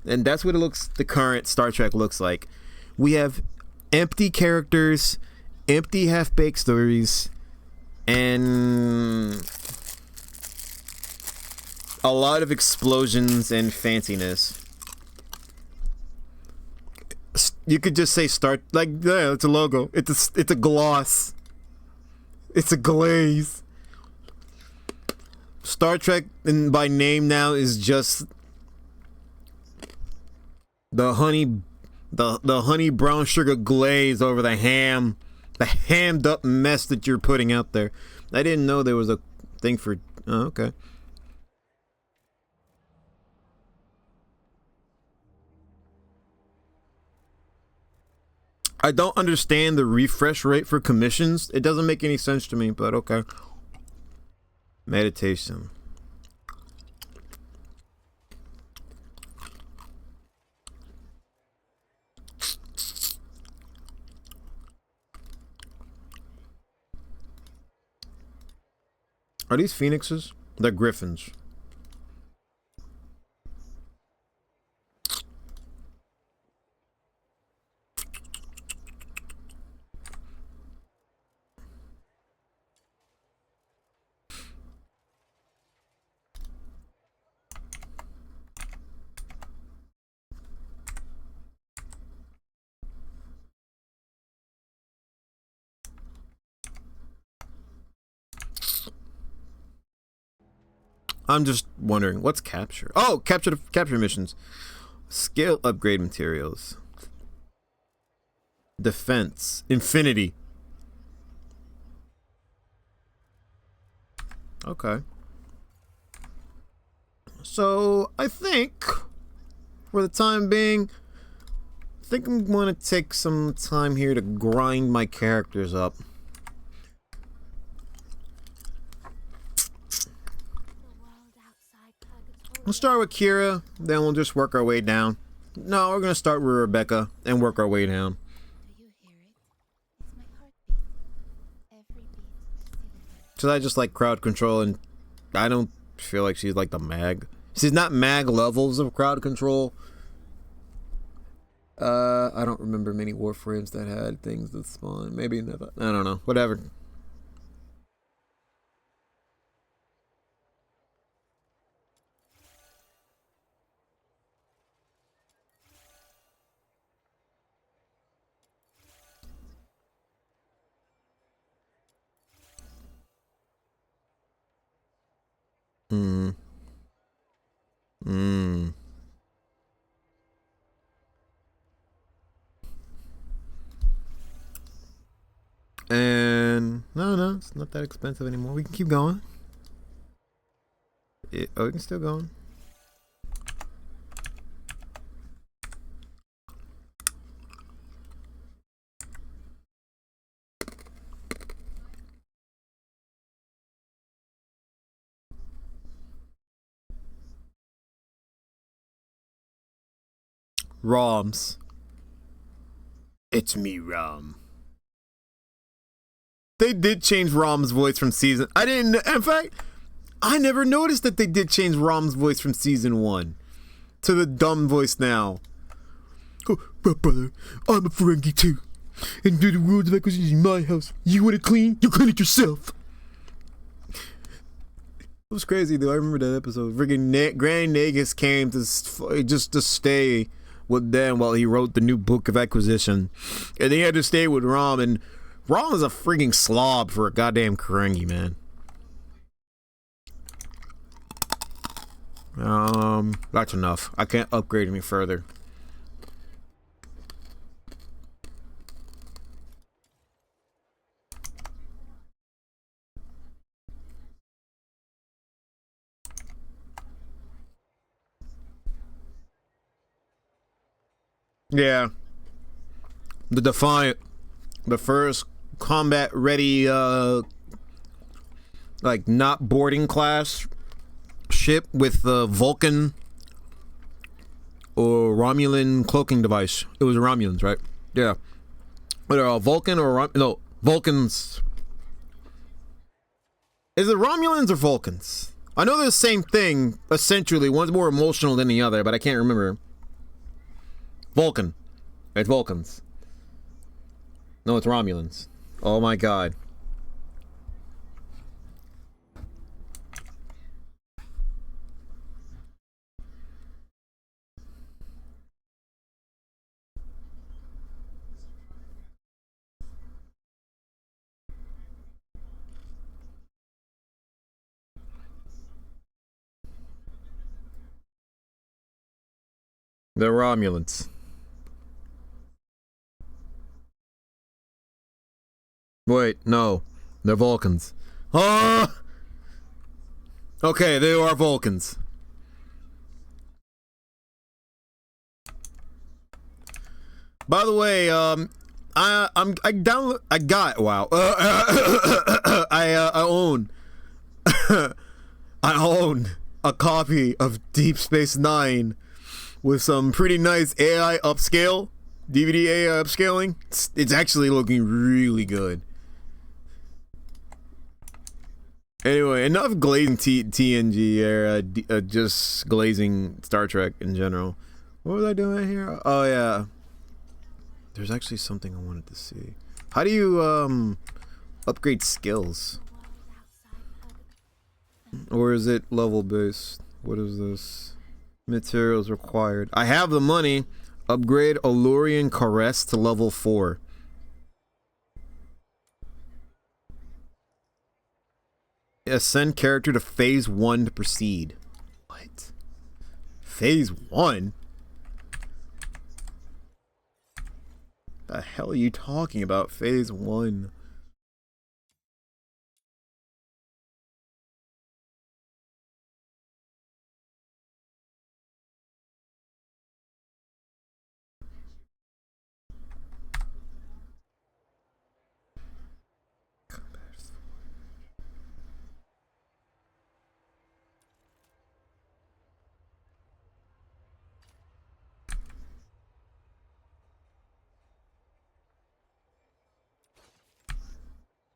And that's what the current Star Trek looks like. We have empty characters, empty half-baked stories, and a lot of explosions and fanciness. You could just say it's a logo. It's a gloss. It's a glaze. Star Trek, and by name now, is just the honey brown sugar glaze over the hammed up mess that you're putting out there. I didn't know there was a thing for. Oh, okay. I don't understand the refresh rate for commissions. It doesn't make any sense to me, but okay. Meditation. Are these phoenixes? They're griffins. I'm just wondering, what's capture? Oh, capture missions. Skill upgrade materials. Defense. Infinity. Okay. So, I think, for the time being, I think I'm going to take some time here to grind my characters up. We'll start with Kira, then we'll just work our way down. No, we're gonna start with Rebecca and work our way down. Cause I just like crowd control, and I don't feel like she's like the mag. She's not mag levels of crowd control. I don't remember many Warframes that had things that spawn. Maybe never. I don't know. Whatever. And no, it's not that expensive anymore. We can keep going. We can still go on. ROMs. It's me, Rom. They did change Rom's voice from season. I didn't. In fact, I never noticed that they did change Rom's voice from season 1 to the dumb voice now. Oh, but brother, I'm a Ferengi too, and do the rules of acquisition in my house. You want it clean? You clean it yourself. It was crazy though. I remember that episode. Friggin' Grand Nagus came to just to stay with them while he wrote the new book of acquisition, and he had to stay with Rom, and Rom is a freaking slob for a goddamn Ferengi, man. That's enough. I can't upgrade any further. Yeah. The Defiant. The first combat ready, like not boarding class ship with the Vulcan or Romulan cloaking device. It was Romulans, right? Yeah. Whether Vulcan or no, Vulcans. Is it Romulans or Vulcans? I know they're the same thing, essentially. One's more emotional than the other, but I can't remember. Vulcan. It's Vulcans. No, it's Romulans. Oh my god. They're Romulans. Wait, no. They're Vulcans. Ah! Okay, they are Vulcans. By the way, I own a copy of Deep Space Nine with some pretty nice AI upscale, DVD AI upscaling. It's actually looking really good. Anyway, enough glazing TNG era, just glazing Star Trek in general. What was I doing here? Oh yeah, there's actually something I wanted to see. How do you upgrade skills? Or is it level based? What is this? Materials required. I have the money. Upgrade Allurian Caress to level 4. Ascend character to phase 1 to proceed. What? Phase 1? The hell are you talking about? Phase 1?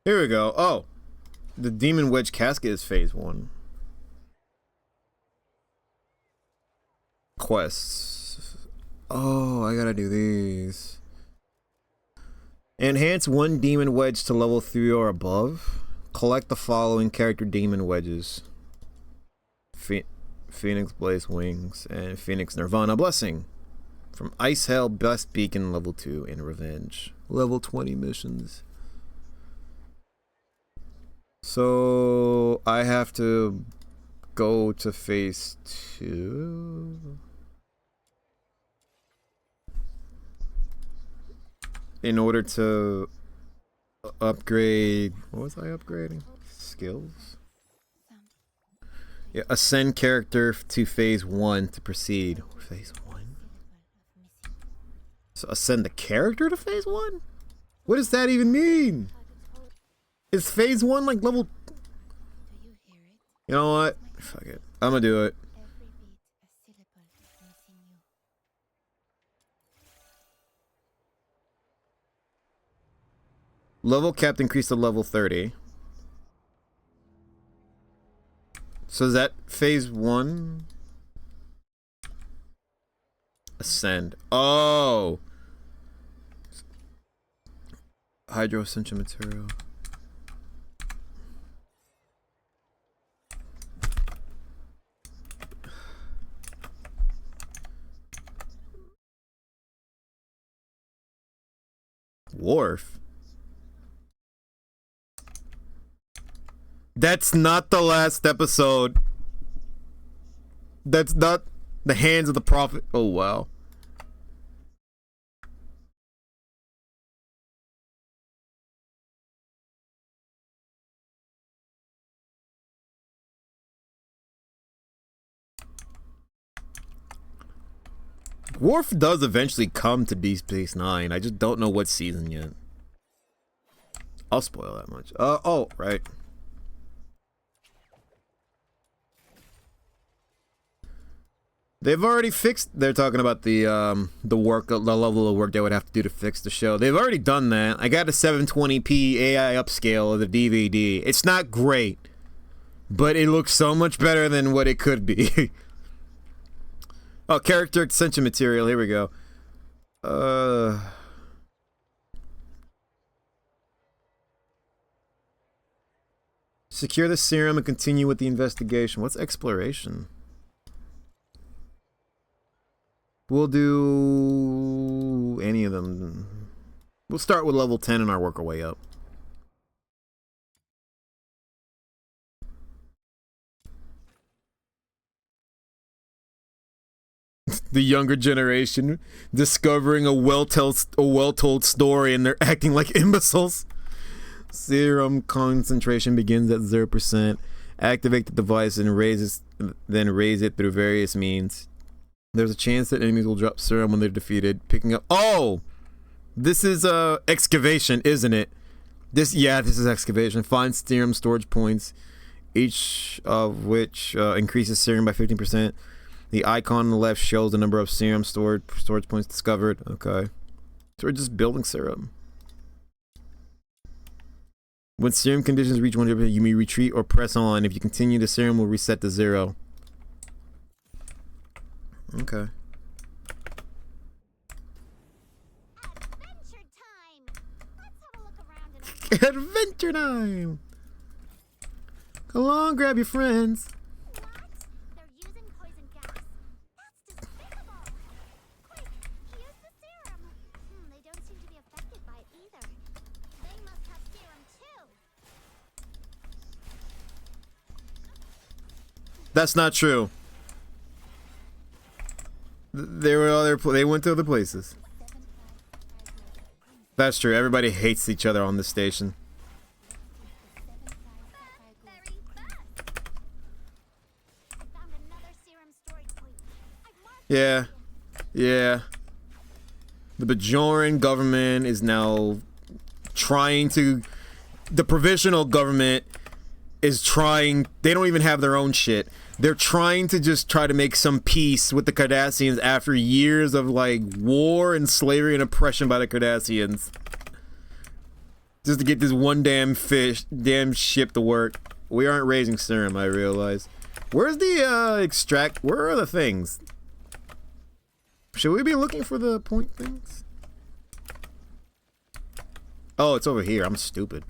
Here we go. Oh, the Demon Wedge Casket is phase 1. Quests. Oh, I gotta do these. Enhance 1 Demon Wedge to level 3 or above. Collect the following character Demon Wedges. Phoenix Blaze Wings and Phoenix Nirvana Blessing. From Ice Hell Best Beacon level 2 and Revenge. Level 20 missions. So I have to go to phase 2 in order to upgrade. What was I upgrading? Skills? Yeah, ascend character to phase 1 to proceed. Phase 1? So ascend the character to phase 1? What does that even mean? Is phase 1 like level? You know what? Fuck it. I'm gonna do it. Level capped increased to level 30. So is that phase 1? Ascend. Oh! Hydro Ascension material. Wharf? That's not the last episode. That's not the hands of the prophet. Oh, wow. Worf does eventually come to Deep Space Nine. I just don't know what season yet. I'll spoil that much. Oh, right. They've already fixed. They're talking about the work, the level of work they would have to do to fix the show. They've already done that. I got a 720p AI upscale of the DVD. It's not great, but it looks so much better than what it could be. Oh, character extension material. Here we go. Secure the serum and continue with the investigation. What's exploration? We'll do any of them. We'll start with level 10 and our work our way up. The younger generation discovering a well-told story and they're acting like imbeciles. Serum concentration begins at 0%. Activate the device and raise it through various means. There's a chance that enemies will drop serum when they're defeated. Picking up. Oh, this is excavation, isn't it? This is excavation. Find serum storage points, each of which increases serum by 15%. The icon on the left shows the number of serum storage points discovered. Okay, so we're just building serum. When serum conditions reach 100%, you may retreat or press on. If you continue, the serum will reset to 0. Okay. Adventure time! Let's have a look around and Adventure time! Come on, grab your friends. What? They're using poison gas. That's despicable! Quick, use the serum! They don't seem to be affected by it either. They must have serum too. That's not true. They went to other places. That's true. Everybody hates each other on this station. Yeah. The Bajoran government is now trying to... The provisional government is trying... They don't even have their own shit. They're trying to just try to make some peace with the Cardassians after years of, like, war and slavery and oppression by the Cardassians. Just to get this one damn ship to work. We aren't raising serum, I realize. Where's the, extract? Where are the things? Should we be looking for the point things? Oh, it's over here. I'm stupid.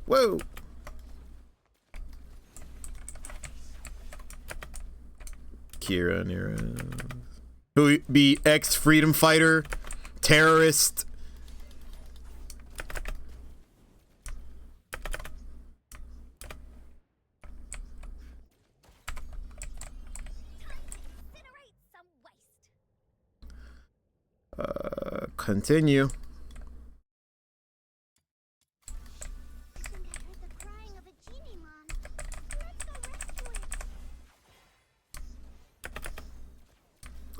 Whoa! Kira Nira. Who be ex-freedom fighter, terrorist. Continue.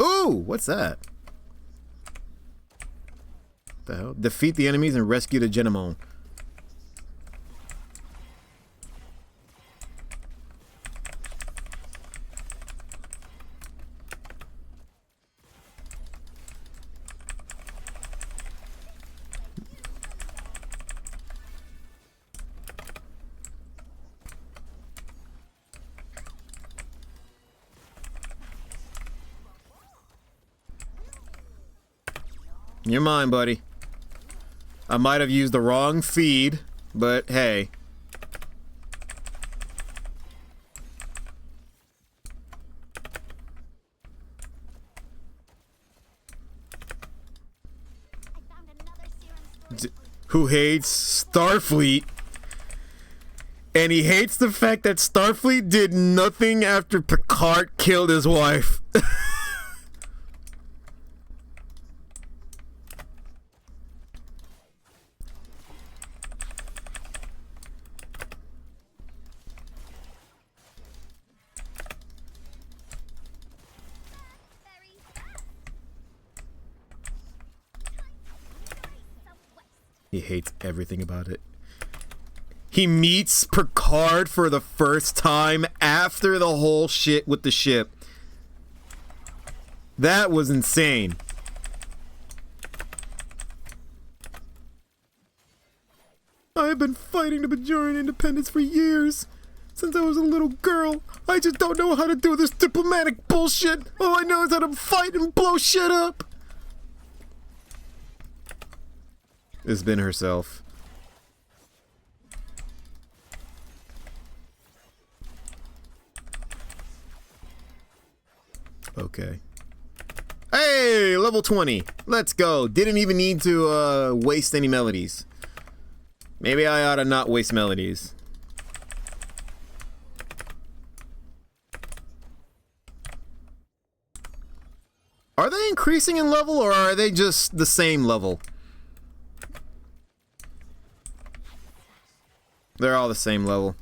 Ooh, what's that? What the hell? Defeat the enemies and rescue the Genomon. You're mine, buddy. I might have used the wrong feed, but hey. Who hates Starfleet? And he hates the fact that Starfleet did nothing after Picard killed his wife. He hates everything about it. He meets Picard for the first time after the whole shit with the ship. That was insane. I have been fighting the Bajoran independence for years. Since I was a little girl. I just don't know how to do this diplomatic bullshit. All I know is how to fight and blow shit up. It's been herself. Okay. Hey, level 20. Let's go. Didn't even need to waste any melodies. Maybe I ought to not waste melodies. Are they increasing in level or are they just the same level? They're all the same level.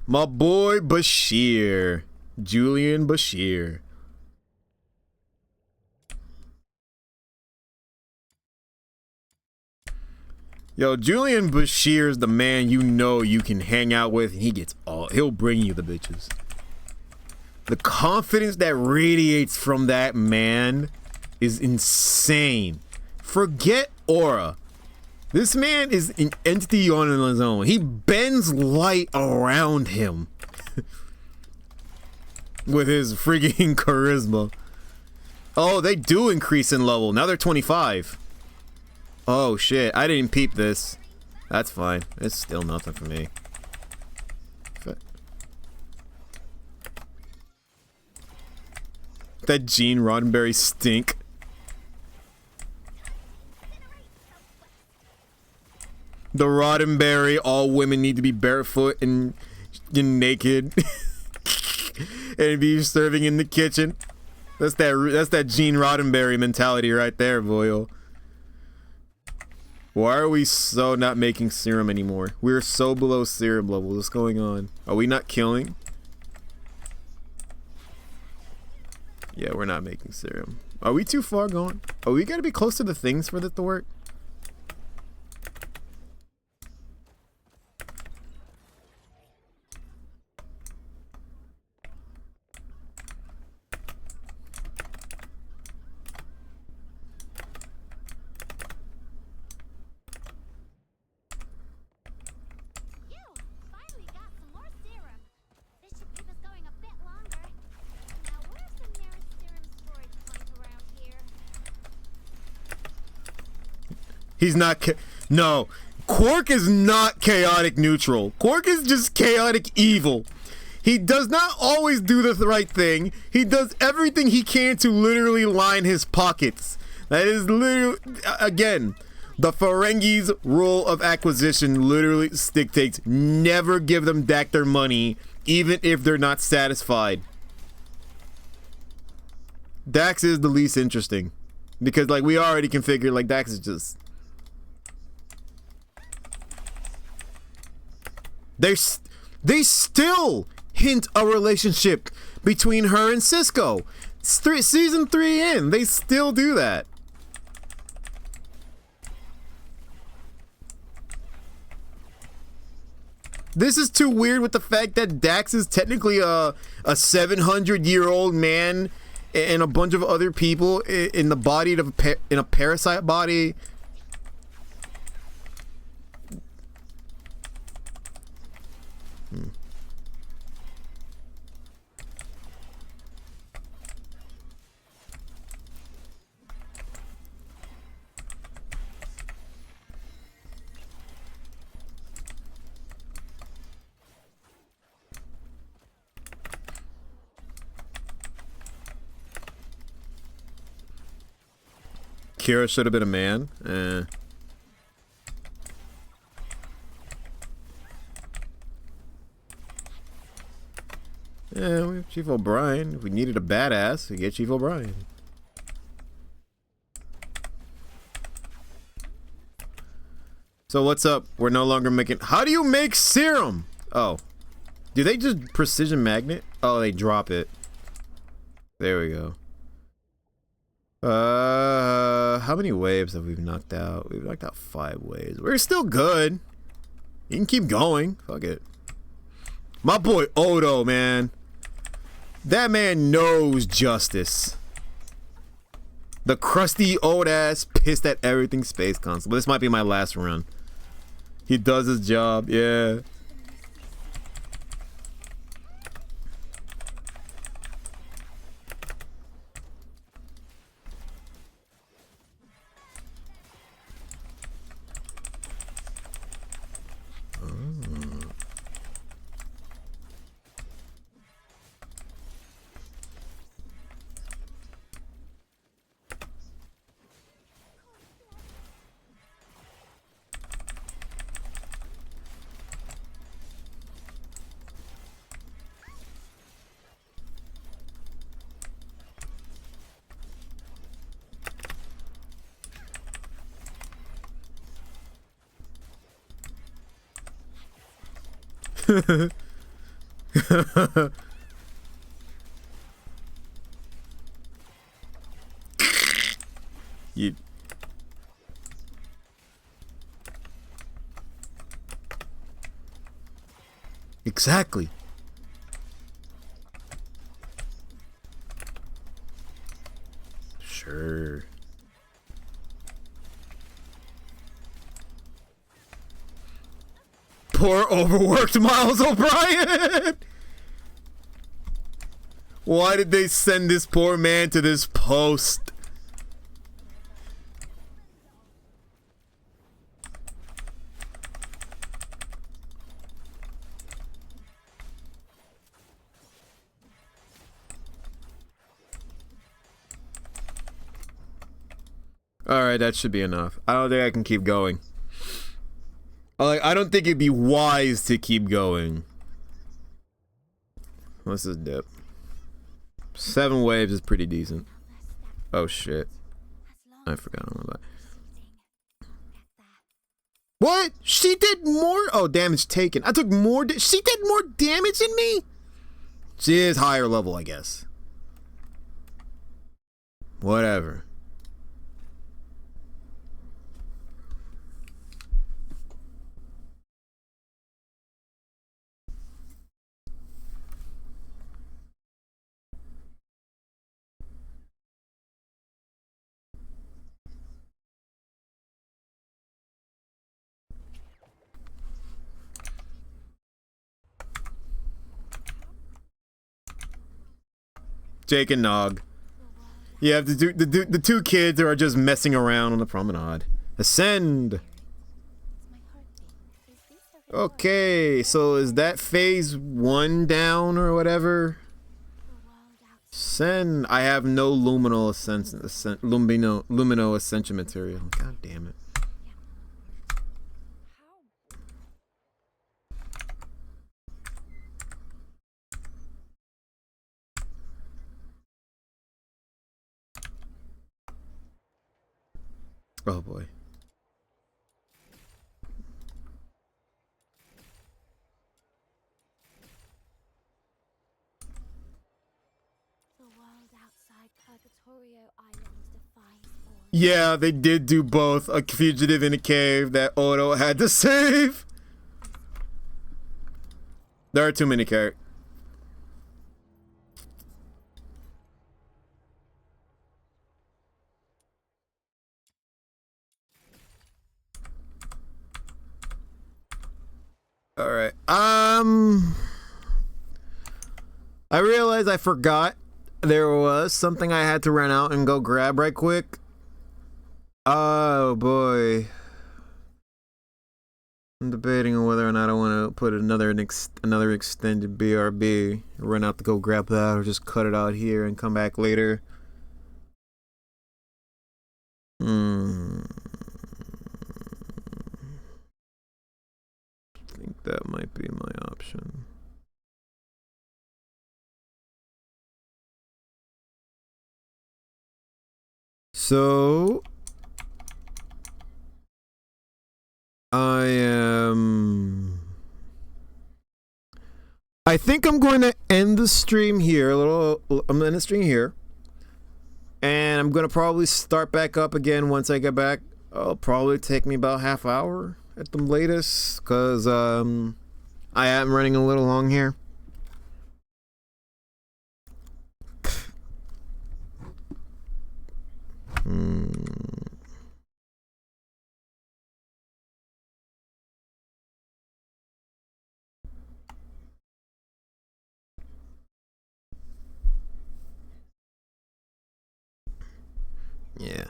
My boy Bashir. Julian Bashir. Yo, Julian Bashir is the man you know you can hang out with, and he'll bring you the bitches. The confidence that radiates from that man is insane. Forget aura. This man is an entity on his own. He bends light around him. With his freaking charisma. Oh, they do increase in level. Now they're 25. Oh shit, I didn't peep this. That's fine. It's still nothing for me. That Gene Roddenberry stink. The Roddenberry, all women need to be barefoot and naked. And be serving in the kitchen. That's that Gene Roddenberry mentality right there, boyo. Why are we so not making serum anymore? We're so below serum level. What's going on? Are we not killing? Yeah, we're not making serum. Are we too far gone? Oh, we gotta be close to the things for this to work. He's not no. Quark is not chaotic neutral. Quark is just chaotic evil. He does not always do the right thing. He does everything he can to literally line his pockets. That is literally, again, the Ferengi's rule of acquisition literally dictates never give them back their money, even if they're not satisfied. Dax is the least interesting. Because, like, we already configured, like, Dax is just... They still hint a relationship between her and Cisco. Season 3 in, they still do that. This is too weird with the fact that Dax is technically a 700-year-old man and a bunch of other people in the body of in a parasite body. Kira should have been a man. Yeah, we have Chief O'Brien. If we needed a badass, we get Chief O'Brien. So what's up? We're no longer making... How do you make serum? Oh. Do they just precision magnet? Oh, they drop it. There we go. How many waves have we knocked out? We've knocked out 5 waves. We're still good. You can keep going. Fuck it. My boy Odo, man. That man knows justice. The crusty old ass pissed at everything space console. This might be my last run. He does his job, yeah. You... Exactly. Sure. Poor overworked Miles O'Brien. Why did they send this poor man to this post? Alright, that should be enough. I don't think I can keep going. I don't think it'd be wise to keep going. Let's just dip. 7 waves is pretty decent. Oh shit. I forgot all about it. What? She did more? Oh, damage taken. I took more. She did more damage than me? She is higher level, I guess. Whatever. Jake and Nog. Yeah, the two kids are just messing around on the promenade. Ascend. Okay, so is that phase 1 down or whatever? Ascend. I have no lumino ascension material. God damn it. Oh boy. Yeah, they did do both. A fugitive in a cave that Odo had to save. There are too many characters. All right. I realized I forgot there was something I had to run out and go grab right quick. Oh boy. I'm debating on whether or not I want to put another extended BRB, run out to go grab that, or just cut it out here and come back later. I think that might be my option. So I am I think I'm going to end the stream here. I'm going to end the stream here. And I'm going to probably start back up again once I get back. It'll probably take me about half hour at the latest. Because I am running a little long here. Yeah.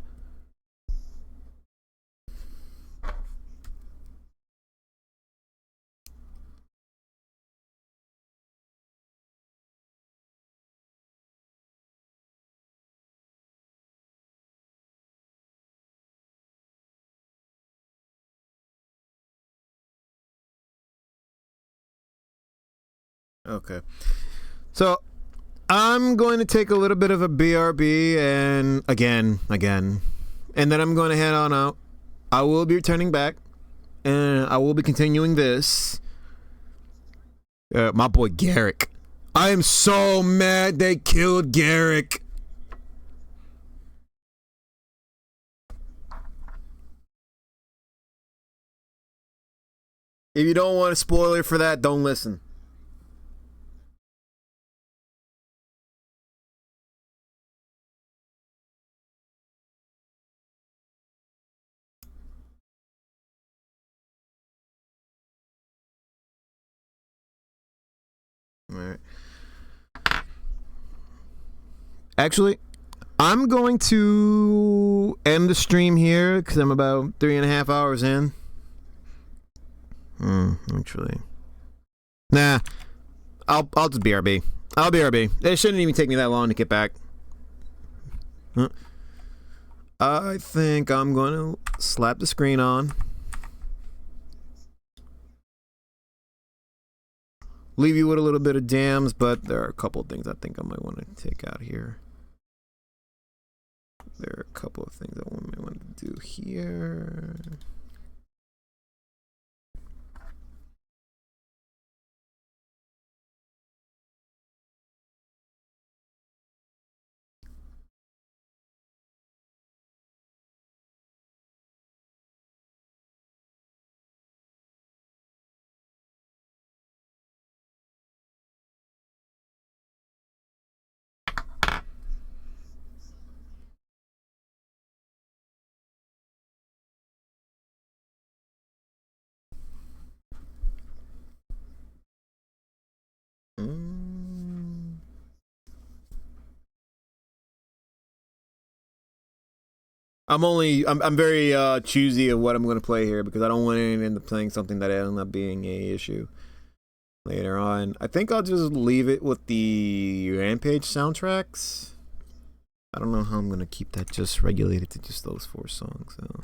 Okay. So I'm going to take a little bit of a BRB and again. And then I'm going to head on out. I will be returning back. And I will be continuing this. My boy Garrick. I am so mad they killed Garrick. If you don't want a spoiler for that, don't listen. All right. Actually, I'm going to end the stream here because I'm about 3.5 hours in. Actually. Nah. I'll just BRB. I'll BRB. It shouldn't even take me that long to get back. I think I'm going to slap the screen on. Leave you with a little bit of jams, but there are a couple of things I think I might want to take out here. There are a couple of things I might want to do here. I'm very choosy of what I'm going to play here because I don't want to end up playing something that ends up being a issue later on. I think I'll just leave it with the Rampage soundtracks. I don't know how I'm going to keep that just regulated to just those 4 songs. So.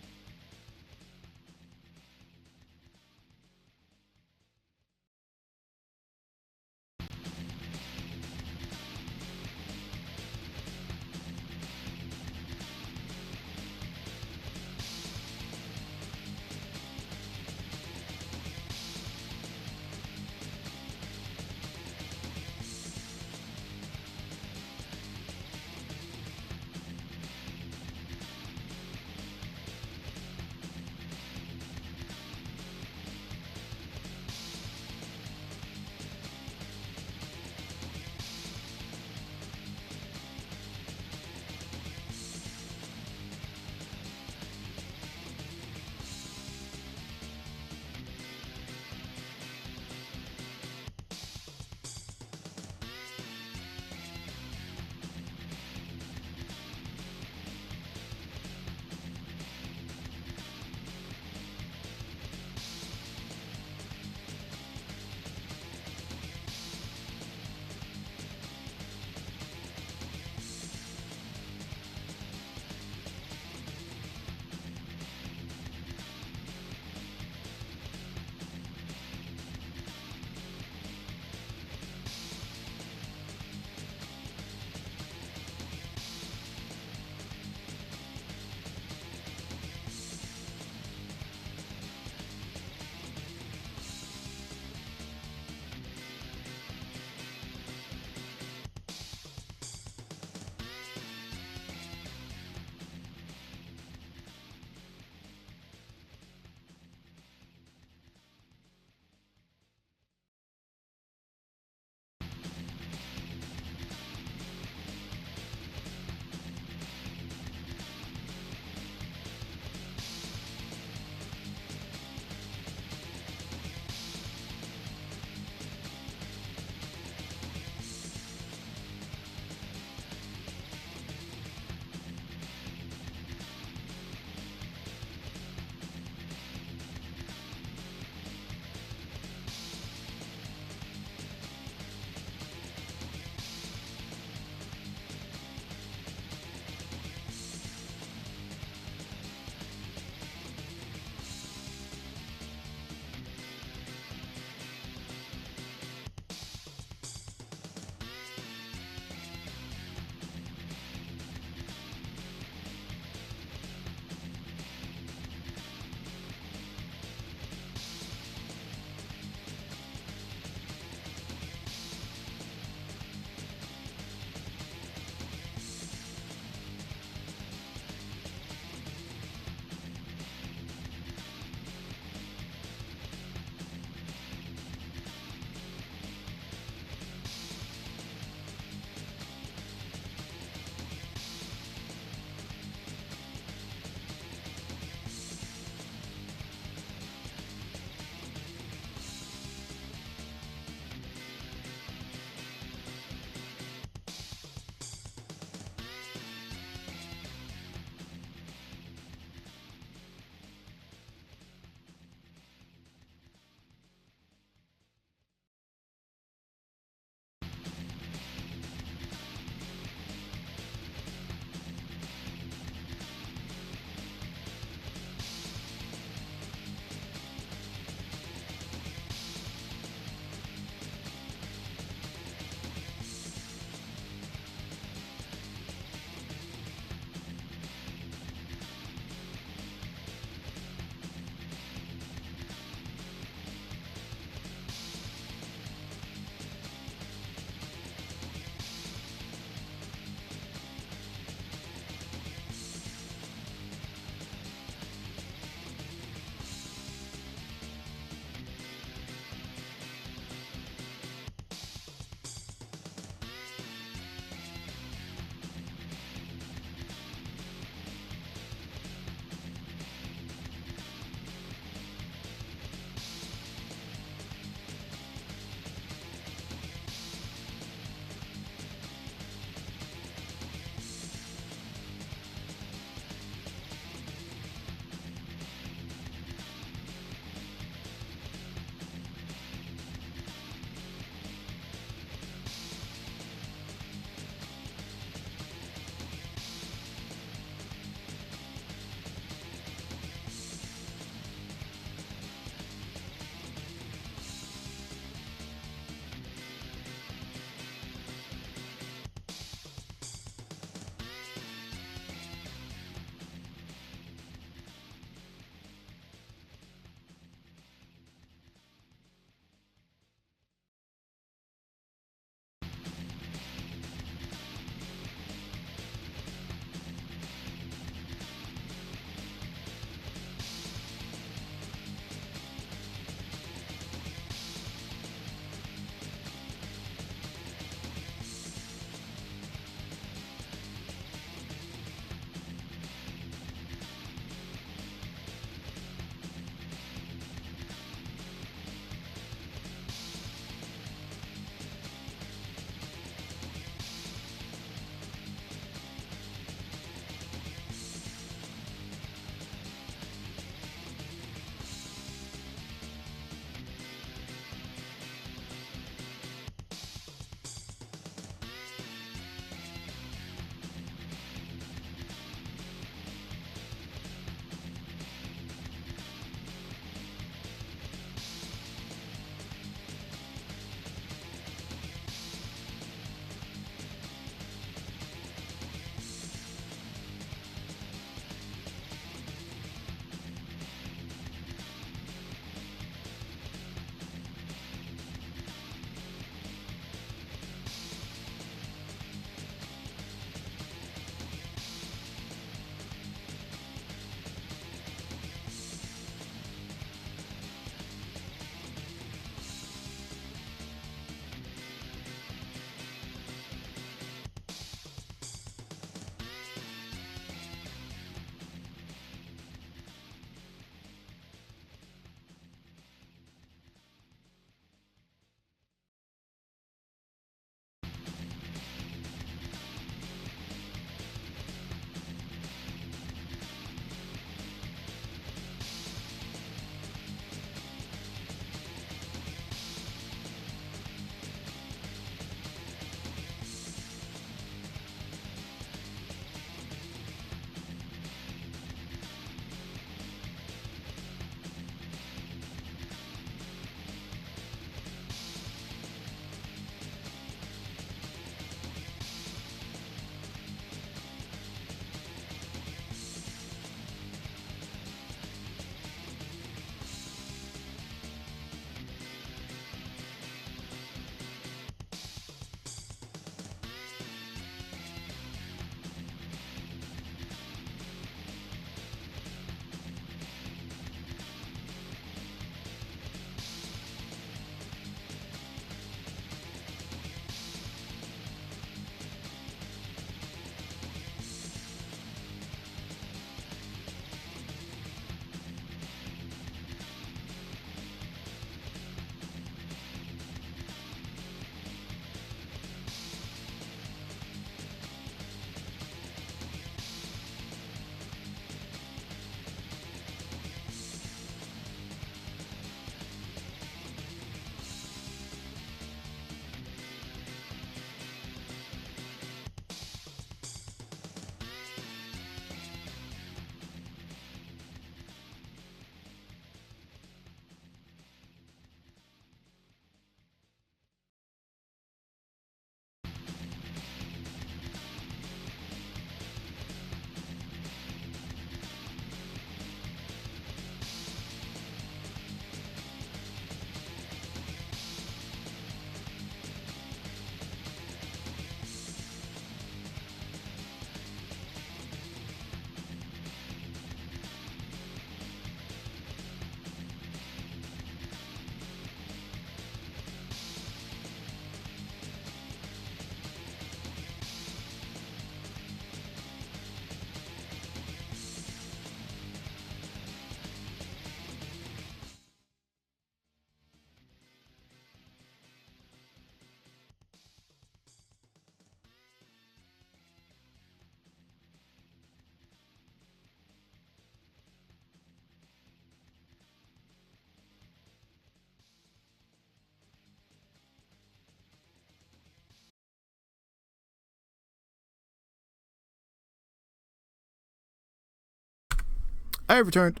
I have returned.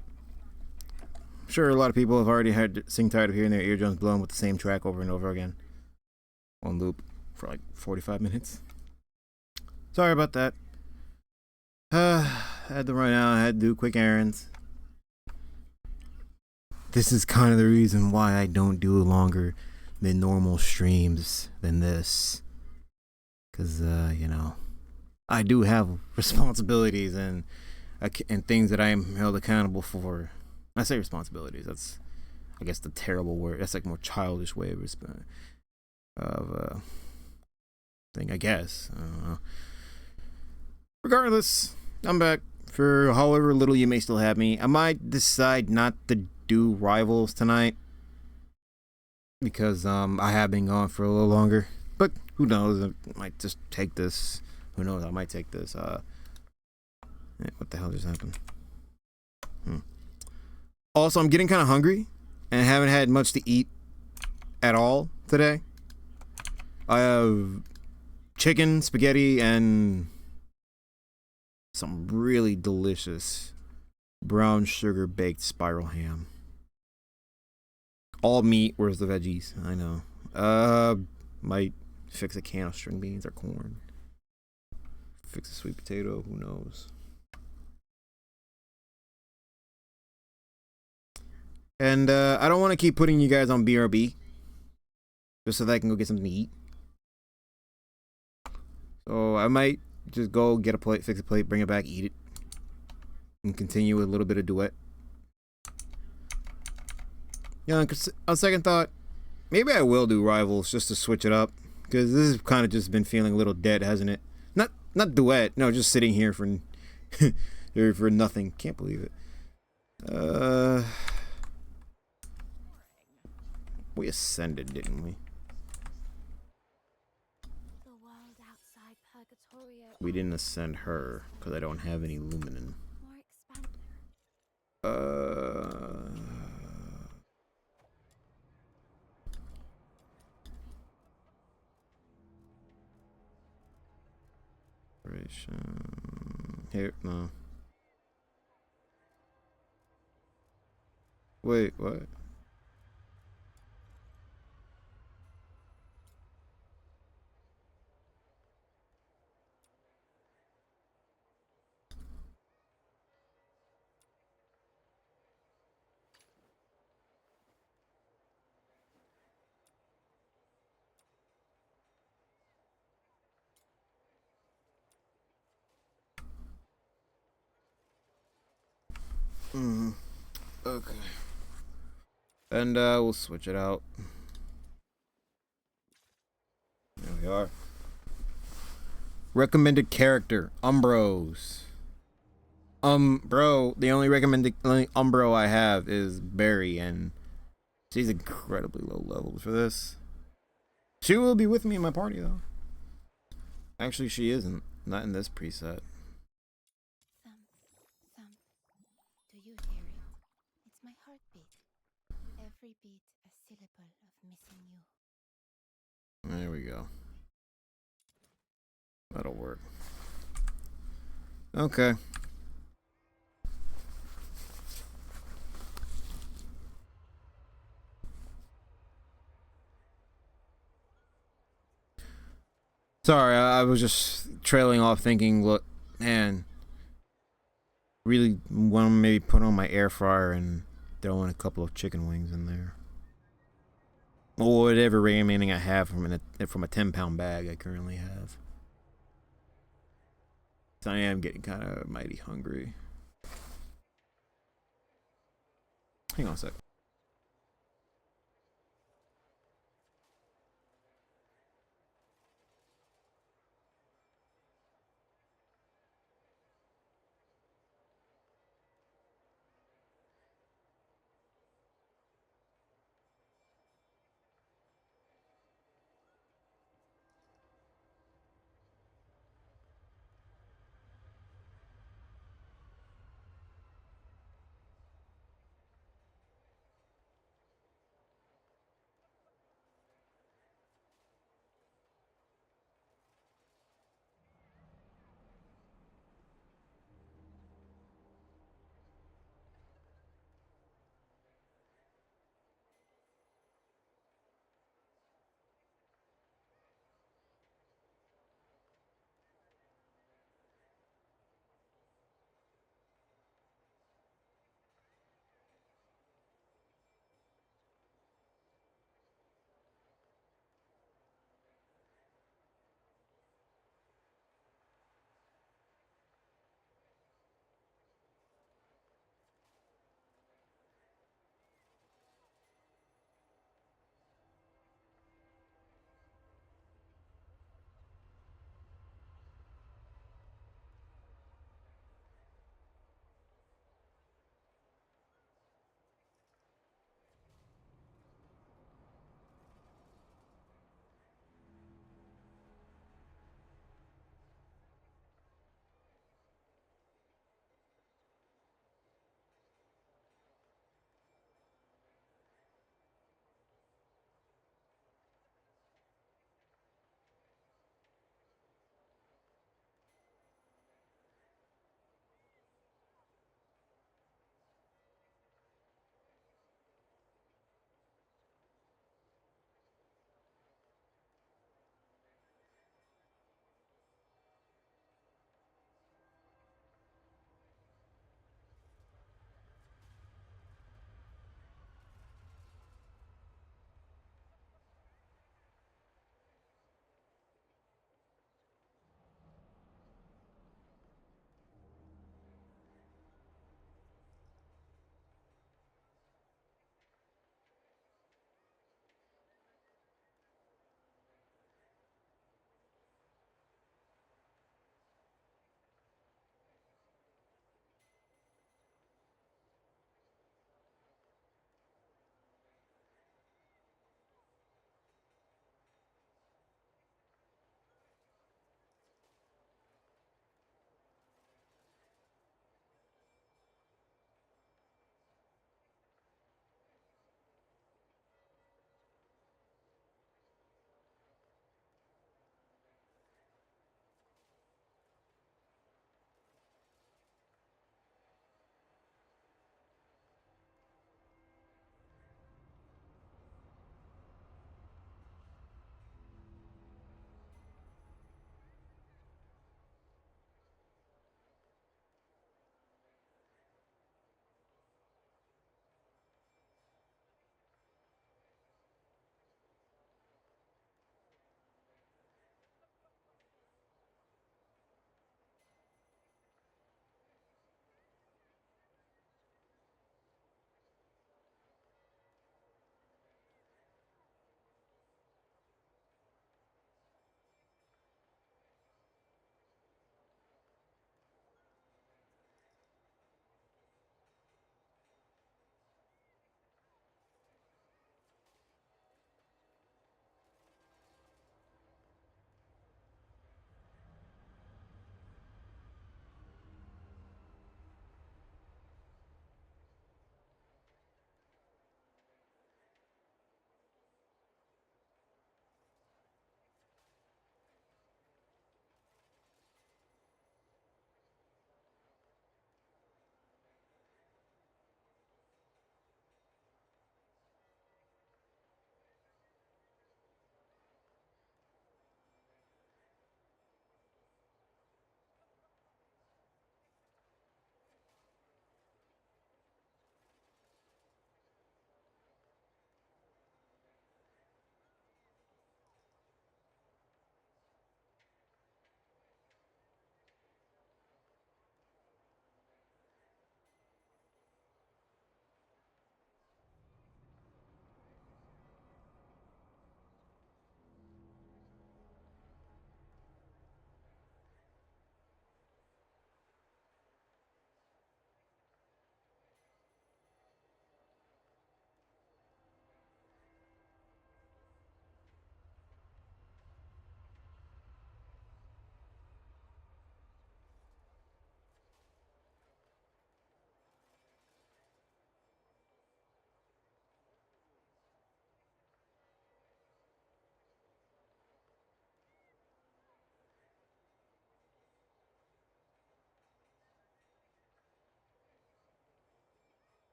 I'm sure a lot of people have already had sing tired of hearing their eardrums blown with the same track over and over again. On loop for like 45 minutes. Sorry about that. I had to run out, I had to do quick errands. This is kind of the reason why I don't do longer than normal streams than this. Because, you know, I do have responsibilities and things that I am held accountable for. I say responsibilities. That's, I guess, the terrible word. That's like a more childish way of thing, I guess. I don't know. Regardless, I'm back for however little you may still have me. I might decide not to do rivals tonight because I have been gone for a little longer. But who knows? I might just take this. Who knows? I might take this. What the hell just happened? Also, I'm getting kind of hungry and haven't had much to eat at all today. I have chicken, spaghetti, and some really delicious brown sugar baked spiral ham. All meat, where's the veggies? I know. Might fix a can of string beans or corn. Fix a sweet potato, who knows? And I don't want to keep putting you guys on BRB just so that I can go get something to eat. So I might just go get a plate, fix a plate, bring it back, eat it, and continue with a little bit of Duet. Yeah, on second thought, maybe I will do rivals just to switch it up, because this has kind of just been feeling a little dead, hasn't it? Not Duet, no, just sitting here for for nothing. Can't believe it. We ascended, didn't we? The world outside Purgatorio. We didn't ascend her because I don't have any luminin. More expansive. Here, no. Wait, what? Okay. And we'll switch it out. There we are. Recommended character, Umbros. Bro, the only Umbro I have is Barry, and she's incredibly low level for this. She will be with me in my party, though. Actually, she isn't. Not in this preset. Thump. Do you hear it? It's my heartbeat. Every beat a syllable of missing you. There we go. That'll work. Okay. Sorry, I was just trailing off thinking, look, man, really want to maybe put on my air fryer and throw in a couple of chicken wings in there. Or whatever remaining I have from a 10-pound bag I currently have. So I am getting kind of mighty hungry. Hang on a sec.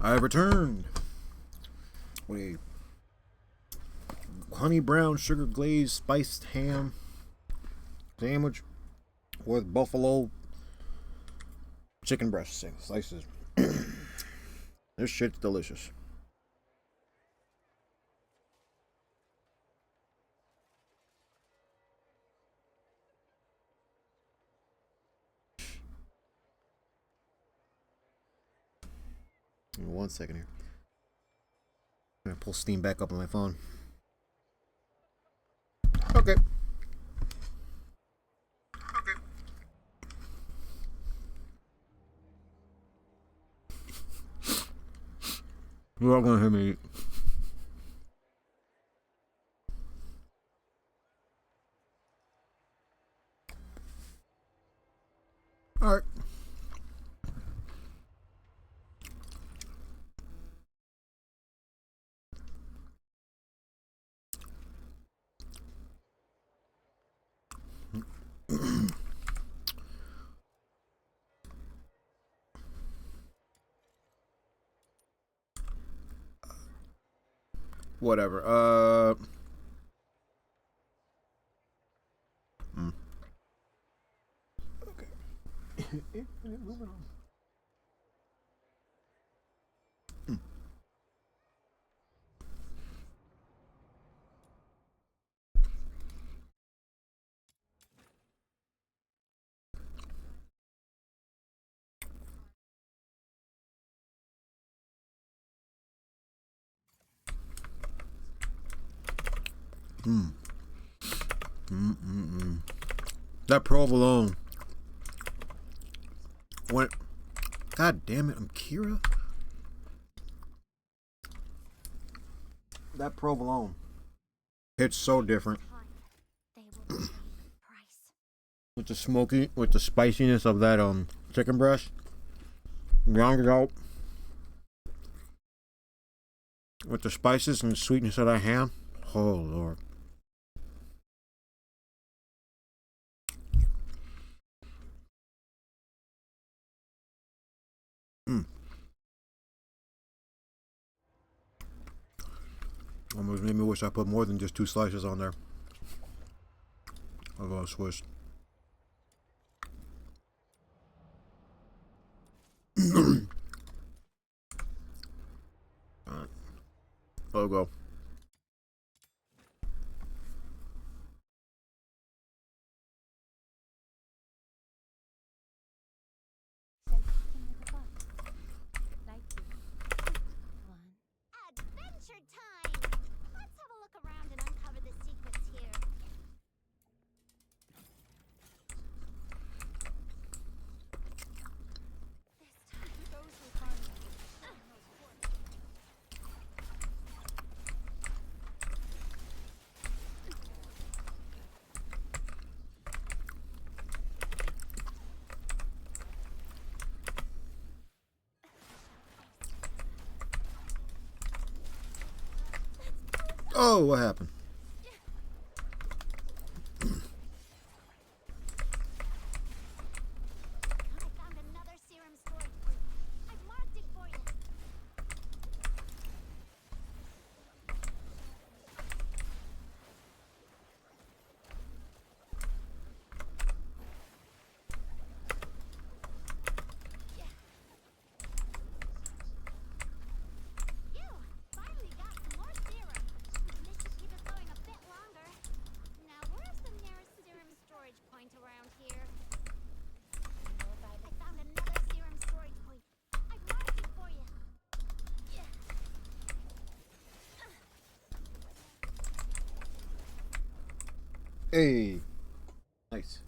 I have returned with a honey brown sugar glazed spiced ham sandwich with buffalo chicken breast slices. This shit's delicious. Give me 1 second here. I'm gonna pull Steam back up on my phone. Okay. You're all gonna hear me eat. Alright. Whatever. Okay. Moving on. That provolone. What? God damn it, I'm Kira. That provolone. It's so different. With the smoky, with the spiciness of that chicken breast. Rounded out with the spices and the sweetness of that ham. Oh Lord. Almost made me wish I put more than just 2 slices on there. I'll go Swiss. Alright. I'll go. Adventure time! Let's have a look around and uncover the secrets here. This time, those who find me. Oh, what happened? I found another serum storage point. I've marked it for you. You finally got some more serum. This should keep us going a bit longer. Now, where's the nearest serum storage point around here? I found another serum storage point. I've marked it for you. Hey. Nice.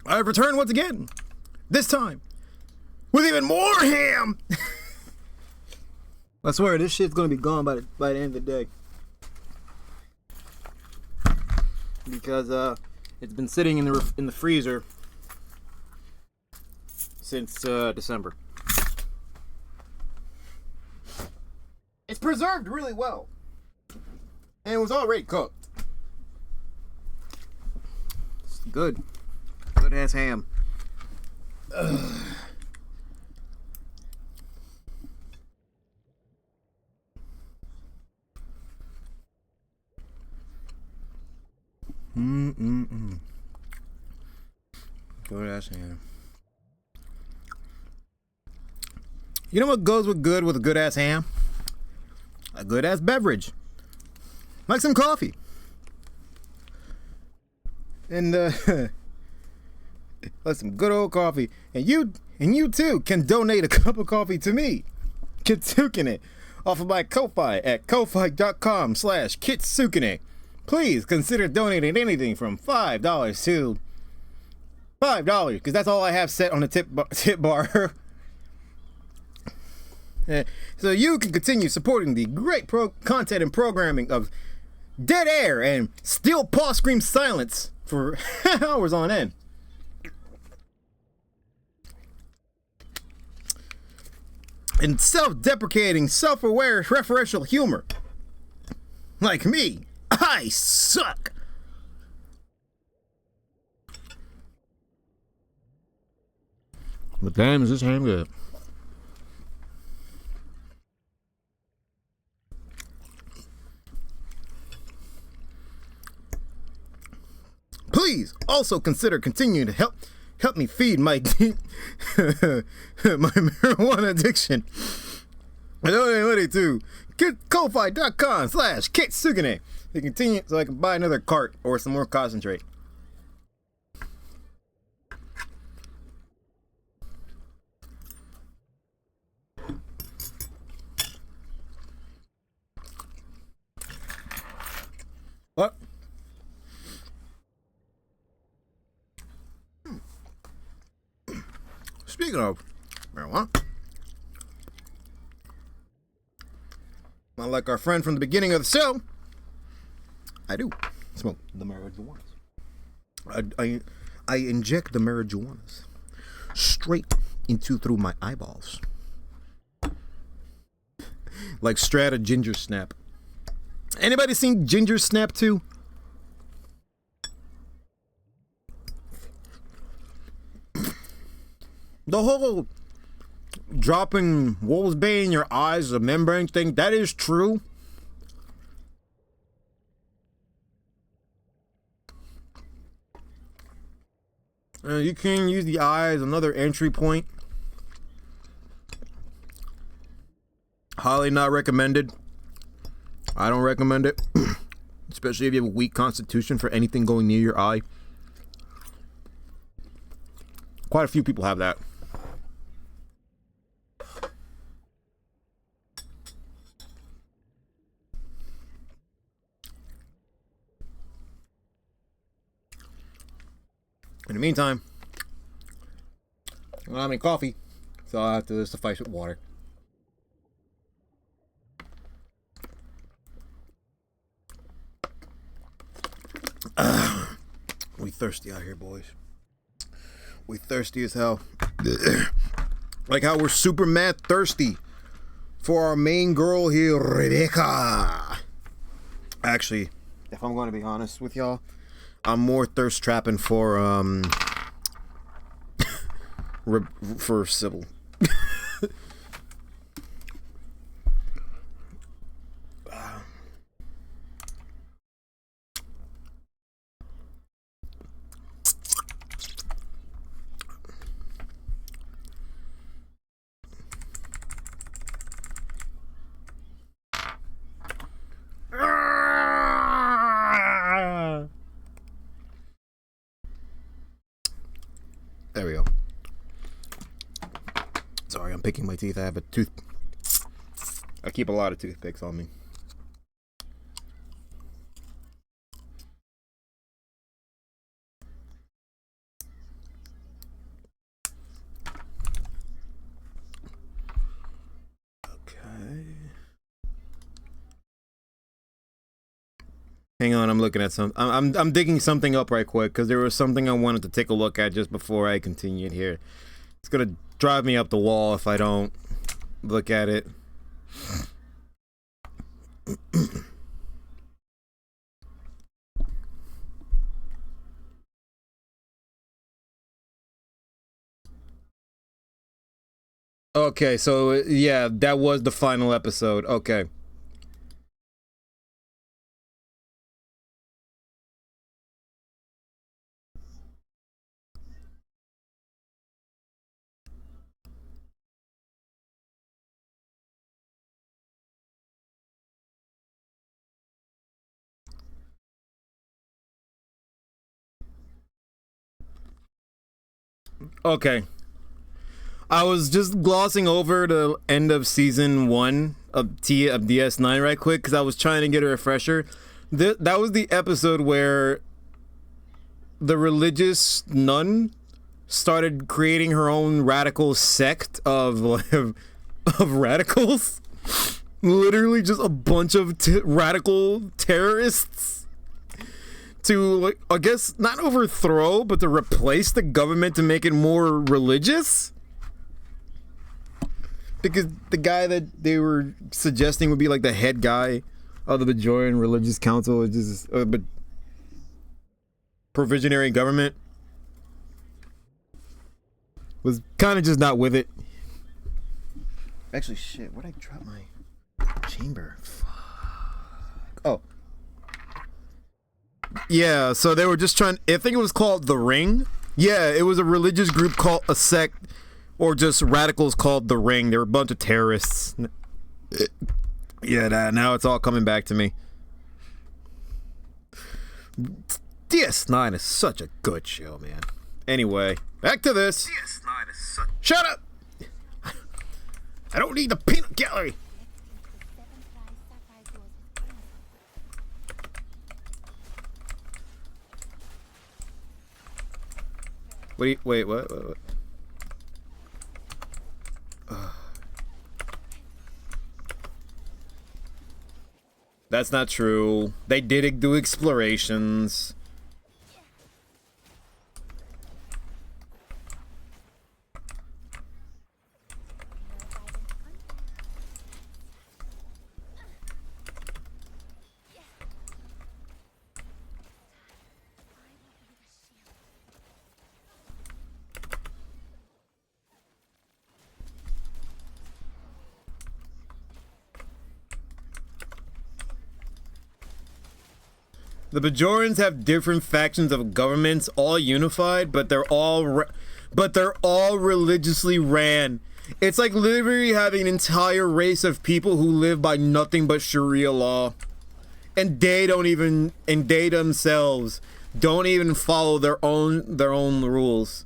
I've returned once again. This time, with even more ham. I swear, this shit's gonna be gone by the end of the day. Because it's been sitting in the freezer since December. It's preserved really well, and it was already cooked. It's good ass ham. Ugh. Good ass ham. You know what goes with a good ass ham? A good ass beverage. Like some coffee. And like some good old coffee. And you too can donate a cup of coffee to me, KitSukNek, off of my Ko-Fi at ko-fi.com/KitSukNek. Please consider donating anything from $5 to $5, because that's all I have set on the tip bar. So you can continue supporting the great content and programming of Dead Air and Steel Paw Scream Silence for hours on end. And self-deprecating, self-aware, referential humor. Like me. I suck. But damn, is this ham good? Please also consider continuing to help me feed my my marijuana addiction. I donate money to ko-fi.com/KitSukNek to continue so I can buy another cart or some more concentrate. What? Speaking of marijuana, like our friend from the beginning of the show, I do smoke the marijuanas. I inject the marijuanas straight through my eyeballs, like Strata Ginger Snap. Anybody seen Ginger Snap 2? The whole dropping Wolfsbane in your eyes, a membrane thing, that is true. You can use the eye as another entry point. Highly not recommended. I don't recommend it. Especially if you have a weak constitution for anything going near your eye. Quite a few people have that. In the meantime, I don't have any coffee, so I'll have to suffice with water. We thirsty out here, boys. We thirsty as hell. Like how we're super mad thirsty for our main girl here, Rebecca. Actually, if I'm going to be honest with y'all, I'm more thirst trapping for for Sybil. There we go. Sorry, I'm picking my teeth. I have a tooth. I keep a lot of toothpicks on me. Hang on, I'm looking at some. I'm digging something up right quick because there was something I wanted to take a look at just before I continued here. It's gonna drive me up the wall if I don't look at it. Okay, so yeah, that was the final episode. Okay. Okay. I was just glossing over the end of season 1 of DS9 right quick because I was trying to get a refresher. That was the episode where the religious nun started creating her own radical sect of radicals. Literally just a bunch of radical terrorists to, like, I guess not overthrow, but to replace the government to make it more religious. Because the guy that they were suggesting would be like the head guy of the Bajoran Religious Council, which is but provisionary government, was kind of just not with it. Actually, shit, where'd I drop my chamber? Fuck. Oh. Yeah, so they were just trying, I think it was called The Ring. Yeah, it was a religious group called a sect, or just radicals called The Ring. They were a bunch of terrorists. Yeah, now it's all coming back to me. DS9 is such a good show, man. Anyway, back to this. DS9 is such... Shut up! I don't need the peanut gallery. Wait, what? That's not true. They did do explorations. The Bajorans have different factions of governments, all unified, but they're all religiously ran. It's like literally having an entire race of people who live by nothing but Sharia law, and they themselves don't even follow their own rules,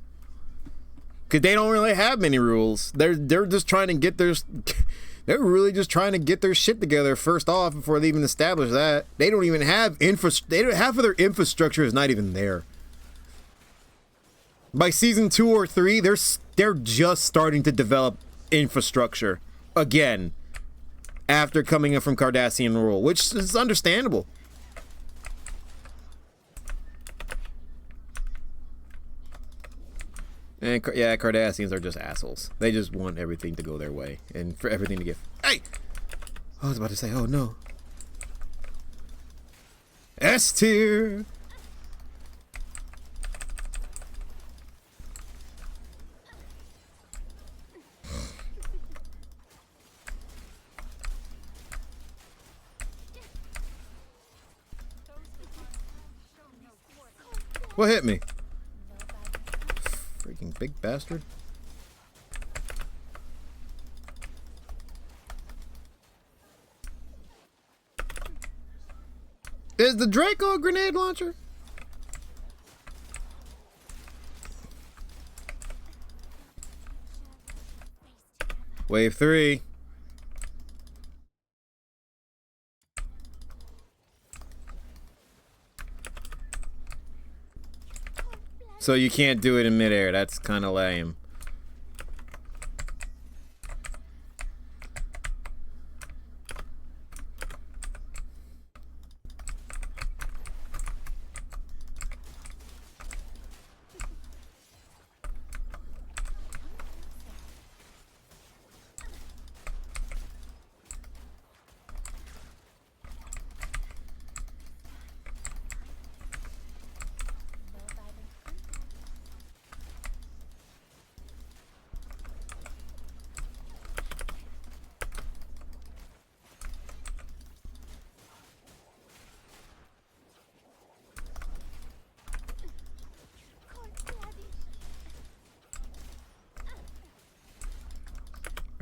because they don't really have many rules. They're just trying to get their. They're really just trying to get their shit together first off before they even establish that. They don't even have half of their infrastructure is not even there. By season 2 or 3, they're just starting to develop infrastructure again after coming in from Cardassian rule, which is understandable. And yeah, Cardassians are just assholes. They just want everything to go their way and for everything to get. Hey! I was about to say, oh no. S tier! What hit me? Freaking big bastard. Is the Draco a grenade launcher? Wave 3. So you can't do it in midair. That's kind of lame.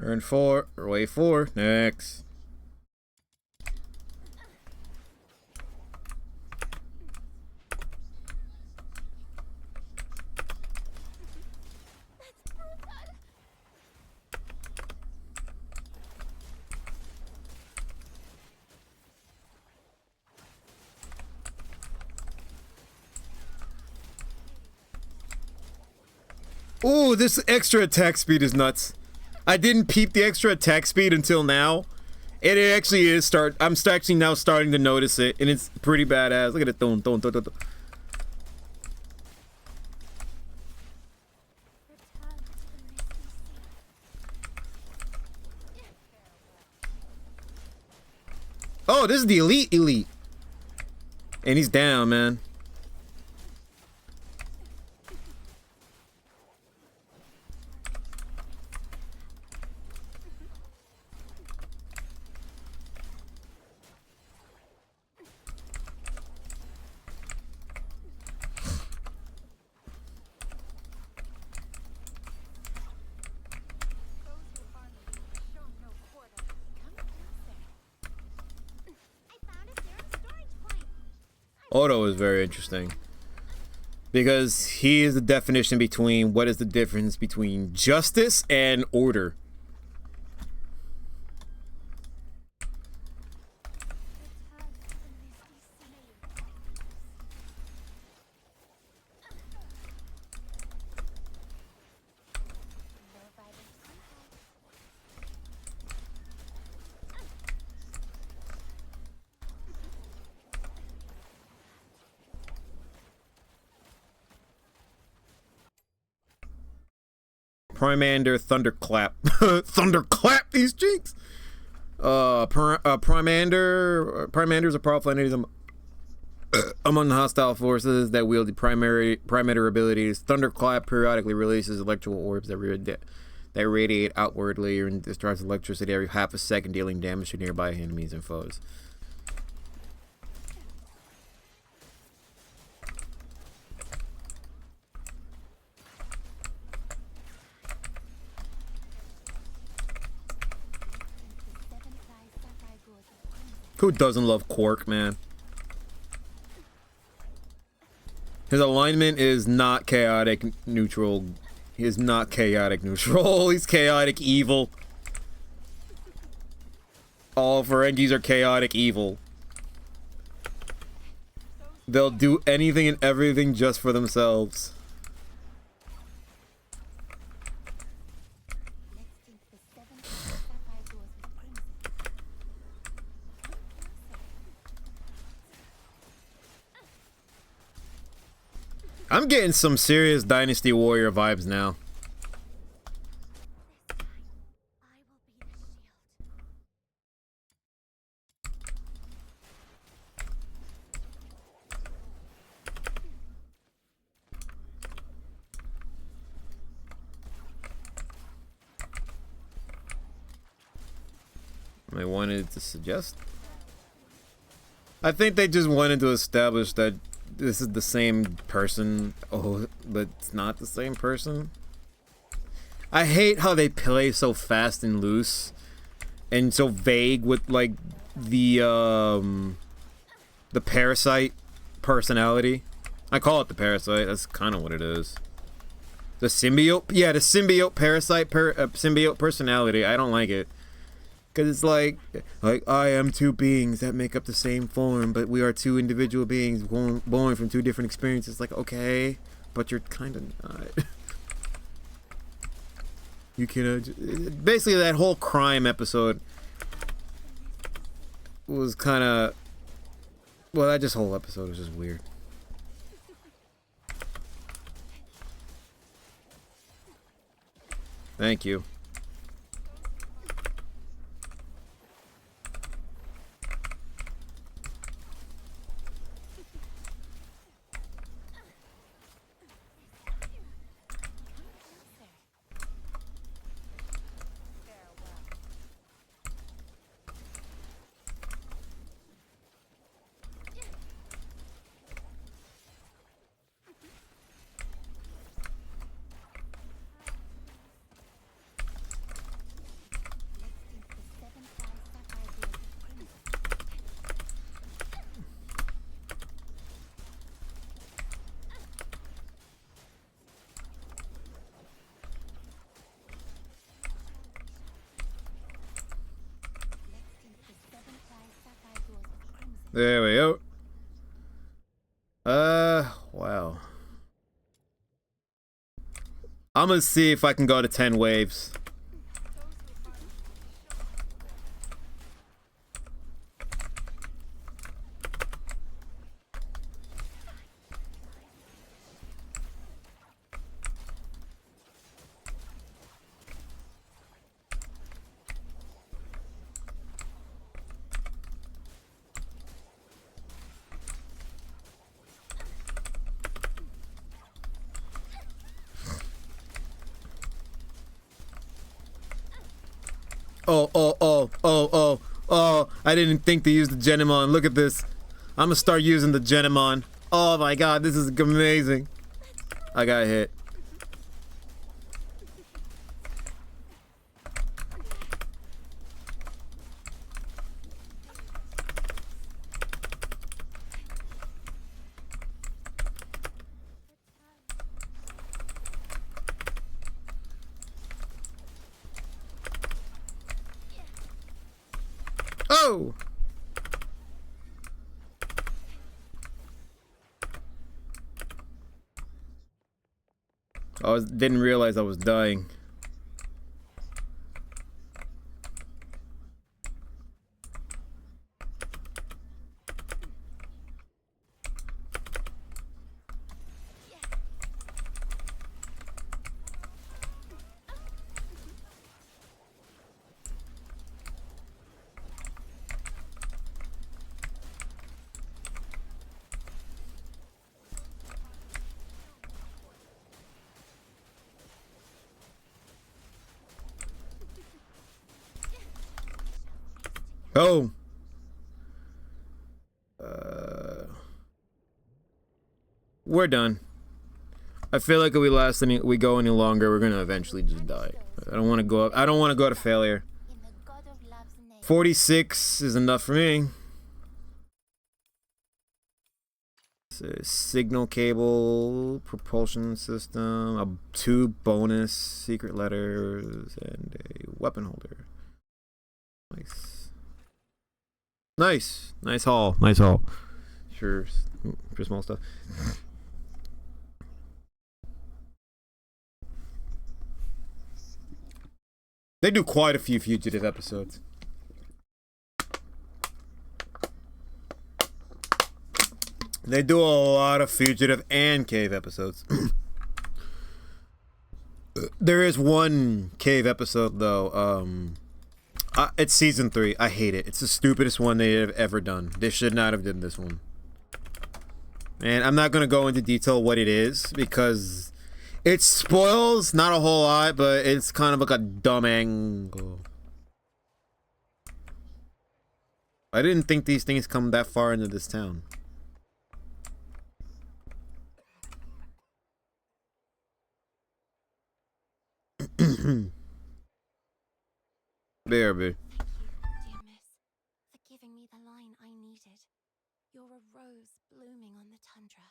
Turn 4, or wave 4, next. Ooh, this extra attack speed is nuts. I didn't peep the extra attack speed until now. It actually is I'm actually now starting to notice it, and it's pretty badass. Look at it. Thun, thun, thun, thun, thun. Oh, this is the elite. And he's down, man. Odo is very interesting because he is the definition between what is the difference between justice and order. Primander Thunderclap. Thunderclap these cheeks! Primanders are powerful entities among the hostile forces that wield the Primander abilities. Thunderclap periodically releases electrical orbs that radiate outwardly and discharge electricity every half a second, dealing damage to nearby enemies and foes. Who doesn't love Quark, man? His alignment is not chaotic neutral. He is not chaotic neutral. He's chaotic evil. All Ferengis are chaotic evil. They'll do anything and everything just for themselves. I'm getting some serious Dynasty Warrior vibes now. They wanted to suggest. I think they just wanted to establish that this is the same person. Oh, but it's not the same person. I hate how they play so fast and loose and so vague with like the parasite personality. I call it the parasite. That's kind of what it is. The symbiote. Yeah, the symbiote parasite symbiote personality. I don't like it. Because it's like I am two beings that make up the same form, but we are two individual beings born from two different experiences. Like, okay, but you're kind of not. You can basically that whole crime episode was kind of, well, that just whole episode was just weird. Thank you. There we go. Wow. I'm gonna see if I can go to 10 waves. Oh, I didn't think to use the Genemon. Look at this. I'm gonna start using the Genemon. Oh my god, this is amazing. I got hit. Oh! Didn't realize I was dying. Oh. We're done. I feel like if we go any longer, we're gonna eventually just die. I don't want to go up. I don't want to go to failure. 46 is enough for me. So, signal cable, propulsion system, 2 bonus secret letters, and a weapon holder. Nice. Nice haul. Nice haul. Sure, for small stuff. They do quite a few fugitive episodes. They do a lot of fugitive and cave episodes. There is one cave episode though. It's season 3. I hate it. It's the stupidest one they have ever done. They should not have done this one. And I'm not gonna go into detail what it is because it spoils not a whole lot, but it's kind of like a dumb angle. I didn't think these things come that far into this town. BRB. Dear miss, for giving me the line I needed. You're a rose blooming on the tundra.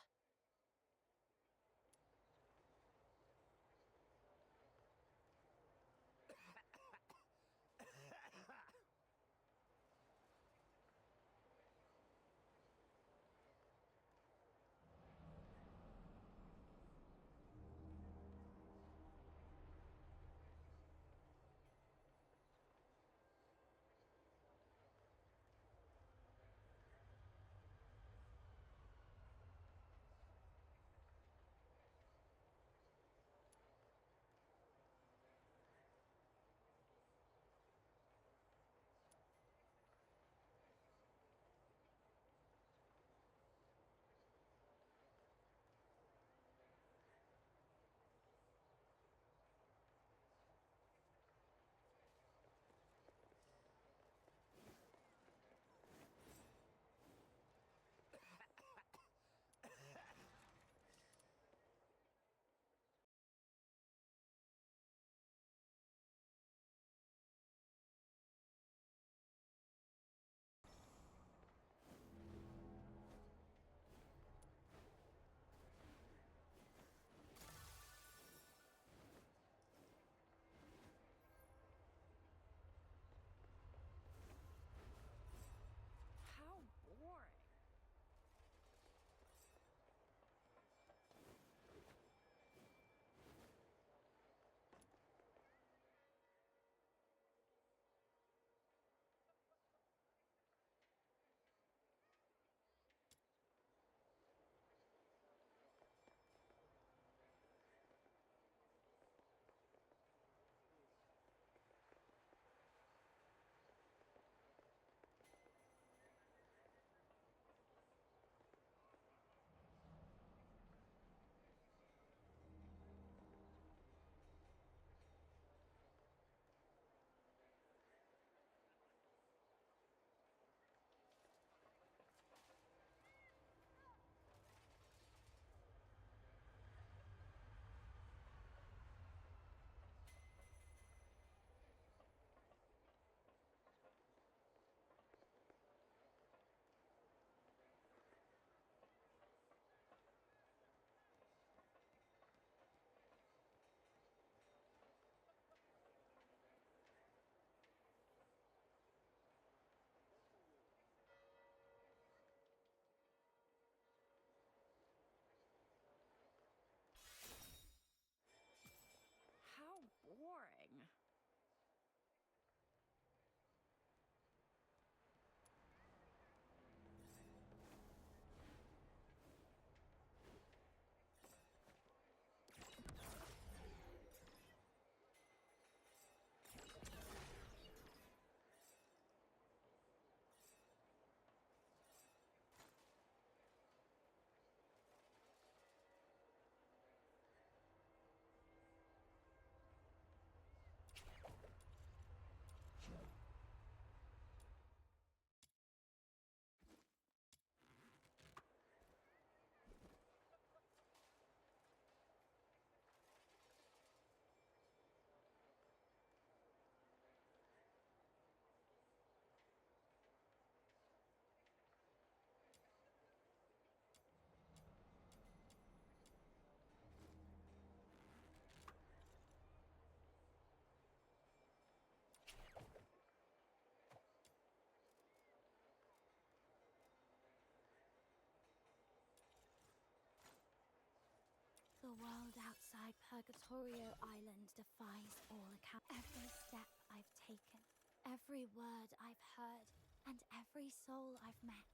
outside Purgatorio Island defies all account. Every step I've taken, every word I've heard, and every soul I've met.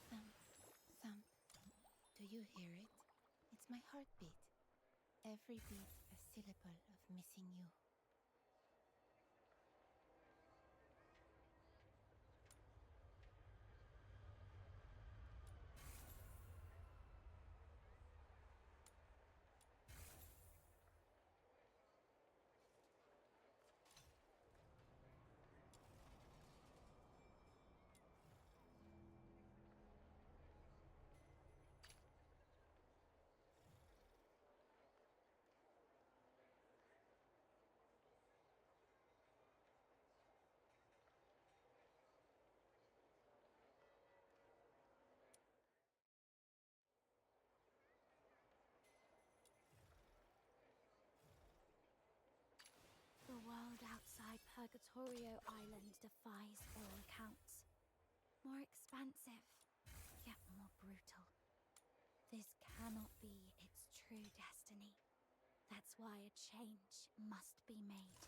Thump, thump. Do you hear it? It's my heartbeat. Every beat a syllable of missing you. The world outside Purgatorio Island defies all accounts. More expansive, yet more brutal. This cannot be its true destiny. That's why a change must be made.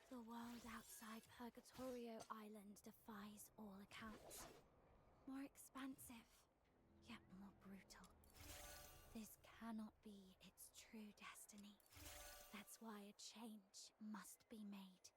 The world outside Purgatorio Island defies all accounts. More expansive, yet more brutal. This cannot be its true destiny. That's why a change must be made.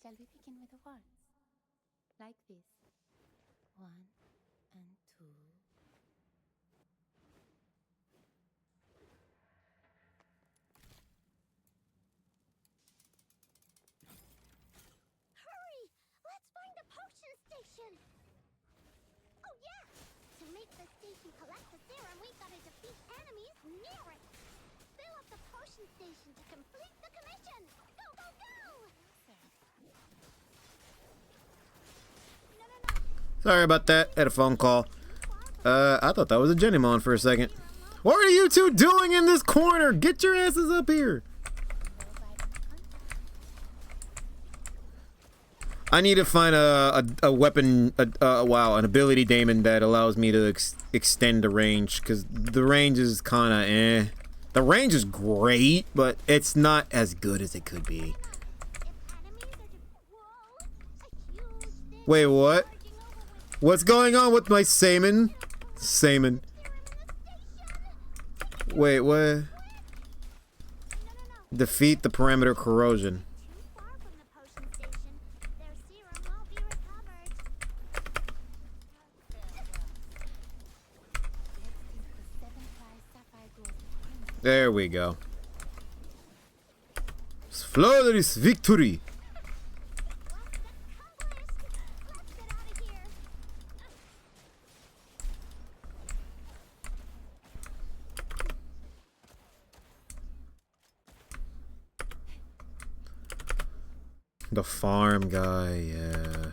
Shall we begin with the words? Like this. 1 and 2. Hurry! Let's find the potion station! Oh yeah! To make the station collect the serum, we gotta defeat enemies near it! Fill up the potion station to complete the commission! Go, go, go! Sorry about that. Had a phone call. I thought that was a Genimon for a second. What are you two doing in this corner? Get your asses up here. I need to find a weapon, wow, an ability daemon that allows me to extend the range, because the range is kind of eh. The range is great, but it's not as good as it could be. Wait, what? What's going on with my salmon? Salmon. Wait, what? Defeat the perimeter corrosion. There we go. Flawless victory. The farm guy, yeah.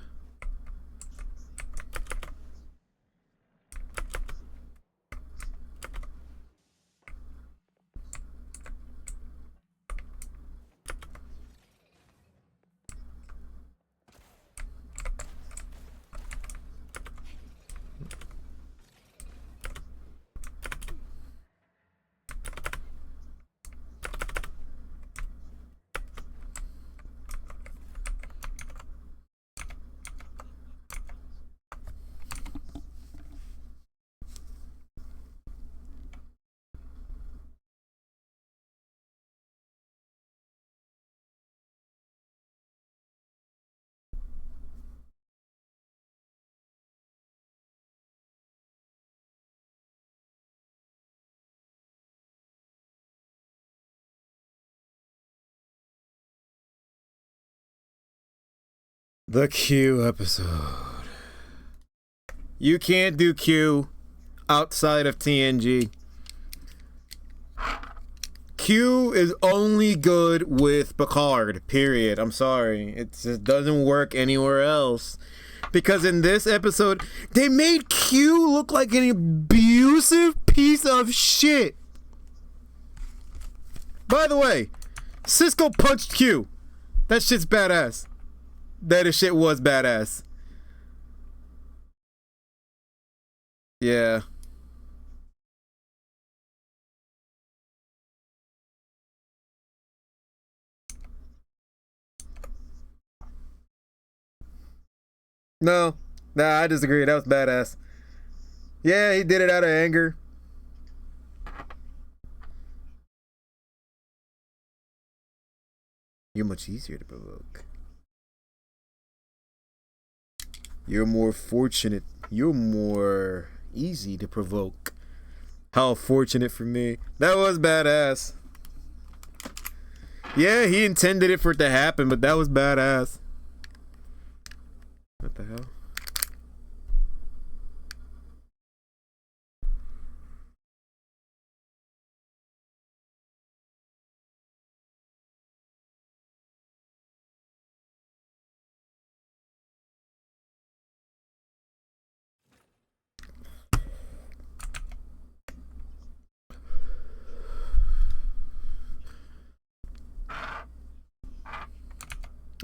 The Q episode. You can't do Q outside of TNG. Q is only good with Picard, period. I'm sorry. It just doesn't work anywhere else. Because in this episode, they made Q look like an abusive piece of shit. By the way, Cisco punched Q. That shit's badass. That shit was badass. Yeah. No. Nah, I disagree. That was badass. Yeah, he did it out of anger. You're much easier to provoke. You're more fortunate. You're more easy to provoke. How fortunate for me. That was badass. Yeah, he intended it for it to happen, but that was badass. What the hell?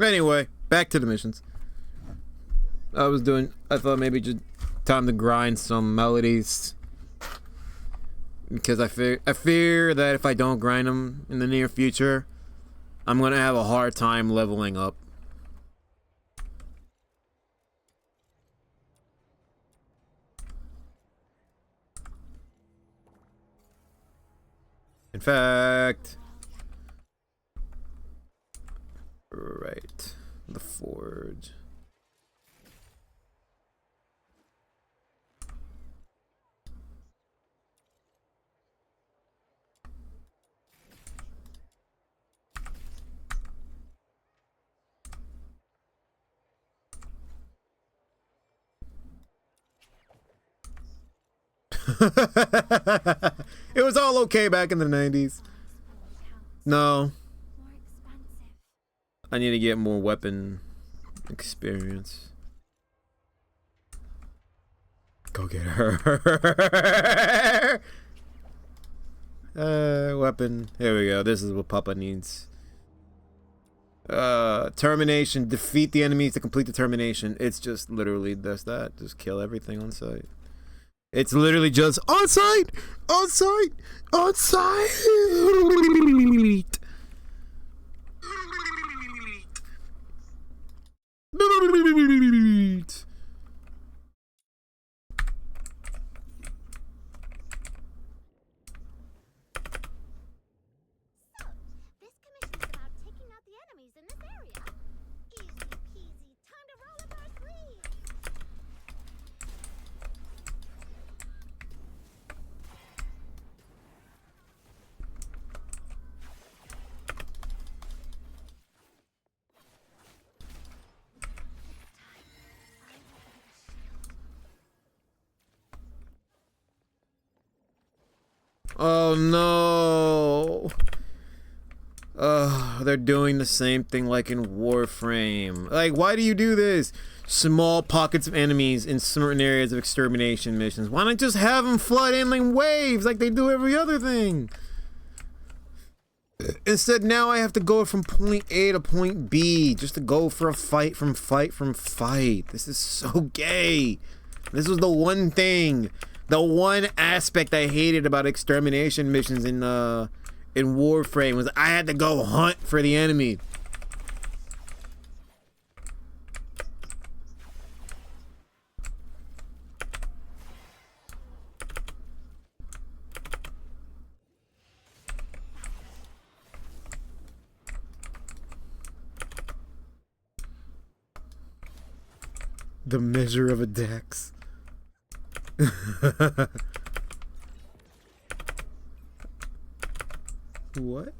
Anyway, back to the missions. I thought maybe just time to grind some melodies. Because I fear that if I don't grind them in the near future, I'm going to have a hard time leveling up. In fact... Right. The forge. It was all okay back in the 90s. No. I need to get more weapon experience. Go get her. Weapon. Here we go. This is what Papa needs. Termination. Defeat the enemies to complete the termination. It's just literally just that. Just kill everything on sight. It's literally just on sight, on sight, on sight. This Oh no. They're doing the same thing like in Warframe. Like, why do you do this? Small pockets of enemies in certain areas of extermination missions. Why not just have them flood in like waves like they do every other thing? Instead, now I have to go from point A to point B just to go for a fight from fight. This is so gay. This was the one thing, the one aspect I hated about extermination missions in Warframe was I had to go hunt for the enemy. The measure of a dex. What?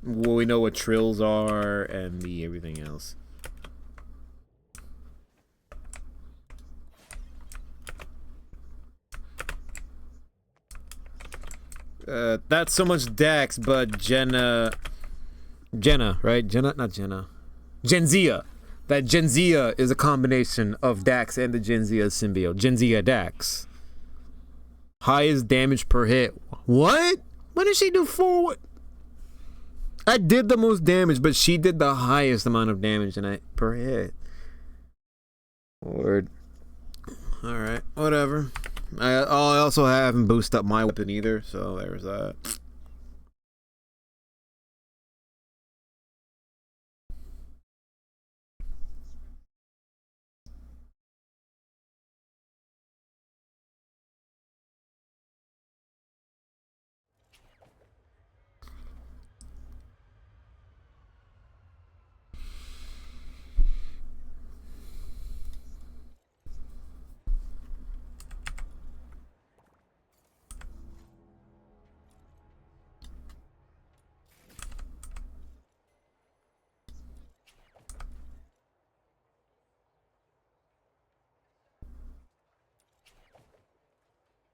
Well, we know what trills are and the everything else. Not so much Dex, but Jenna, right? Not Jenna. Genzia. That Genzia is a combination of Dax and the Genzia symbiote. Genzia Dax. Highest damage per hit. What? What did she do for? I did the most damage, but she did the highest amount of damage per hit. Lord. Alright, whatever. I also haven't boosted up my weapon either, so there's that.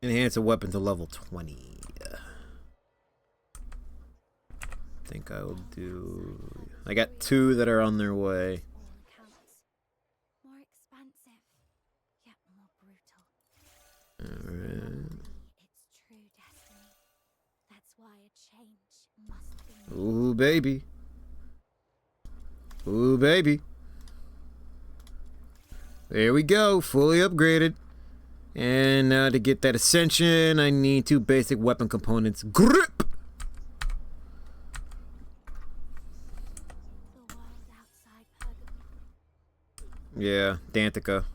Enhance a weapon to level 20. I think I will do... I got 2 that are on their way. More expansive, yet more brutal. Alright. Its true destiny. That's why a change must be made. Ooh, baby. Ooh, baby. There we go. Fully upgraded. And now to get that ascension, I need 2 basic weapon components. Grip! Yeah, Dantica.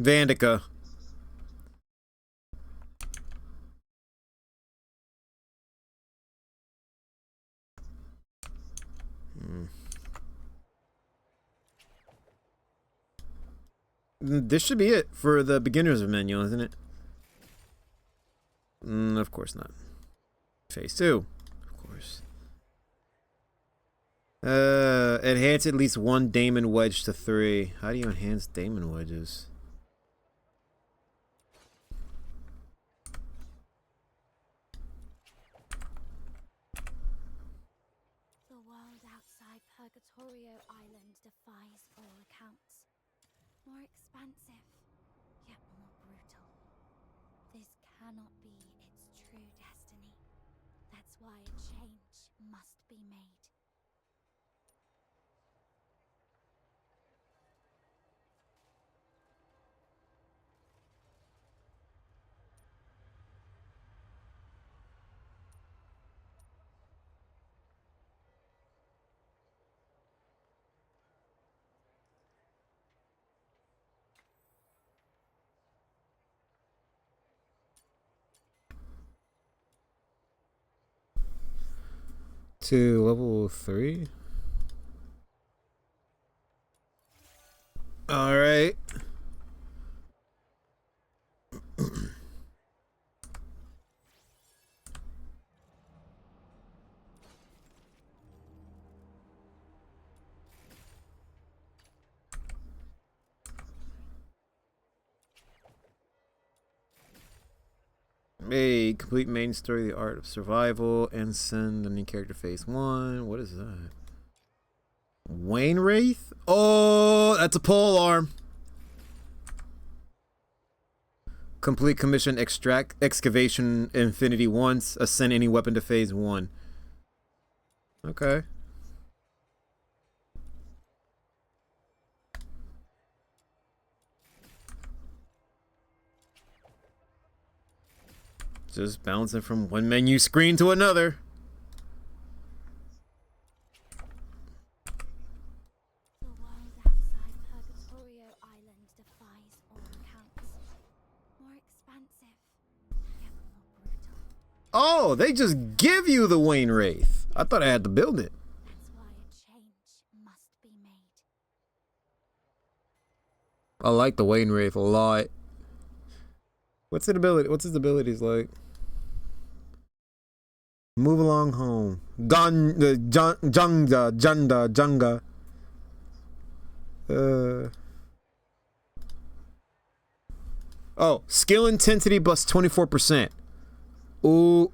Vandica. This should be it for the beginner's menu, isn't it? Of course not. Phase 2. Of course. Enhance at least 1 Daemon Wedge to 3. How do you enhance Daemon Wedges? The world outside Purgatorio Island defies all accounts. More expansive, yet more brutal. This cannot be its true destiny. That's why a change must be made. to level 3. All right. Hey, complete main story, the art of survival, and send a new character phase 1. What is that? Wayne Wraith? Oh, that's a pole arm. Complete commission extract excavation infinity once. Ascend any weapon to phase 1. Okay. Just bouncing from one menu screen to another. The world outside Purgatorio Island defies all accounts. More expansive, yet more brutal. Oh, they just give you the Wayne Wraith. I thought I had to build it. That's why a change must be made. I like the Wayne Wraith a lot. What's his ability? What's his abilities like? Move along home. Junga. Oh, skill intensity plus 24%. Ooh.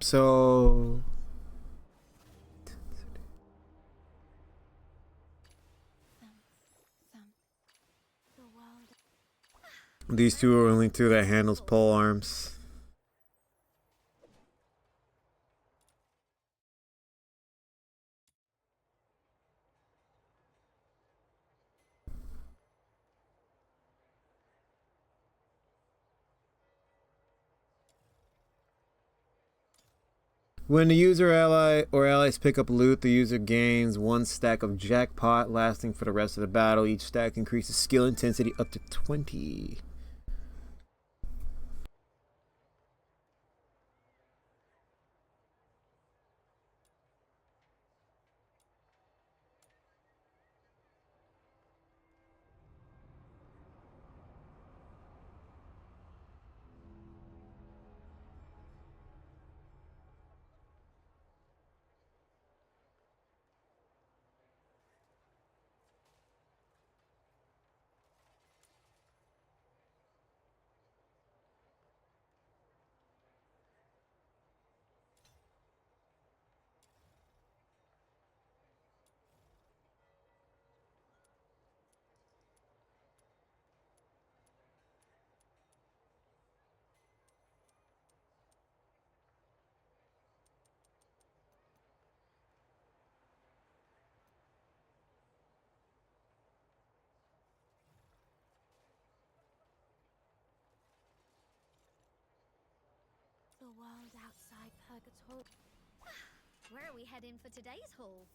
So The world. these two are only two that handles pole arms. When the user ally or allies pick up loot, the user gains 1 stack of jackpot lasting for the rest of the battle. Each stack increases skill intensity up to 20. The world outside Purgatorio. Where are we heading for today's haul?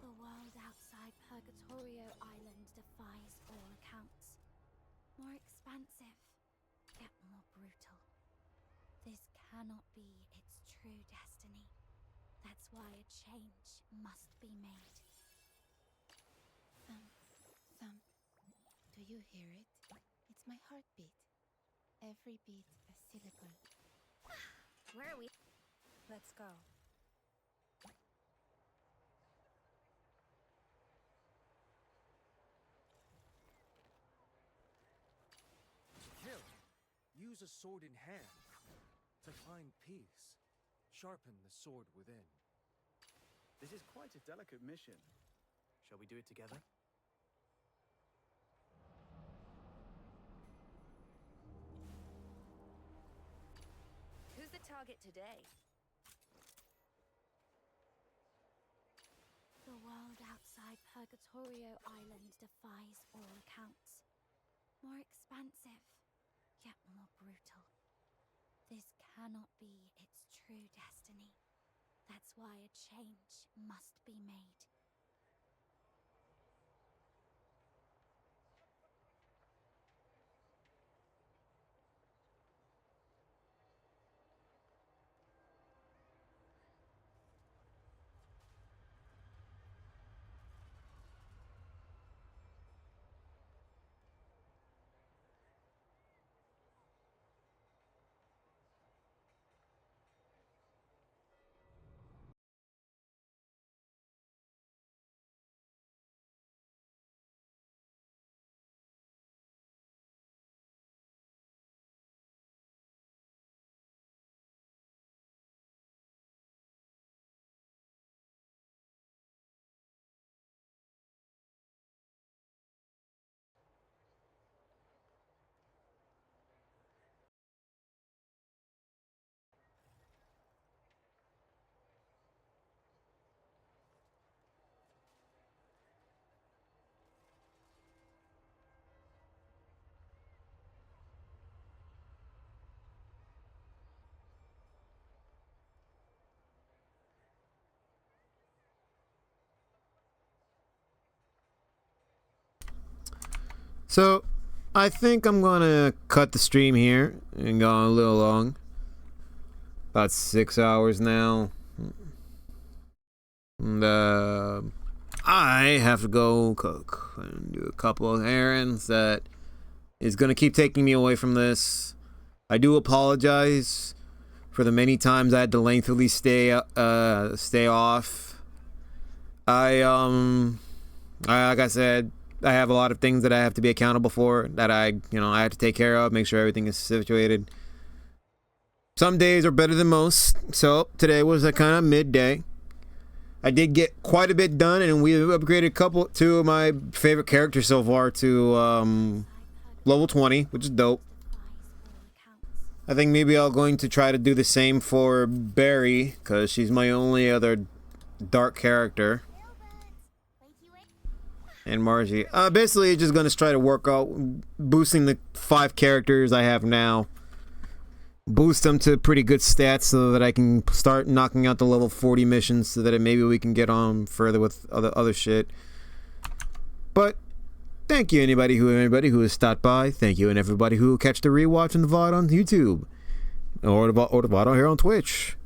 The world outside Purgatorio Island defies all accounts. More expansive, yet more brutal. This cannot be its true destiny. That's why a change must be made. Thump, thump. Do you hear it? It's my heartbeat. Every beat a syllable. Where are we? Let's go. Kill. Use a sword in hand. To find peace. Sharpen the sword within. This is quite a delicate mission. Shall we do it together? Who's the target today? The world outside Purgatorio Island defies all accounts. More expansive, yet more brutal. This cannot be its true destiny. That's why a change must be made. So, I think I'm gonna cut the stream here and go on a little long. About 6 hours now. And, I have to go cook and do a couple of errands that is gonna keep taking me away from this. I do apologize for the many times I had to lengthily stay off. Like I said, I have a lot of things that I have to be accountable for, that I have to take care of, make sure everything is situated. Some days are better than most, so today was a kind of midday. I did get quite a bit done, and we upgraded two of my favorite characters so far to level 20, which is dope. I think maybe I'm going to try to do the same for Barry, because she's my only other dark character. And Margie. Basically, just going to try to work out boosting the 5 characters I have now. Boost them to pretty good stats so that I can start knocking out the level 40 missions so that maybe we can get on further with other shit. But thank you anybody who has stopped by. Thank you and everybody who will catch the rewatch and the VOD on YouTube. Or the VOD here on Twitch.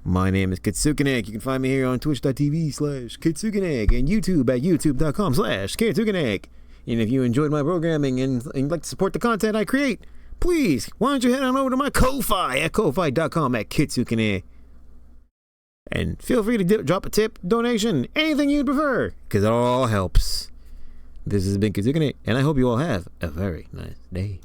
My name is KitSukNek. You can find me here on twitch.tv/KitSukNek and YouTube at youtube.com/KitSukNek. And if you enjoyed my programming and you'd like to support the content I create, please, why don't you head on over to my Ko-Fi at ko-fi.com/KitSukNek. And feel free to drop a tip, donation, anything you'd prefer, because it all helps. This has been KitSukNek, and I hope you all have a very nice day.